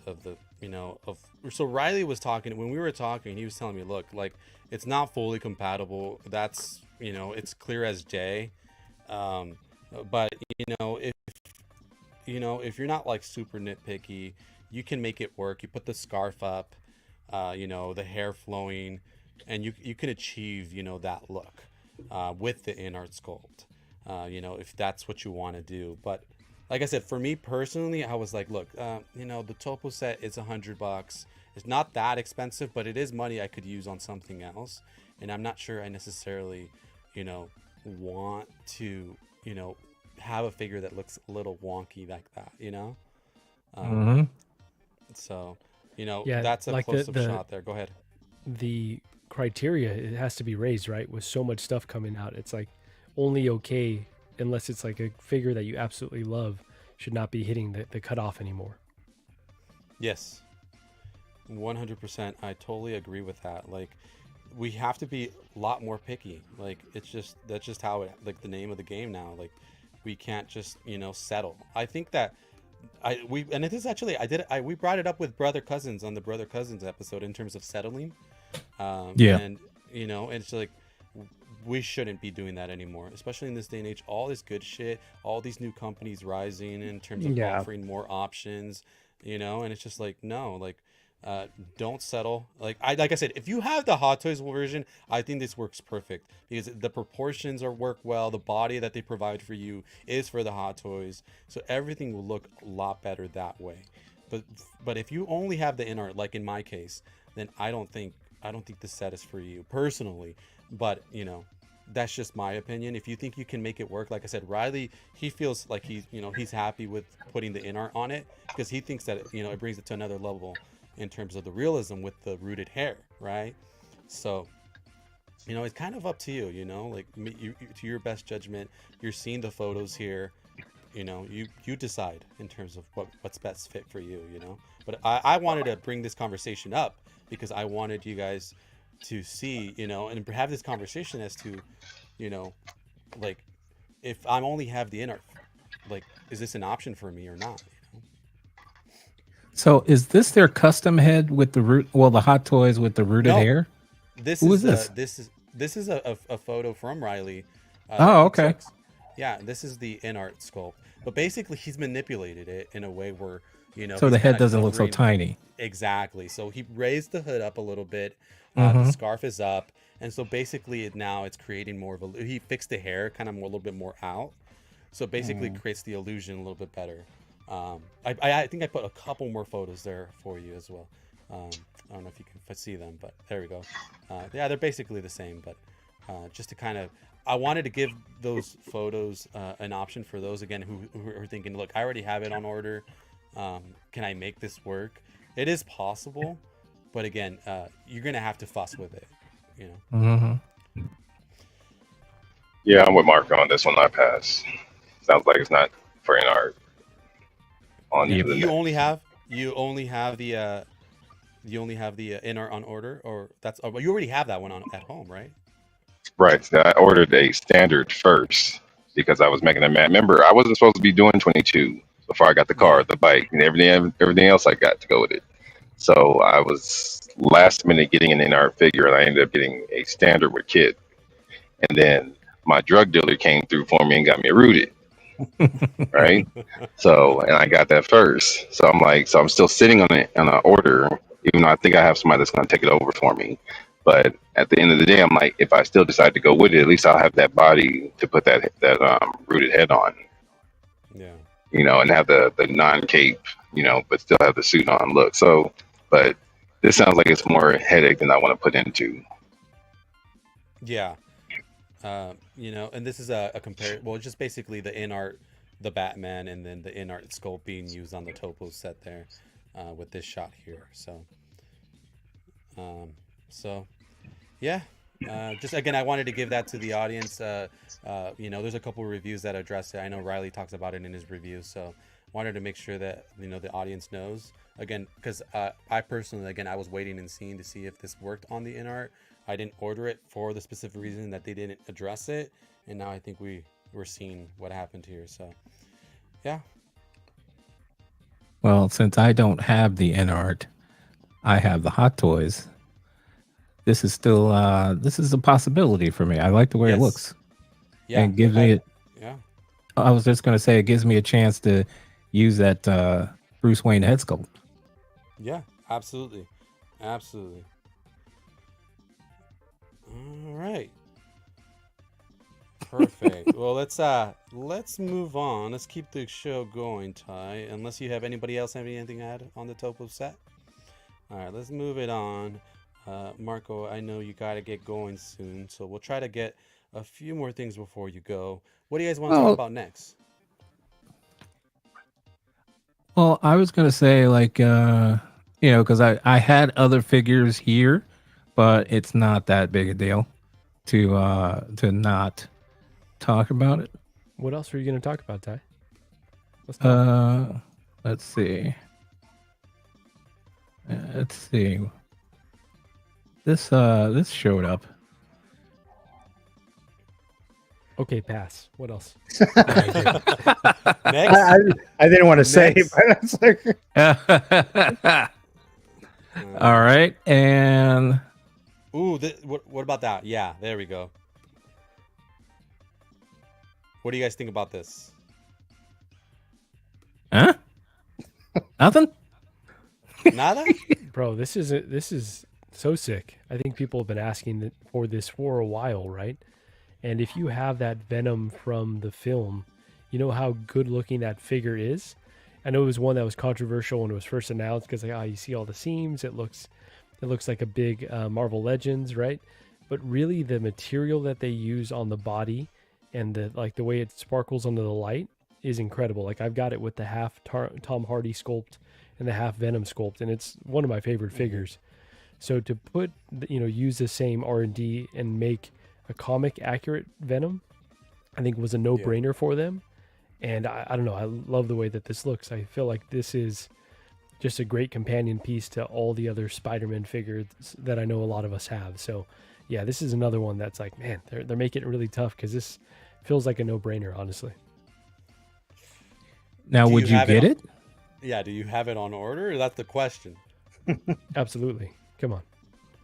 Speaker 3: so Riley was talking when we were talking. He was telling me, look, like it's not fully compatible. That's it's clear as day. But if you're not like super nitpicky, you can make it work. You put the scarf up, the hair flowing, and you can achieve, that look with the InArt sculpt, if that's what you want to do. But like I said, for me personally, I was like, look, the Topo set is $100. It's not that expensive, but it is money I could use on something else. And I'm not sure I necessarily, want to, have a figure that looks a little wonky like that, So, that's a
Speaker 7: like
Speaker 3: close-up shot there. Go ahead.
Speaker 7: The criteria, it has to be raised, right? With so much stuff coming out, it's like only okay unless it's like a figure that you absolutely love should not be hitting the cutoff anymore.
Speaker 3: Yes, 100%. I totally agree with that. Like, we have to be a lot more picky. Like, that's just how it, like, the name of the game now. Like, we can't just settle. I think that we brought it up with Brother Cousins on the Brother Cousins episode in terms of settling. And it's like we shouldn't be doing that anymore, especially in this day and age. All this good shit, all these new companies rising in terms of offering more options, and it's just like, no, like, don't settle. Like I said, if you have the Hot Toys version, I think this works perfect because the proportions work well. The body that they provide for you is for the Hot Toys, so everything will look a lot better that way. But if you only have the InArt, like in my case, then I don't think the set is for you personally. But that's just my opinion. If you think you can make it work, like I said, Riley, he feels like he's happy with putting the InArt on it because he thinks that it brings it to another level in terms of the realism with the rooted hair, right? So it's kind of up to you, like to your best judgment. You're seeing the photos here, you decide in terms of what's best fit for you, but I wanted to bring this conversation up because I wanted you guys to see, and have this conversation as to, like, if I only have the InArt, like, is this an option for me or not?
Speaker 4: So is this their custom head with the root? Well, the Hot Toys with the rooted hair.
Speaker 3: Who is this? This is a photo from Riley.
Speaker 4: Okay.
Speaker 3: Yeah, this is the InArt sculpt, but basically he's manipulated it in a way where
Speaker 4: so the head doesn't look so tiny.
Speaker 3: Exactly. So he raised the hood up a little bit. The scarf is up, and so basically now it's creating more of a. He fixed the hair kind of a little bit more out, so basically creates the illusion a little bit better. I think I put a couple more photos there for you as well. I don't know if you can see them, but there we go. Yeah, they're basically the same, but just to kind of, I wanted to give those photos an option for those again who are thinking, look, I already have it on order. Can I make this work? It is possible, but again, you're gonna have to fuss with it. You know.
Speaker 4: Mm-hmm.
Speaker 6: Yeah, I'm with Mark on this one. I pass. Sounds like it's not for InArt. On
Speaker 3: Now,
Speaker 6: to
Speaker 3: do
Speaker 6: the
Speaker 3: you
Speaker 6: next.
Speaker 3: only have the InArt on order, or that's you already have that one on at home, right?
Speaker 6: Right. So I ordered a standard first because I was making a man. Remember, I wasn't supposed to be doing 22 before I got the car,
Speaker 3: Yeah.
Speaker 6: the bike, and everything else I got to go with it. So I was last minute getting an InArt figure, and I ended up getting a standard with kit. And then my drug dealer came through for me and got me a rooted. Right. So, and I got that first. So I'm like, so I'm still sitting on it on an order, even though I think I have somebody that's going to take it over for me. But at the end of the day, I'm like, if I still decide to go with it, at least I'll have that body to put that rooted head on,
Speaker 3: Yeah.
Speaker 6: and have the non-cape, but still have the suit on look. So, but this sounds like it's more headache than I want to put into.
Speaker 3: Yeah. And this is a compare. Well, just basically the InArt, the Batman, and then the InArt sculpt being used on the topo set there, with this shot here. So, yeah. Just again, I wanted to give that to the audience. There's a couple of reviews that address it. I know Riley talks about it in his review, so wanted to make sure that the audience knows. Again, because I personally, I was waiting and seeing to see if this worked on the InArt. I didn't order it for the specific reason that they didn't address it, and now I think we're seeing what happened here. So, yeah.
Speaker 4: Well, since I don't have the InArt, I have the Hot Toys. This is still this is a possibility for me. I like the way it looks.
Speaker 3: Yeah,
Speaker 4: and gives me it.
Speaker 3: Yeah.
Speaker 4: I was just gonna say it gives me a chance to use that Bruce Wayne head sculpt.
Speaker 3: Yeah, absolutely. All right. Perfect. Well, let's move on. Let's keep the show going, Ty. Unless you have anybody else have anything to add on the topo set. All right, let's move it on. Marco, I know you gotta get going soon, so we'll try to get a few more things before you go. What do you guys want to talk about next?
Speaker 4: Well, I was gonna say because I had other figures here, but it's not that big a deal to not talk about it.
Speaker 7: What else are you going to talk about, Ty?
Speaker 4: Let's see. This showed up.
Speaker 7: Okay, pass. What else?
Speaker 3: Next.
Speaker 5: I didn't want to say, but it's like.
Speaker 4: All right, and
Speaker 3: ooh, what about that? Yeah, there we go. What do you guys think about this?
Speaker 4: Huh? Nothing.
Speaker 3: Nada?
Speaker 7: Bro, this is so sick. I think people have been asking for this for a while, right? And if you have that Venom from the film, you know how good looking that figure is. I know it was one that was controversial when it was first announced because you see all the seams. It looks like a big Marvel Legends, right? But really, the material that they use on the body and the way it sparkles under the light is incredible. Like I've got it with the half Tom Hardy sculpt and the half Venom sculpt, and it's one of my favorite figures. So to use the same R&D and make a comic accurate Venom, I think was a no-brainer for them. And I don't know, I love the way that this looks. I feel like this is just a great companion piece to all the other Spider-Man figures that I know a lot of us have. So yeah, this is another one that's like, man, they're making it really tough because this feels like a no-brainer, honestly.
Speaker 4: Now, would you get it?
Speaker 3: Yeah, do you have it on order? That's the question.
Speaker 7: Absolutely. Come on.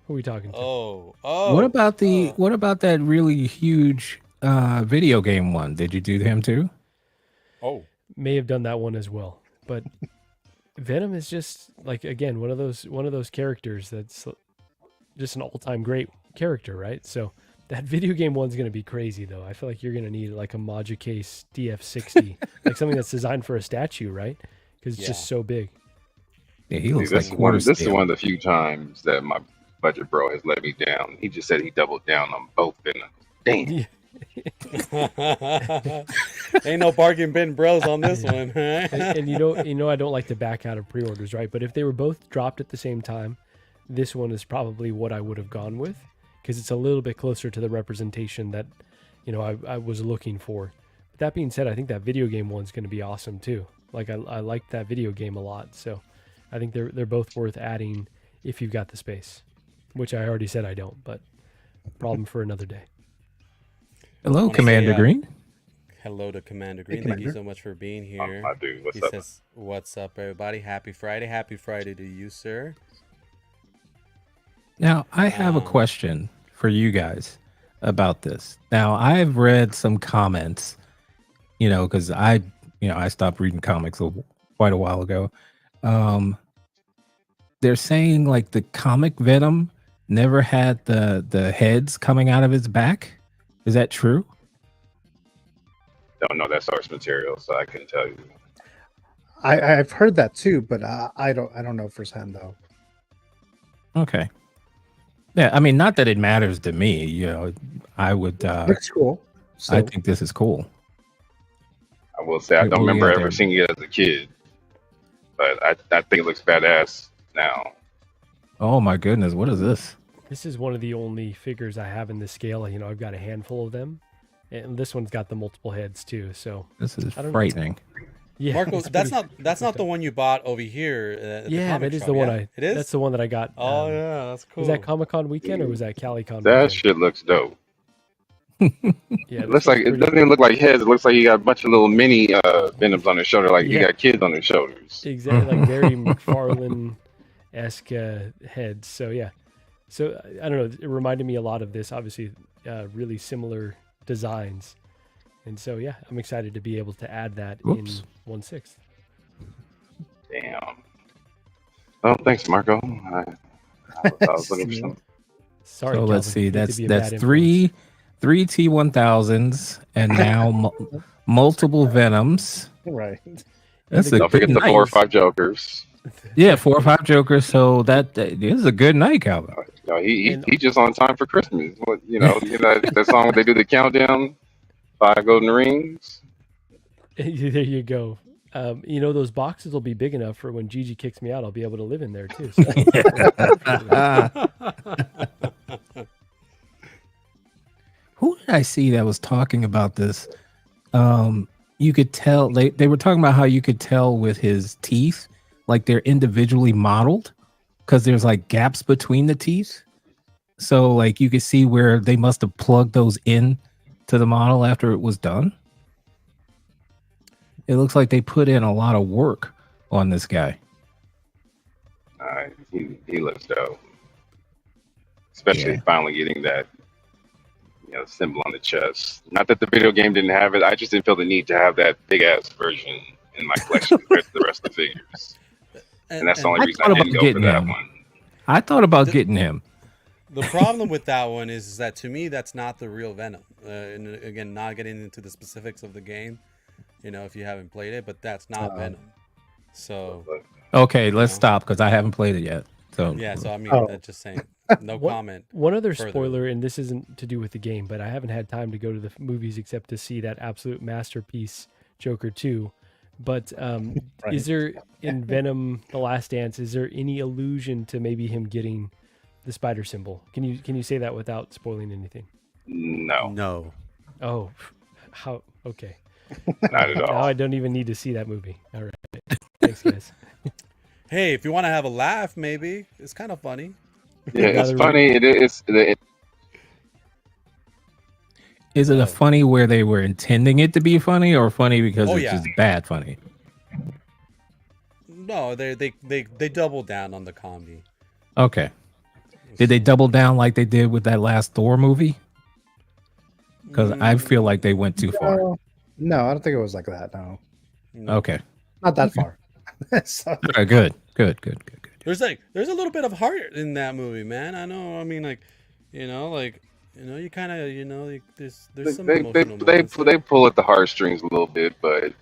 Speaker 7: Who are we talking to?
Speaker 3: Oh.
Speaker 4: What about that really huge video game one? Did you do him too?
Speaker 3: Oh.
Speaker 7: May have done that one as well. But Venom is just like, again, one of those characters that's just an all-time great character, right? So that video game one's going to be crazy, though. I feel like you're going to need like a Modulcase DF60, like something that's designed for a statue, right? Because it's just so big.
Speaker 4: Yeah, he looks
Speaker 6: this
Speaker 4: like quarter
Speaker 6: This is
Speaker 4: scale.
Speaker 6: one of the few times that my budget bro has let me down. He just said he doubled down on both Venoms. Damn.
Speaker 3: Ain't no bargain bin bros on this one.
Speaker 7: and you know I don't like to back out of pre-orders, right? But if they were both dropped at the same time, this one is probably what I would have gone with, because it's a little bit closer to the representation that, you know, I was looking for. That being said, I think that video game one's going to be awesome too. Like I liked that video game a lot, so I think they're both worth adding if you've got the space, which I already said I don't, but problem for another day.
Speaker 4: Hello, Commander Green.
Speaker 3: Hello to Commander Green. Thank you so much for being here.
Speaker 6: I do. What's
Speaker 3: He
Speaker 6: up?
Speaker 3: says, "What's up, everybody? Happy Friday! Happy Friday to you, sir."
Speaker 4: Now, I have a question for you guys about this. Now, I've read some comments, you know, because I stopped reading comics quite a while ago. They're saying like the comic Venom never had the heads coming out of its back. Is that true?
Speaker 6: Don't know that source material, so I couldn't tell you.
Speaker 5: I've heard that too, but I don't know firsthand though.
Speaker 4: Okay. Yeah, I mean, not that it matters to me. You know, I would.
Speaker 5: Looks cool. So.
Speaker 4: I think this is cool.
Speaker 6: I will say I don't remember ever seeing it as a kid, but I think it looks badass now.
Speaker 4: Oh my goodness, what is this?
Speaker 7: This is one of the only figures I have in this scale. You know, I've got a handful of them, and this one's got the multiple heads too. So
Speaker 4: this is frightening.
Speaker 7: Yeah,
Speaker 3: Marco, that's not the one you bought over here.
Speaker 7: Yeah, that is the one It is. That's the one that I got.
Speaker 3: Oh yeah, that's cool.
Speaker 7: Was that Comic-Con weekend or was that CaliCon?
Speaker 6: That
Speaker 7: weekend?
Speaker 6: shit looks dope.
Speaker 7: Yeah,
Speaker 6: It looks like it doesn't even look like heads. It looks like you got a bunch of little mini Venoms on his shoulder, like you got kids on his shoulders.
Speaker 7: Exactly, like very McFarlane-esque heads. So yeah, so I don't know. It reminded me a lot of this. Obviously, really similar designs, and so yeah, I'm excited to be able to add that in 1/6.
Speaker 6: Damn. Oh, thanks, Marco. I was looking for something.
Speaker 7: Sorry.
Speaker 4: So let's see.
Speaker 7: Calvin.
Speaker 4: That's three T1000s and now multiple Venoms.
Speaker 5: Right.
Speaker 4: That's
Speaker 6: Don't forget the 4 or 5 Jokers.
Speaker 4: Yeah, 4 or 5 Jokers. So that this is a good night, Calvin.
Speaker 6: No, he just on time for Christmas. You know that song where they do the countdown, 5 golden rings.
Speaker 7: There you go. You know, those boxes will be big enough for when Gigi kicks me out, I'll be able to live in there too. So.
Speaker 4: Who did I see that was talking about this? You could tell they were talking about how you could tell with his teeth, like they're individually modeled because there's like gaps between the teeth. So like you could see where they must have plugged those in to the model after it was done. It looks like they put in a lot of work on this guy.
Speaker 6: He looks dope, especially finally getting that symbol on the chest. Not that the video game didn't have it. I just didn't feel the need to have that big ass version in my collection compared to the rest of the figures. And that's the only reason I didn't go for that one.
Speaker 4: I thought about getting him.
Speaker 3: The problem with that one is that to me that's not the real Venom. And again, not getting into the specifics of the game, if you haven't played it, but that's not Venom. So
Speaker 4: okay, let's stop because I haven't played it yet. So
Speaker 3: yeah, so I mean, just saying, no comment.
Speaker 7: One other spoiler, and this isn't to do with the game, but I haven't had time to go to the movies except to see that absolute masterpiece, Joker 2. But is there in Venom: The Last Dance? Is there any allusion to maybe him getting the spider symbol? Can you say that without spoiling anything?
Speaker 6: No.
Speaker 7: Oh, how? Okay.
Speaker 6: Not at all.
Speaker 7: Now I don't even need to see that movie. All right. Thanks, guys.
Speaker 3: Hey, if you want to have a laugh, maybe it's kind of funny.
Speaker 6: Yeah, it's funny. It is.
Speaker 4: Is it a funny where they were intending it to be funny, or funny because it's just bad funny?
Speaker 3: No, they doubled down on the comedy.
Speaker 4: Okay. Did they double down like they did with that last Thor movie? Because I feel like they went too far.
Speaker 5: No, I don't think it was like that. No.
Speaker 4: Okay.
Speaker 5: Not that far. So.
Speaker 4: Good.
Speaker 3: There's a little bit of heart in that movie, man. I know. I mean, you kind of, there's some emotional moments.
Speaker 6: They pull at the heartstrings a little bit, but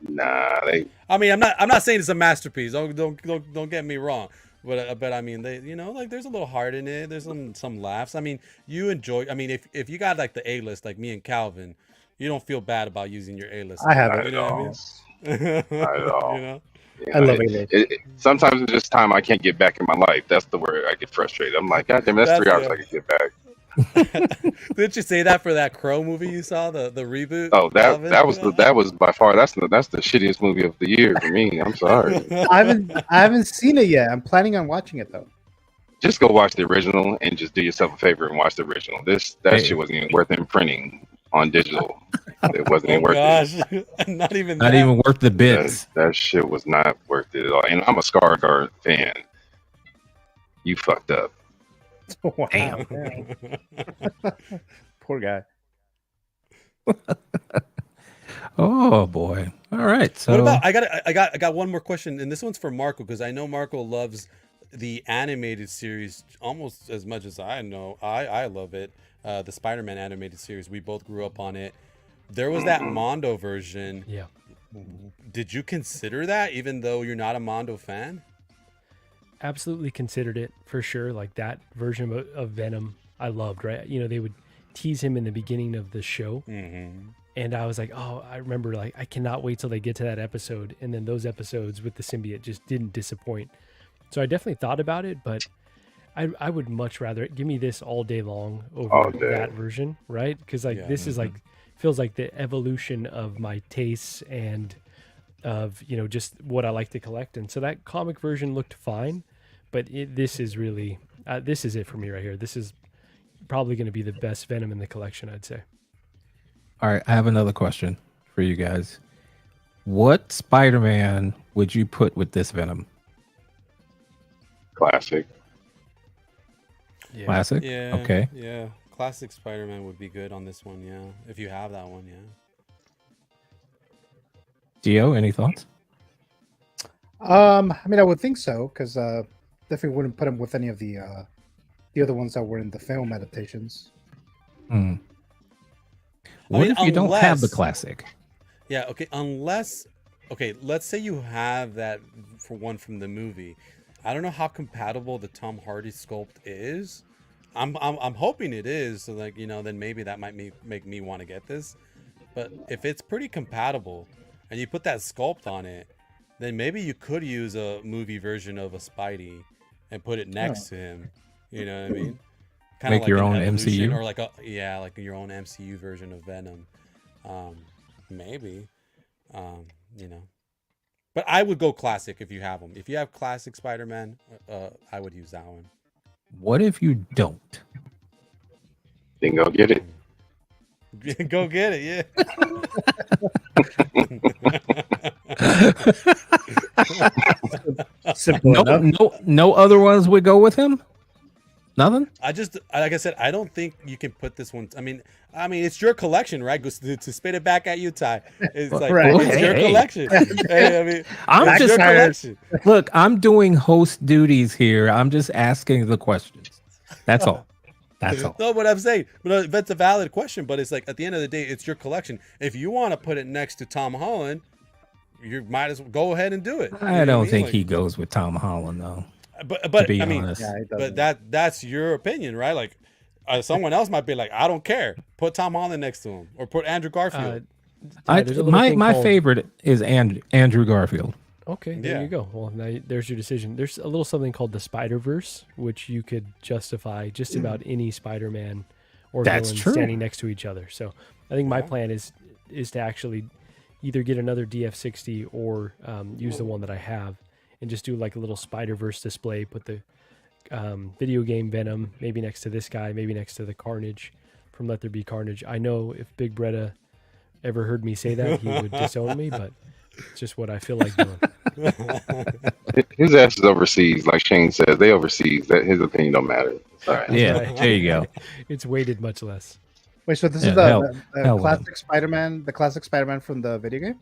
Speaker 6: nah, they.
Speaker 3: I mean, I'm not saying it's a masterpiece. Don't get me wrong. But I mean, they there's a little heart in it. There's some laughs. I mean, you enjoy. I mean, if you got like the A-list, like me and Calvin, you don't feel bad about using your A-list.
Speaker 5: I have it.
Speaker 3: You know what I mean?
Speaker 6: Not at all. You
Speaker 5: I
Speaker 6: know,
Speaker 5: love it.
Speaker 6: sometimes it's just time I can't get back in my life. That's the word I get frustrated. I'm like, God damn, that's 3 hours I can get back.
Speaker 3: Didn't you say that for that Crow movie you saw, the reboot?
Speaker 6: Oh,
Speaker 3: of it?
Speaker 6: that was by far that's the shittiest movie of the year for me. I'm sorry.
Speaker 5: I haven't seen it yet. I'm planning on watching it though.
Speaker 6: Just go watch the original and just do yourself a favor and watch the original. That shit wasn't even worth imprinting on digital. It wasn't even worth it.
Speaker 3: Not even
Speaker 4: worth the bits.
Speaker 6: That shit was not worth it at all. And I'm a Skarsgård fan. You fucked up.
Speaker 5: Wow.
Speaker 4: Damn.
Speaker 5: Poor guy.
Speaker 4: Oh boy. All right. So
Speaker 3: What about I got one more question, and this one's for Marco, because I know Marco loves the animated series almost as much as I know. I love it. The Spider-Man animated series. We both grew up on it. There was that Mondo version.
Speaker 7: Yeah.
Speaker 3: Did you consider that, even though you're not a Mondo fan?
Speaker 7: Absolutely considered it for sure. Like that version of Venom, I loved. Right, you know, they would tease him in the beginning of the show, and I was like, oh, I remember, like, I cannot wait till they get to that episode. And then those episodes with the symbiote just didn't disappoint. So I definitely thought about it, but I would much rather give me this all day long over that version, right? Because like this is like feels like the evolution of my tastes and of, you know, just what I like to collect. And so that comic version looked fine, but this is really this is it for me right here. This is probably going to be the best Venom in the collection, I'd say.
Speaker 4: all right, I have another question for you guys. What Spider-Man would you put with this Venom?
Speaker 6: Classic.
Speaker 3: Yeah.
Speaker 4: Classic?
Speaker 3: Yeah.
Speaker 4: Okay.
Speaker 3: Yeah. Classic Spider-Man would be good on this one. Yeah. If you have that one. Yeah.
Speaker 4: Gio, any thoughts?
Speaker 5: I mean, I would think so, because definitely wouldn't put him with any of the other ones that were in the film adaptations.
Speaker 4: What
Speaker 3: mean,
Speaker 4: if you don't have the
Speaker 3: unless-
Speaker 4: classic?
Speaker 3: Yeah. Okay. Let's say you have that for one from the movie. I don't know how compatible the Tom Hardy sculpt is. I'm hoping it is. So, like, you know, then maybe that might make me want to get this. But if it's pretty compatible and you put that sculpt on it, then maybe you could use a movie version of a Spidey and put it next to him. You know what I mean? Kind
Speaker 4: Make
Speaker 3: of like
Speaker 4: your
Speaker 3: an
Speaker 4: own
Speaker 3: evolution,
Speaker 4: MCU?
Speaker 3: or like like your own MCU version of Venom. Maybe, you know. But I would go classic if you have them. If you have classic Spider-Man, I would use that one.
Speaker 4: What if you don't?
Speaker 6: Then go get it.
Speaker 3: Go get it, yeah.
Speaker 5: Simple enough.
Speaker 4: No other ones would go with him? Nothing?
Speaker 3: I just, like I said, I don't think you can put this one. I mean, it's your collection, right? To spit it back at you, Ty. It's like,
Speaker 5: Right.
Speaker 3: it's your collection. Hey, I mean,
Speaker 4: I'm
Speaker 3: it's
Speaker 4: just
Speaker 3: your collection.
Speaker 4: Look, I'm doing host duties here. I'm just asking the questions. That's all. That's all.
Speaker 3: No, but I'm saying, that's a valid question. But it's like, at the end of the day, it's your collection. If you want to put it next to Tom Holland, you might as well go ahead and do it. You know
Speaker 4: I
Speaker 3: what
Speaker 4: don't
Speaker 3: mean?
Speaker 4: think
Speaker 3: Like,
Speaker 4: he goes with Tom Holland, though.
Speaker 3: But
Speaker 4: be
Speaker 3: I mean,
Speaker 4: honest.
Speaker 5: Yeah, it
Speaker 3: but
Speaker 5: doesn't.
Speaker 3: that's your opinion, right? Like, someone else might be like, I don't care. Put Tom Holland next to him, or put Andrew Garfield.
Speaker 7: There's a little
Speaker 4: my
Speaker 7: thing
Speaker 4: my
Speaker 7: called-
Speaker 4: favorite is Andrew Garfield.
Speaker 7: Okay, there
Speaker 3: Yeah.
Speaker 7: you go. Well, now there's your decision. There's a little something called the Spider-Verse, which you could justify just about any Spider-Man or
Speaker 4: That's
Speaker 7: villain
Speaker 4: true.
Speaker 7: standing next to each other. So I think my plan is to actually either get another DF60 or use the one that I have and just do like a little Spider-Verse display, put the video game Venom maybe next to this guy, maybe next to the Carnage from Let There Be Carnage. I know if Big Bretta ever heard me say that, he would disown me, but it's just what I feel like doing.
Speaker 6: His ass is overseas, like Shane says. They overseas. That his opinion don't matter. It's all right.
Speaker 4: Yeah,
Speaker 7: right.
Speaker 4: there you go.
Speaker 7: It's weighted much less.
Speaker 5: Wait, so this
Speaker 4: Yeah,
Speaker 5: is the
Speaker 4: hell
Speaker 5: classic Spider-Man, the classic Spider-Man from the video game?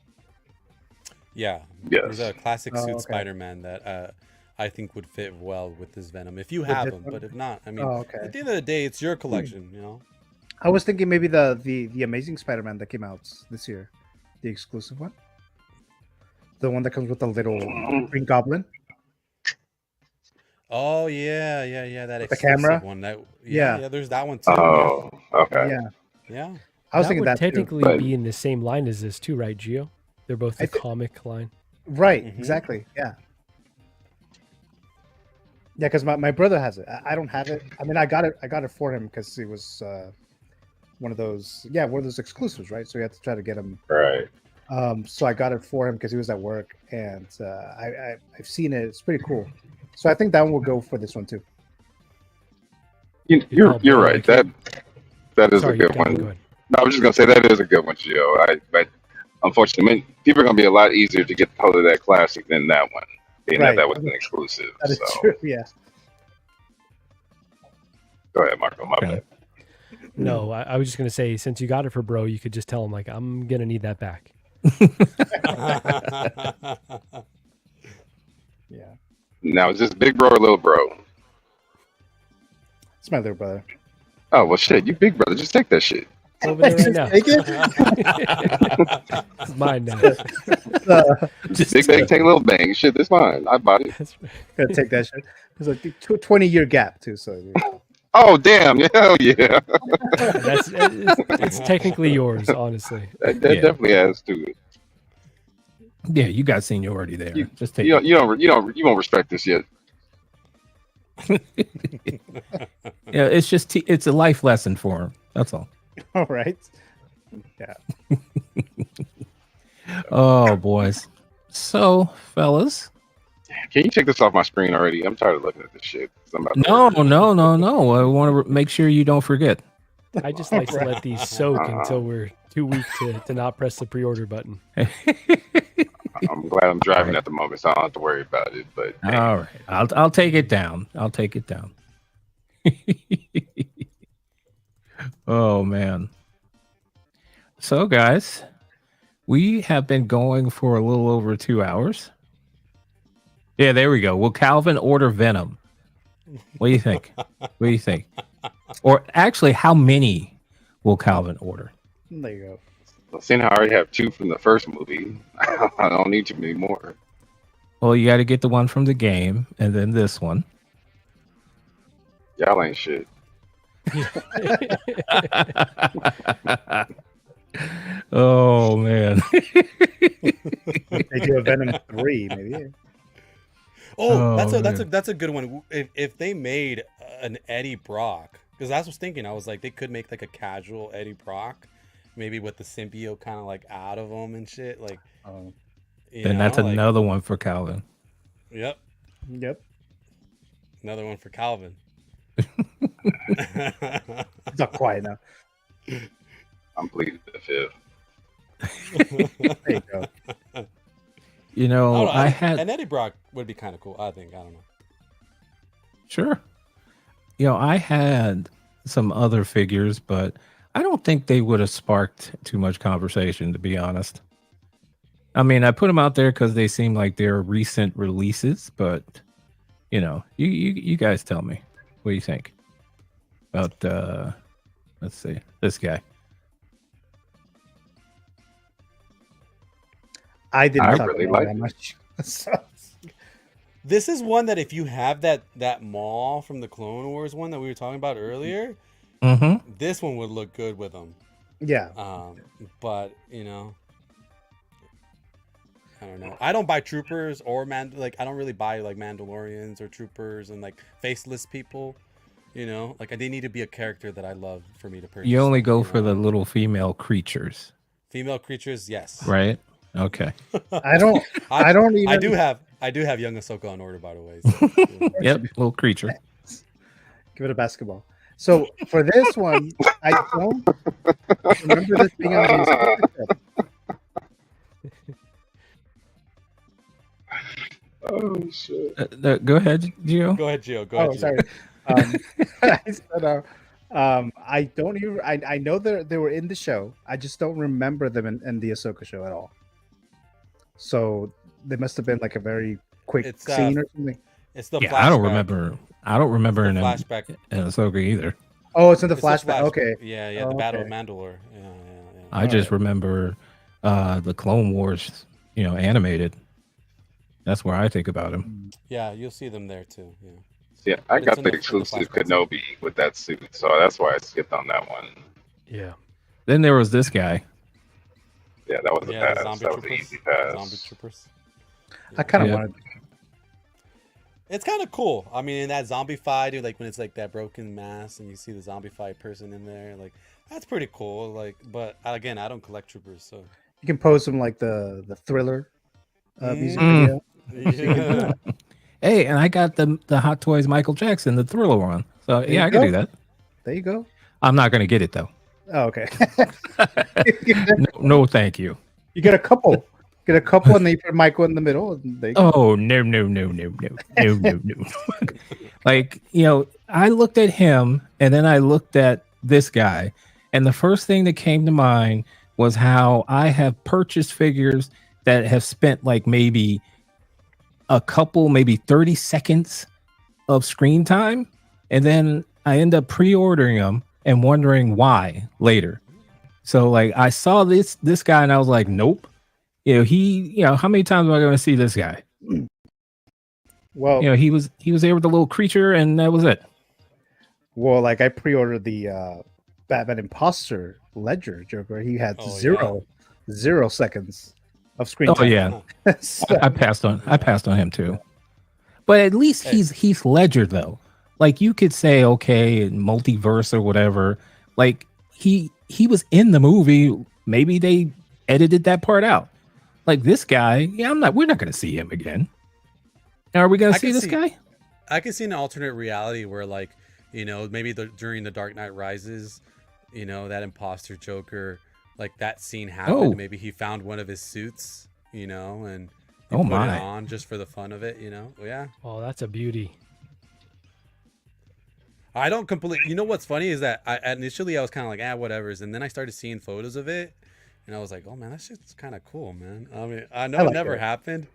Speaker 3: Yeah,
Speaker 6: Yes.
Speaker 3: there's a classic suit
Speaker 5: okay.
Speaker 3: Spider-Man that I think would fit well with this Venom if you have
Speaker 5: this
Speaker 3: him.
Speaker 5: one?
Speaker 3: But if not, I mean,
Speaker 5: Oh, okay.
Speaker 3: at the end of the day, it's your collection. You know.
Speaker 5: I was thinking maybe the Amazing Spider-Man that came out this year, the exclusive one, the one that comes with the little Green Goblin.
Speaker 3: Oh yeah. That
Speaker 5: the
Speaker 3: exclusive
Speaker 5: camera?
Speaker 3: one. That
Speaker 5: Yeah.
Speaker 3: yeah. There's that one too.
Speaker 6: Oh, okay.
Speaker 5: Yeah,
Speaker 3: Yeah.
Speaker 5: I was
Speaker 7: that
Speaker 5: thinking
Speaker 7: would
Speaker 5: that too.
Speaker 7: technically
Speaker 6: but-
Speaker 7: be in the same line as this too, right, Gio? They're both the
Speaker 5: I thi-
Speaker 7: comic line.
Speaker 5: Right,
Speaker 3: Mhm.
Speaker 5: exactly. Yeah. Yeah, because my brother has it. I don't have it. I mean, I got it for him because it was one of those exclusives, right? So you had to try to get him.
Speaker 6: Right.
Speaker 5: So I got it for him because he was at work, and I've seen it. It's pretty cool. So I think that one will go for this one too.
Speaker 6: You're right. That is a
Speaker 7: Sorry,
Speaker 6: good
Speaker 7: Kevin,
Speaker 6: one.
Speaker 7: go ahead.
Speaker 6: No, I was just gonna say that is a good one, Gio. But unfortunately, people are gonna be a lot easier to get hold of that classic than that one, being
Speaker 5: Right.
Speaker 6: that was an exclusive.
Speaker 5: That is
Speaker 6: So
Speaker 5: true. Yeah.
Speaker 6: go ahead, Marco. My
Speaker 4: Okay.
Speaker 6: bad.
Speaker 7: No, I was just gonna say, since you got it for bro, you could just tell him like, I'm gonna need that back.
Speaker 5: Yeah.
Speaker 6: Now, is this big bro or little bro?
Speaker 5: It's my little brother.
Speaker 6: Oh well, shit. You big brother. Just take that shit.
Speaker 7: It's over there right now.
Speaker 5: Take it.
Speaker 7: It's mine now.
Speaker 4: Just
Speaker 6: Big bang, take a little bang. Shit, that's fine. I bought it.
Speaker 7: That's right.
Speaker 5: Gotta take that shit. There's a 20-year gap too. So
Speaker 6: Oh damn! Hell yeah.
Speaker 7: It's technically yours, honestly.
Speaker 6: That
Speaker 4: Yeah.
Speaker 6: definitely adds to it.
Speaker 4: Yeah, you got seniority there. Just take
Speaker 6: You won't respect this yet.
Speaker 4: Yeah, it's just it's a life lesson for him. That's all.
Speaker 5: all right. Yeah.
Speaker 4: Oh, boys. So, fellas.
Speaker 6: Can you take this off my screen already? I'm tired of looking at this shit. I'm about to
Speaker 4: No.
Speaker 6: order.
Speaker 4: I want to make sure you don't forget.
Speaker 7: I just like to let these soak until we're too weak to not press the pre-order button.
Speaker 6: I'm glad I'm driving at the moment, so I don't have to worry about it. But
Speaker 4: All right. I'll take it down. I'll take it down. Oh, man. So, guys, we have been going for a little over 2 hours. Yeah, there we go. Will Calvin order Venom? What do you think? What do you think? Or actually, how many will Calvin order?
Speaker 5: There you go.
Speaker 6: seeing how I already have 2 from the first movie, I don't need too many more.
Speaker 4: Well, you got to get the one from the game and then this one.
Speaker 6: Y'all ain't shit.
Speaker 4: Oh, man.
Speaker 5: They do a Venom 3, maybe.
Speaker 3: Oh,
Speaker 4: Oh,
Speaker 3: that's a good one. If they made an Eddie Brock, because I was thinking, I was like, they could make like a casual Eddie Brock, maybe with the symbiote kind of like out of him and shit. Like,
Speaker 4: Then that's another one for Calvin.
Speaker 3: Yep, another one for Calvin.
Speaker 5: It's not quiet now.
Speaker 6: I'm pleading the fifth.
Speaker 5: There you go.
Speaker 4: You know, I had
Speaker 3: an Eddie Brock would be kind of cool. I think. I don't know.
Speaker 4: Sure. You know, I had some other figures, but I don't think they would have sparked too much conversation, to be honest. I mean, I put them out there because they seem like they're recent releases, but you know, you guys tell me. What do you think about let's see, this guy?
Speaker 5: I didn't
Speaker 6: I
Speaker 5: talk
Speaker 6: really
Speaker 5: about
Speaker 6: like
Speaker 5: that
Speaker 6: it.
Speaker 5: much. So,
Speaker 3: This is one that if you have that Maul from the Clone Wars one that we were talking about earlier,
Speaker 4: Mm-hmm.
Speaker 3: this one would look good with them.
Speaker 5: yeah.
Speaker 3: But you know, I don't know. I don't buy troopers or I don't really buy like Mandalorians or troopers and like faceless people. You know, like they need to be a character that I love for me to purchase.
Speaker 4: You only go
Speaker 3: you
Speaker 4: for
Speaker 3: know?
Speaker 4: the little female creatures,
Speaker 3: Female creatures, yes.
Speaker 4: right? Okay.
Speaker 5: I don't even.
Speaker 3: I do have young Ahsoka on order, by the way. So,
Speaker 4: Yep, little creature.
Speaker 5: Give it a basketball. So for this one, I don't remember this being on the
Speaker 6: Oh shit!
Speaker 4: Go ahead, Gio.
Speaker 3: Go ahead, Gio. Go
Speaker 5: Oh,
Speaker 3: ahead. Gio.
Speaker 5: sorry. I said, I don't even. I know they were in the show. I just don't remember them in the Ahsoka show at all. So they must have been like a very quick
Speaker 3: It's,
Speaker 5: scene or something.
Speaker 3: It's the
Speaker 4: Yeah,
Speaker 3: flashback.
Speaker 4: I don't remember
Speaker 3: It's
Speaker 4: in
Speaker 3: the flashback.
Speaker 4: Ahsoka either.
Speaker 5: Oh, it's in the
Speaker 3: It's the
Speaker 5: flashback. Okay.
Speaker 3: Yeah,
Speaker 5: Oh,
Speaker 3: the Battle of
Speaker 5: okay.
Speaker 3: Mandalore. Yeah.
Speaker 4: I just remember the Clone Wars, animated. That's where I think about him.
Speaker 3: Yeah, you'll see them there too. Yeah.
Speaker 6: Yeah, I
Speaker 3: But it's
Speaker 6: got
Speaker 3: in
Speaker 6: the
Speaker 3: the
Speaker 6: exclusive
Speaker 3: flashbacks.
Speaker 6: Kenobi with that suit, so that's why I skipped on that one.
Speaker 7: Yeah.
Speaker 4: Then there was this guy.
Speaker 6: Yeah, that was a
Speaker 3: Yeah, the
Speaker 6: pass.
Speaker 3: zombie
Speaker 6: That was an
Speaker 3: troopers.
Speaker 6: easy pass.
Speaker 3: Zombie troopers.
Speaker 5: I kind of
Speaker 4: Yeah.
Speaker 5: wanted.
Speaker 3: It's kind of cool. I mean, in that zombie-fied, dude, like when it's like that broken mask and you see the zombie-fied person in there, like that's pretty cool. Like, but again, I don't collect troopers, so.
Speaker 5: You can post them like the Thriller music
Speaker 3: Mm.
Speaker 5: video.
Speaker 3: Yeah.
Speaker 4: Hey, and I got the Hot Toys Michael Jackson, the Thriller one. So
Speaker 5: There
Speaker 4: yeah,
Speaker 5: you
Speaker 4: I can
Speaker 5: go.
Speaker 4: do that.
Speaker 5: There you go.
Speaker 4: I'm not gonna get it though.
Speaker 5: Oh, okay.
Speaker 4: No, thank you.
Speaker 5: You get a couple. Get a couple, and then you put Michael in the middle. And they
Speaker 4: Oh no. Like, I looked at him and then I looked at this guy, and the first thing that came to mind was how I have purchased figures that have spent like maybe a couple, maybe 30 seconds of screen time, and then I end up pre-ordering them and wondering why later. So like I saw this guy and I was like, nope. How many times am I going to see this guy?
Speaker 5: Well,
Speaker 4: he was there with the little creature, and that was it.
Speaker 5: Well, like I pre-ordered the Batman Imposter Ledger Joker. He had zero seconds of screen time.
Speaker 4: Oh yeah,
Speaker 5: So-
Speaker 4: I passed on him too. But at least he's Heath Ledger though. Like you could say, okay, multiverse or whatever. Like he was in the movie. Maybe they edited that part out. Like this guy, we're not going to see him again. Now, are we going to see this guy?
Speaker 3: I could see an alternate reality where, like, maybe during the Dark Knight Rises, that imposter Joker, like that scene happened.
Speaker 4: Oh.
Speaker 3: Maybe he found one of his suits, and he
Speaker 4: Oh,
Speaker 3: put
Speaker 4: my.
Speaker 3: it on just for the fun of it, Yeah.
Speaker 7: Oh, that's a beauty.
Speaker 3: I don't completely. What's funny is that initially I was kind of like, whatever's, and then I started seeing photos of it, and I was like, oh man, that shit's kind of cool, man. I mean, I know
Speaker 5: I
Speaker 3: it
Speaker 5: like
Speaker 3: never
Speaker 5: it.
Speaker 3: happened.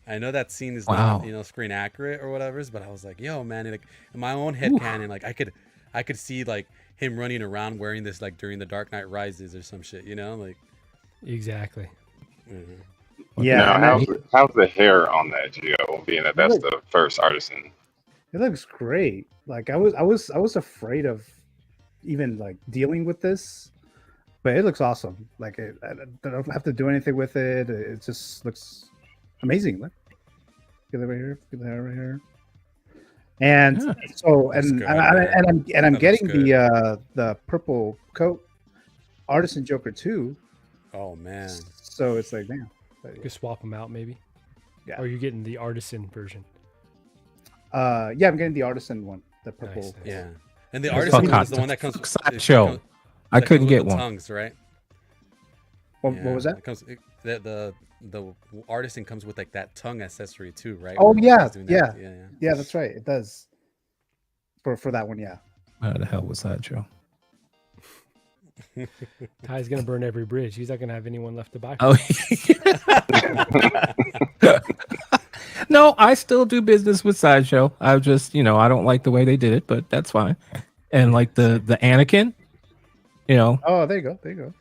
Speaker 3: I know that scene is
Speaker 4: Wow.
Speaker 3: not, screen accurate or whatever, but I was like, yo, man, like in my own headcanon, like I could see like him running around wearing this like during the Dark Knight Rises or some shit, like.
Speaker 7: Exactly.
Speaker 5: yeah,
Speaker 6: Now,
Speaker 5: and
Speaker 6: how's the hair on that, Gio? Being that that's the first artisan.
Speaker 5: it looks great. Like I was afraid of even like dealing with this, but it looks awesome. Like I don't have to do anything with it. It just looks amazing. Look, get that right here. Get that right here. And
Speaker 4: Yeah.
Speaker 5: so
Speaker 3: That's
Speaker 5: and
Speaker 3: good,
Speaker 5: and,
Speaker 3: man.
Speaker 5: I, and I'm
Speaker 3: That looks
Speaker 5: getting
Speaker 3: good.
Speaker 5: the purple coat artisan Joker 2.
Speaker 3: Oh man.
Speaker 5: So it's like, man.
Speaker 7: You could swap them out, maybe.
Speaker 5: Yeah.
Speaker 7: Or you're getting the artisan version.
Speaker 5: Yeah, I'm getting the artisan one, the purple.
Speaker 7: Nice.
Speaker 3: Yeah. And the
Speaker 4: Fuck
Speaker 3: artisan one
Speaker 4: hot-
Speaker 3: is the one that comes.
Speaker 4: fuck Sideshow. I
Speaker 3: that
Speaker 4: couldn't
Speaker 3: comes
Speaker 4: get
Speaker 3: with the
Speaker 4: one.
Speaker 3: Tongues, right?
Speaker 5: What
Speaker 3: Yeah,
Speaker 5: was that?
Speaker 3: It comes, the artisan comes with like that tongue accessory too, right?
Speaker 5: Oh,
Speaker 3: Where
Speaker 5: yeah,
Speaker 3: he's doing that. Yeah.
Speaker 5: Yeah, that's right. It does. For that one, yeah.
Speaker 4: How the hell was Sideshow?
Speaker 7: Ty's gonna burn every bridge. He's not gonna have anyone left to buy.
Speaker 4: Oh, no, I still do business with Sideshow. I just, I don't like the way they did it, but that's fine. And like the Anakin,
Speaker 5: Oh, there you go. There you go.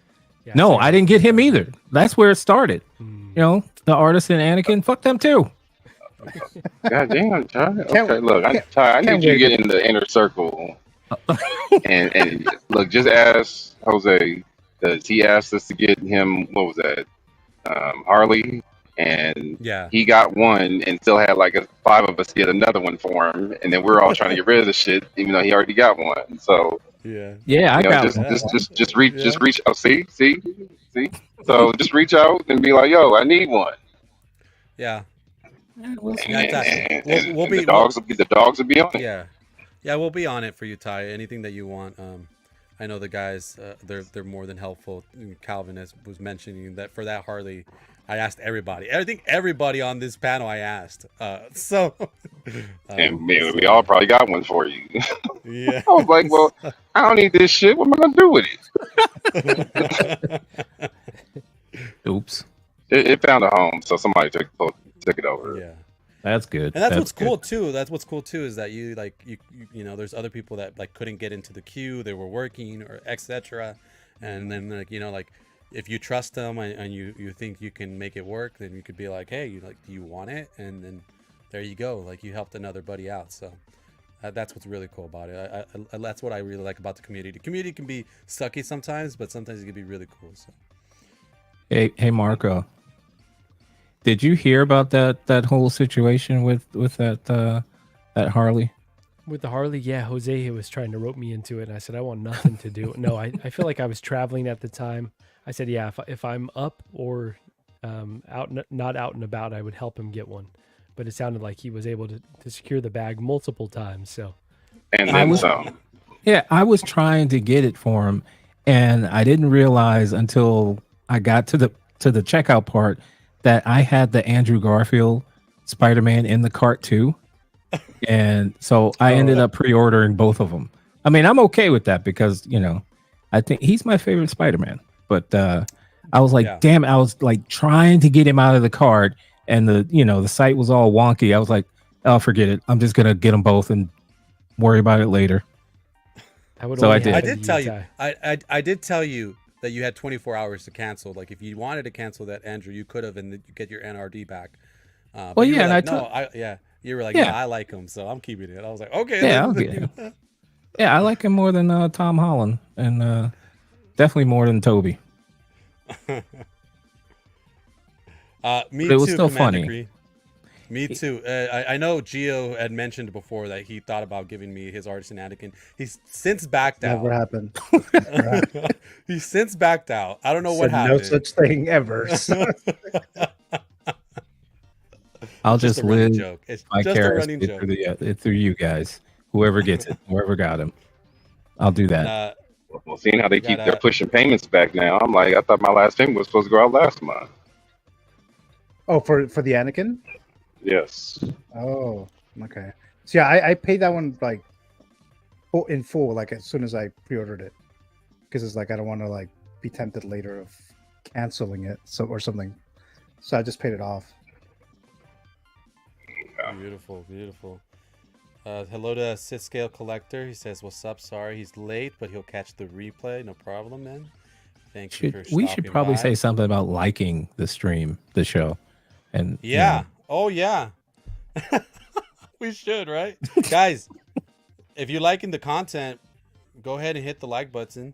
Speaker 7: Yeah,
Speaker 4: no,
Speaker 7: same.
Speaker 4: I didn't get him either. That's where it started.
Speaker 7: Mm.
Speaker 4: The artist and Anakin, fuck them too.
Speaker 6: God damn, Ty.
Speaker 5: Can't-
Speaker 6: Okay, look, Ty, I
Speaker 5: can't
Speaker 6: need you to
Speaker 5: wait.
Speaker 6: get in the inner circle and look, just ask Jose. He asked us to get him. What was that? Harley, and
Speaker 3: Yeah.
Speaker 6: he got one, and still had like 5 of us get another one for him, and then we're all trying to get rid of the shit, even though he already got one. So
Speaker 3: Yeah.
Speaker 4: Yeah, I
Speaker 6: you know,
Speaker 4: got
Speaker 6: just
Speaker 4: one.
Speaker 6: just reach
Speaker 3: Yeah.
Speaker 6: just reach out. See. So just reach out and be like, "Yo, I need one."
Speaker 3: Yeah.
Speaker 4: We'll see.
Speaker 3: Yeah, exactly.
Speaker 6: And
Speaker 3: We'll be-
Speaker 6: the dogs will be on it.
Speaker 3: Yeah. Yeah, we'll be on it for you, Ty. Anything that you want. I know the guys, they're more than helpful. Calvin was mentioning that for that Harley, I asked everybody. I think everybody on this panel I asked.
Speaker 6: And we all probably got one for you.
Speaker 3: Yeah.
Speaker 6: I was like, well, I don't need this shit. What am I gonna do with it?
Speaker 4: Oops.
Speaker 6: It found a home, so somebody took it over.
Speaker 3: Yeah.
Speaker 4: That's good.
Speaker 3: And that's what's
Speaker 4: good.
Speaker 3: cool too. That's what's cool too is that you there's other people that like couldn't get into the queue, they were working or etc. And then like if you trust them and you think you can make it work, then you could be like, hey, do you want it? And then there you go. Like you helped another buddy out. So that's what's really cool about it. I that's what I really like about the community. The community can be sucky sometimes, but sometimes it can be really cool. So
Speaker 4: Hey, Marco. Did you hear about that whole situation with that Harley?
Speaker 7: With the Harley, yeah, Jose was trying to rope me into it, and I said I want nothing to do. No, I feel like I was traveling at the time. I said, yeah, if I'm up or not out and about, I would help him get one. But it sounded like he was able to secure the bag multiple times. So,
Speaker 6: And then some.
Speaker 4: Yeah, I was trying to get it for him, and I didn't realize until I got to the checkout part that I had the Andrew Garfield Spider-Man in the cart too. And so I ended up pre-ordering both of them. I mean, I'm okay with that because, I think he's my favorite Spider-Man. But I was like, damn, I was like trying to get him out of the cart, and the site was all wonky. I was like, oh, forget it. I'm just gonna get them both and worry about it later.
Speaker 3: I did tell you. I did tell you that you had 24 hours to cancel. Like, if you wanted to cancel that, Andrew, you could have, and you get your NRD back.
Speaker 4: Well, yeah,
Speaker 3: like,
Speaker 4: and
Speaker 3: you were like, yeah, I like him, so I'm keeping it. I was like, okay.
Speaker 4: Yeah, I'll get him. Yeah, I like him more than Tom Holland, and definitely more than Toby.
Speaker 3: Me
Speaker 4: But
Speaker 3: too.
Speaker 4: it was still
Speaker 3: Commander
Speaker 4: funny.
Speaker 3: Green. Me too. I know Gio had mentioned before that he thought about giving me his Artisan Anakin. He's since backed out.
Speaker 5: Never happened.
Speaker 3: He's since backed out. I don't know what happened.
Speaker 5: No such thing ever.
Speaker 4: I'll just live
Speaker 3: joke. It's just a running joke.
Speaker 4: Through you guys. Whoever gets it, whoever got him, I'll do that.
Speaker 6: Well, seeing how they they're pushing payments back now, I'm like, I thought my last payment was supposed to go out last month.
Speaker 5: Oh, for the Anakin?
Speaker 6: Yes.
Speaker 5: Oh, okay. So yeah, I paid that one like in full, like as soon as I pre-ordered it, because it's like I don't want to like be tempted later of canceling it, or something. So I just paid it off.
Speaker 3: Beautiful, beautiful. Hello to Sit Scale Collector. He says, "What's up? Sorry he's late, but he'll catch the replay. No problem, man. Thank you for
Speaker 4: We should probably
Speaker 3: by.
Speaker 4: say something about liking the stream, the show, and
Speaker 3: yeah. Oh yeah. We should, right, guys? If you're liking the content, go ahead and hit the like button.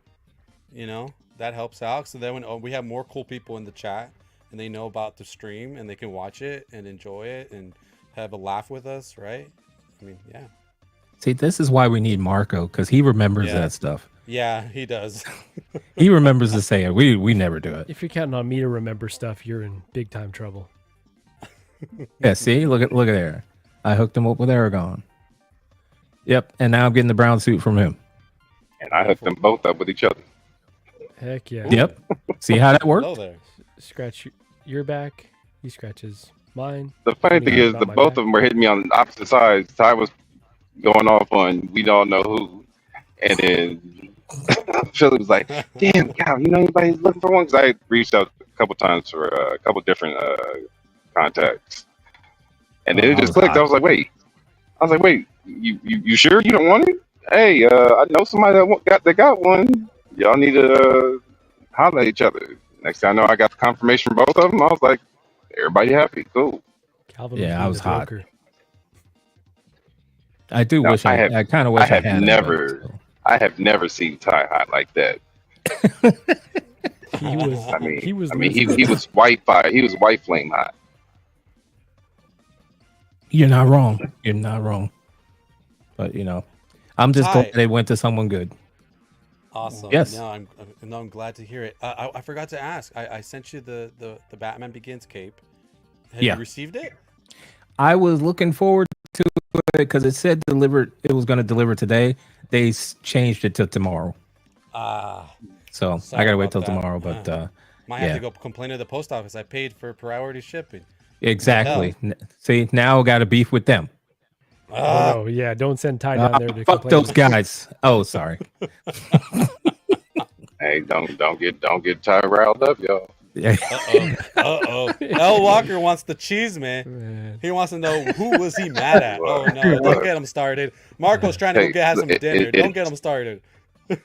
Speaker 3: That helps out. So then when we have more cool people in the chat and they know about the stream and they can watch it and enjoy it and have a laugh with us, right? I mean, yeah.
Speaker 4: See, this is why we need Marco, because he remembers that stuff.
Speaker 3: Yeah, he does.
Speaker 4: He remembers to say it. We never do it.
Speaker 7: If you're counting on me to remember stuff, you're in big time trouble.
Speaker 4: Yeah, see, look at there. I hooked him up with Aragon. Yep, and now I'm getting the brown suit from him.
Speaker 6: And I hooked them both up with each other.
Speaker 7: Heck yeah.
Speaker 4: Yep. See how that worked?
Speaker 3: Hello there.
Speaker 7: Scratch your back. He scratches mine.
Speaker 6: The funny thing is, both of them were hitting me on opposite sides. Ty was going off on we don't know who, and then Philly was like, "Damn, Cal, you know anybody who's looking for one?" Because I reached out a couple times for a couple different contacts, and then it just clicked. I was like, "Wait," you sure you don't want it? Hey, I know somebody that got one. Y'all need to holler at each other. Next thing I know, I got the confirmation from both of them. I was like, everybody happy, cool.
Speaker 7: Calvin
Speaker 4: I was hot.
Speaker 7: broker.
Speaker 4: I do wish I kind of wish I had
Speaker 6: I have never seen Ty hot like that.
Speaker 7: He was
Speaker 6: he was white fire. He was white flame hot.
Speaker 4: You're not wrong. You're not wrong. But I'm just glad they went to someone good.
Speaker 3: Awesome.
Speaker 4: Yes.
Speaker 3: No, I'm glad to hear it. I forgot to ask. I sent you the Batman Begins cape. Have you received it?
Speaker 4: I was looking forward to it because it said delivered. It was going to deliver today. They changed it to tomorrow. So I gotta wait till tomorrow. But
Speaker 3: might have to go complain to the post office. I paid for priority shipping.
Speaker 4: Exactly. See, now I got a beef with them.
Speaker 7: Oh yeah, don't send Ty down there to
Speaker 4: fuck
Speaker 7: complain.
Speaker 4: those guys. Oh, sorry.
Speaker 6: Hey, don't get Ty riled up, y'all.
Speaker 3: Uh-oh. L. Walker wants the cheese, man. He wants to know who was he mad at. Oh no, don't get him started. Marco's trying to go have some dinner. Don't get him started.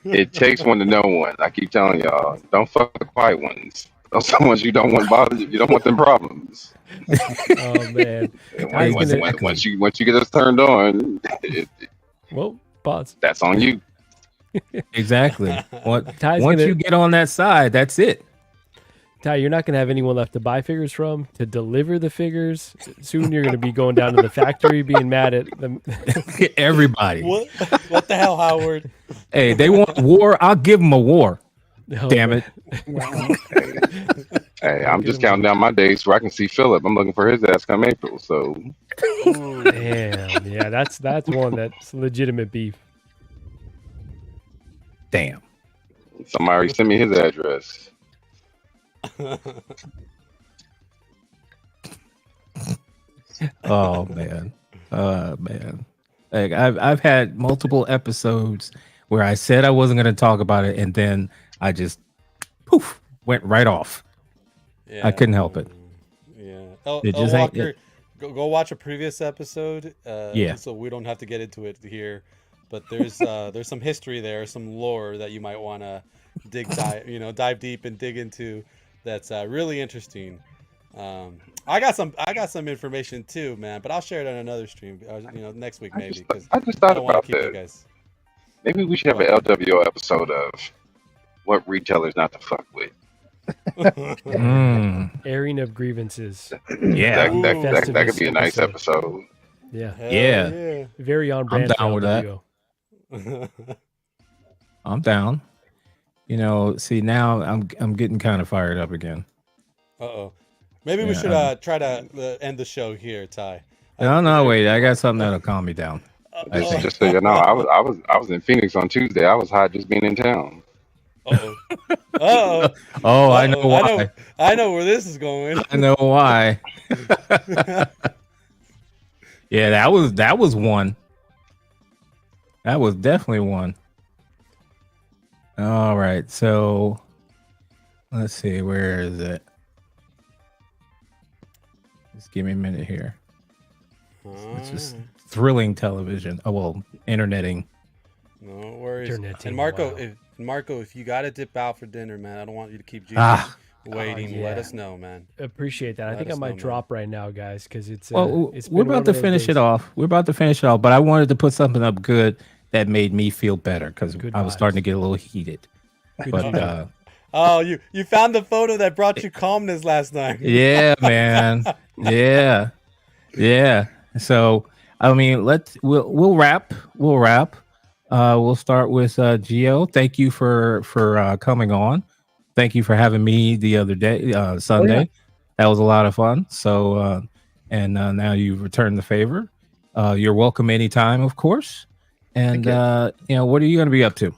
Speaker 6: It takes one to know one. I keep telling y'all, don't fuck the quiet ones. Those are the ones you don't want bothered. You don't want them problems.
Speaker 7: Oh man.
Speaker 6: Once you get us turned on,
Speaker 7: well, pause.
Speaker 6: That's on you.
Speaker 4: Exactly. Once you get on that side, that's it.
Speaker 7: Ty, you're not going to have anyone left to buy figures from, to deliver the figures. Soon you're going to be going down to the factory being mad at them.
Speaker 4: Everybody.
Speaker 3: What the hell, Howard?
Speaker 4: Hey, they want war. I'll give them a war.
Speaker 7: No,
Speaker 4: Damn it.
Speaker 6: Hey, I'm just counting down my days where I can see Philip. I'm looking for his ass come April. So
Speaker 7: Damn. Yeah, that's one that's legitimate beef.
Speaker 4: Damn.
Speaker 6: somebody already sent me his address.
Speaker 4: Oh man. Man. Like I've had multiple episodes where I said I wasn't going to talk about it, and then I just poof went right off.
Speaker 3: Yeah.
Speaker 4: I couldn't help it.
Speaker 3: Yeah.
Speaker 4: It just ain't
Speaker 3: Walker,
Speaker 4: it.
Speaker 3: go watch a previous episode.
Speaker 4: Yeah.
Speaker 3: So we don't have to get into it here, but there's some history there, some lore that you might want to dive deep and dig into. That's really interesting. I got some information too, man, but I'll share it on another stream. Next week maybe.
Speaker 6: I just thought
Speaker 3: don't wanna
Speaker 6: about
Speaker 3: keep you
Speaker 6: that.
Speaker 3: guys.
Speaker 6: Maybe we should have an LWO episode of what retailers not to fuck with.
Speaker 7: Airing of grievances.
Speaker 4: Yeah.
Speaker 6: That could be a nice episode.
Speaker 7: Yeah.
Speaker 4: Yeah.
Speaker 7: Very on
Speaker 4: I'm
Speaker 7: brand.
Speaker 4: down with that. I'm down. See now I'm getting kind of fired up again.
Speaker 3: Uh-oh. Maybe we
Speaker 4: Yeah,
Speaker 3: should try to end the show here, Ty.
Speaker 4: No, wait. I got something that'll calm me down.
Speaker 6: Just so you know, I was in Phoenix on Tuesday. I was hot just being in town.
Speaker 3: Uh-oh. Uh-oh.
Speaker 4: Oh, I know why.
Speaker 3: I know where this is going.
Speaker 4: I know why. Yeah, that was one. That was definitely one. All right, so let's see, where is it? Just give me a minute here. It's just thrilling television. Oh well, interneting.
Speaker 3: No worries.
Speaker 7: Interneting,
Speaker 3: And Marco,
Speaker 7: wow.
Speaker 3: Marco, if you gotta dip out for dinner, man, I don't want you to keep waiting.
Speaker 7: yeah.
Speaker 3: Let us know, man.
Speaker 7: Appreciate that. I
Speaker 3: Let
Speaker 7: think I
Speaker 3: us
Speaker 7: might
Speaker 3: know,
Speaker 7: drop right now, guys, because it's.
Speaker 4: Well,
Speaker 7: it's
Speaker 4: we're
Speaker 7: been one
Speaker 4: about to
Speaker 7: of those
Speaker 4: finish it
Speaker 7: days.
Speaker 4: off. But I wanted to put something up good that made me feel better because
Speaker 7: Good
Speaker 4: I was
Speaker 7: vibes.
Speaker 4: starting to get a little heated. But
Speaker 3: Oh, you found the photo that brought you calmness last night.
Speaker 4: yeah, man. Yeah. So I mean, we'll wrap. We'll start with Gio. Thank you for coming on. Thank you for having me the other day, Sunday.
Speaker 5: Oh, yeah.
Speaker 4: That was a lot of fun. So now you've returned the favor. You're welcome anytime, of course. And what are you going to be up to?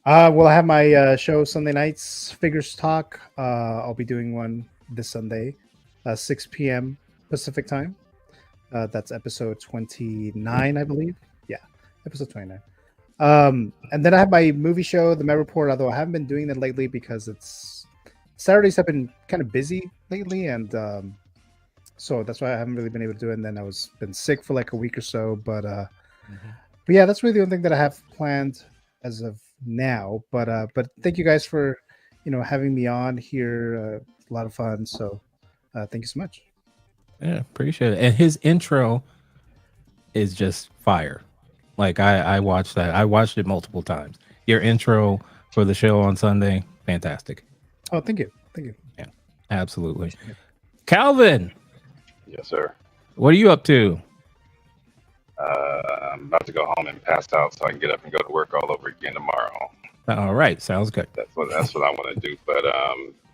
Speaker 5: Well, I have my show Sunday nights, Figures Talk. I'll be doing one this Sunday, 6 p.m. Pacific time. That's episode 29, I believe. Yeah, episode 29. And then I have my movie show, The Met Report, although I haven't been doing that lately because Saturdays have been kind of busy lately, and so that's why I haven't really been able to do it. And then been sick for like a week or so, but yeah, that's really the only thing that I have planned as of now. But thank you guys for having me on here. A lot of fun. So thank you so much.
Speaker 4: Yeah, appreciate it. And his intro is just fire. Like I watched that. I watched it multiple times. Your intro for the show on Sunday, fantastic.
Speaker 5: Oh, thank you.
Speaker 4: Yeah, absolutely. Calvin,
Speaker 6: Yes, sir.
Speaker 4: what are you up to?
Speaker 6: I'm about to go home and pass out so I can get up and go to work all over again tomorrow.
Speaker 4: All right, sounds good.
Speaker 6: That's what I want to do. But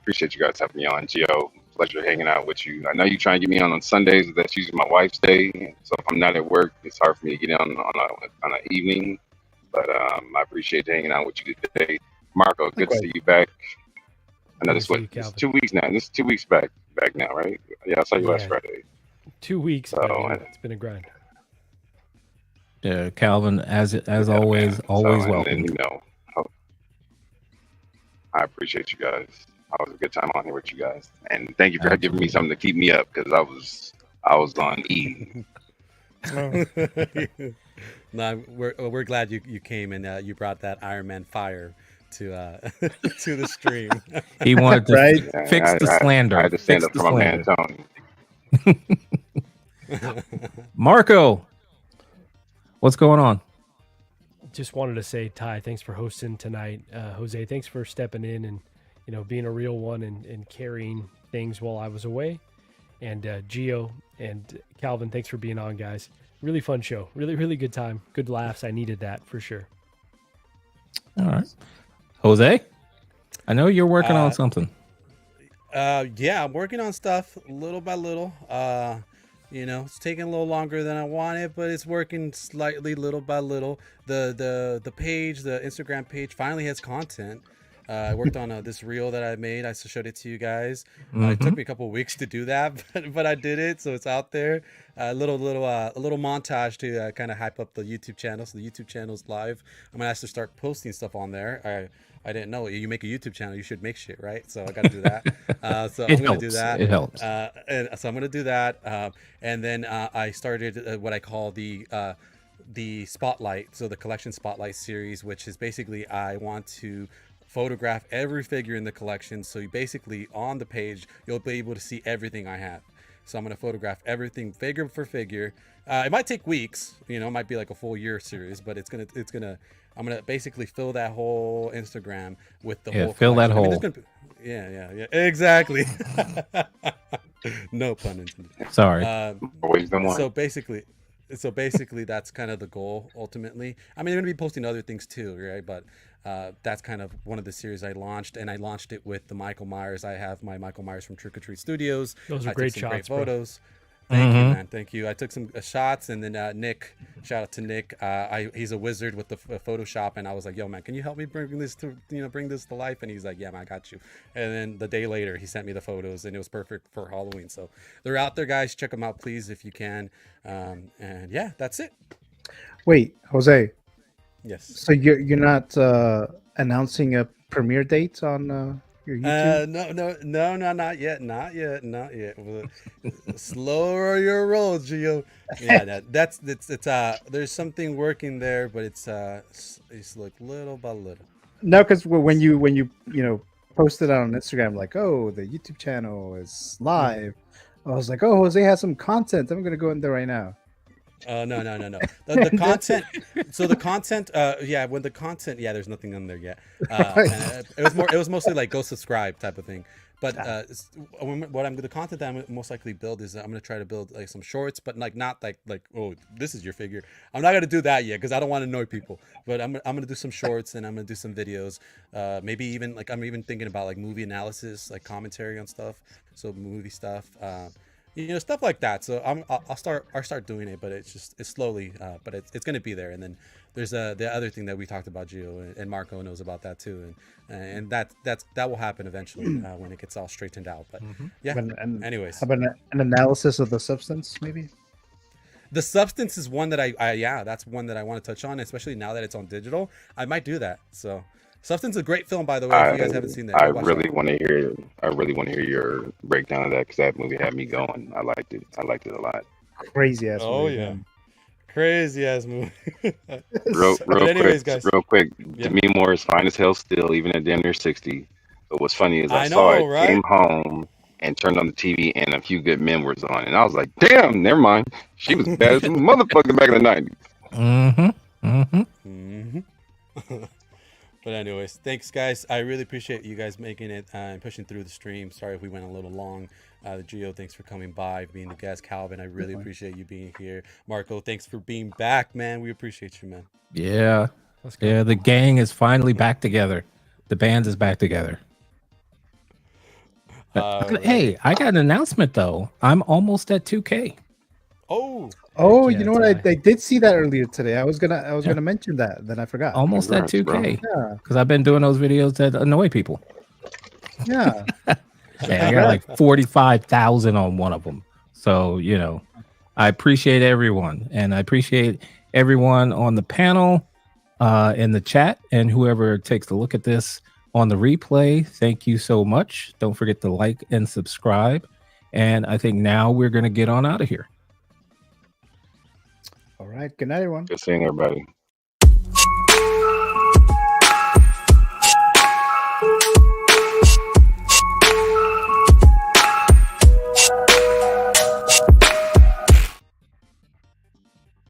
Speaker 6: appreciate you guys having me on, Gio. Pleasure hanging out with you. I know you try and get me on Sundays. That's usually my wife's day, so if I'm not at work, it's hard for me to get on an evening. But I appreciate hanging out with you today, Marco. Good to see you back. I know this
Speaker 7: Good to see you,
Speaker 6: it's
Speaker 7: Calvin.
Speaker 6: 2 weeks now. This is 2 weeks back now, right? Yeah, I saw you last Friday.
Speaker 7: 2 weeks.
Speaker 6: So,
Speaker 7: but, it's been a grind.
Speaker 4: Yeah, Calvin, as always,
Speaker 6: man.
Speaker 4: always
Speaker 6: So,
Speaker 4: welcome.
Speaker 6: and, I appreciate you guys. I was a good time on here with you guys, and thank you for giving me something to keep me up because I was on E.
Speaker 3: No, we're glad you came and you brought that Iron Man fire to to the stream.
Speaker 4: He wanted to
Speaker 5: Right?
Speaker 4: fix the slander.
Speaker 6: I had to stand
Speaker 4: Fix
Speaker 6: up for
Speaker 4: the
Speaker 6: my man
Speaker 4: slander.
Speaker 6: Tony.
Speaker 4: Marco, what's going on?
Speaker 7: Just wanted to say, Ty, thanks for hosting tonight. Jose, thanks for stepping in and being a real one and carrying things while I was away. And Gio and Calvin, thanks for being on, guys. Really fun show. Really, really good time. Good laughs. I needed that for sure.
Speaker 4: All right. Jose, I know you're working on something.
Speaker 3: Yeah, I'm working on stuff little by little. It's taking a little longer than I wanted, but it's working slightly little by little. The page, the Instagram page finally has content. I worked on this reel that I made. I showed it to you guys. It took me a couple of weeks to do that, but I did it, so it's out there. A little montage to kind of hype up the YouTube channel. So the YouTube channel is live. I'm gonna have to start posting stuff on there. I didn't know you make a YouTube channel, you should make shit, right? So I got to do that. So I'm gonna do that.
Speaker 4: It helps.
Speaker 3: And so I'm gonna do that. And then I started what I call the spotlight. So the collection spotlight series, which is basically I want to photograph every figure in the collection. So you basically on the page you'll be able to see everything I have. So I'm going to photograph everything figure for figure. It might take weeks, it might be like a full year series, but I'm gonna basically fill that whole Instagram with the whole
Speaker 4: fill that
Speaker 3: collection.
Speaker 4: hole.
Speaker 3: Yeah, exactly. No pun intended.
Speaker 4: Sorry.
Speaker 6: Always the one.
Speaker 3: So basically that's kind of the goal ultimately. I mean, I'm gonna be posting other things too, right? But that's kind of one of the series I launched, and I launched it with the Michael Myers. I have my Michael Myers from Trick or Treat Studios.
Speaker 7: Those are great shots,
Speaker 3: great photos. Thank you, man. Thank you. I took some shots, and then Nick, shout out to Nick. He's a wizard with the Photoshop, and I was like, "Yo, man, can you help me bring this to life?" And he's like, "Yeah, man, I got you." And then the day later, he sent me the photos, and it was perfect for Halloween. So they're out there, guys. Check them out, please, if you can. And yeah, that's it.
Speaker 5: Wait, Jose.
Speaker 3: Yes.
Speaker 5: So you're not announcing a premiere date on your YouTube?
Speaker 3: No, not yet. Slower your roll, Gio. Yeah, that's there's something working there, but it's like little by little.
Speaker 5: No, because when you posted on Instagram like, oh, the YouTube channel is live, I was like, oh, Jose has some content. I'm gonna go in there right now.
Speaker 3: No. The content. So the content. When the content. Yeah, there's nothing on there yet. It was mostly like go subscribe type of thing. But the content that I'm most likely build is I'm gonna try to build like some shorts, but like not like oh, this is your figure. I'm not gonna do that yet because I don't want to annoy people. But I'm gonna do some shorts and I'm gonna do some videos. Maybe even like I'm even thinking about like movie analysis, like commentary on stuff. So movie stuff. Stuff like that. So I'll start doing it, but it's slowly, but it's going to be there. And then there's the other thing that we talked about, Gio, and Marco knows about that too, and that will happen eventually when it gets all straightened out. But yeah. Anyways,
Speaker 5: how about an analysis of the substance, maybe?
Speaker 3: The substance is one that that's one that I want to touch on, especially now that it's on digital. I might do that. So. Substance is a great film, by the way. If you guys haven't seen that,
Speaker 6: I really want to hear your breakdown of that because that movie had me going. I liked it a lot.
Speaker 5: Crazy ass movie.
Speaker 3: Oh yeah, man. Crazy ass movie.
Speaker 6: real quick. Demi Moore is fine as hell still, even at damn near 60. But what's funny is I saw it, right? Came home and turned on the TV, and A Few Good Men was on, and I was like, damn, never mind. She was bad as a motherfucker back in the 90s.
Speaker 3: But anyways, thanks guys. I really appreciate you guys making it and pushing through the stream. Sorry if we went a little long. Gio, thanks for coming by, being the guest. Calvin, I really appreciate you being here. Marco, thanks for being back, man. We appreciate you, man.
Speaker 4: Yeah. Yeah, the gang is finally back together. The band is back together. Hey, I got an announcement though. I'm almost at 2K.
Speaker 5: Oh, you know what? I did see that earlier today. I was gonna mention that, then I forgot.
Speaker 4: Almost at 2K. Yeah, because I've been doing those videos that annoy people.
Speaker 5: Yeah.
Speaker 4: Yeah, I got like 45,000 on one of them. So I appreciate everyone, and I appreciate everyone on the panel, in the chat, and whoever takes a look at this on the replay. Thank you so much. Don't forget to like and subscribe. And I think now we're gonna get on out of here.
Speaker 5: All right. Good night, everyone.
Speaker 6: Good seeing everybody.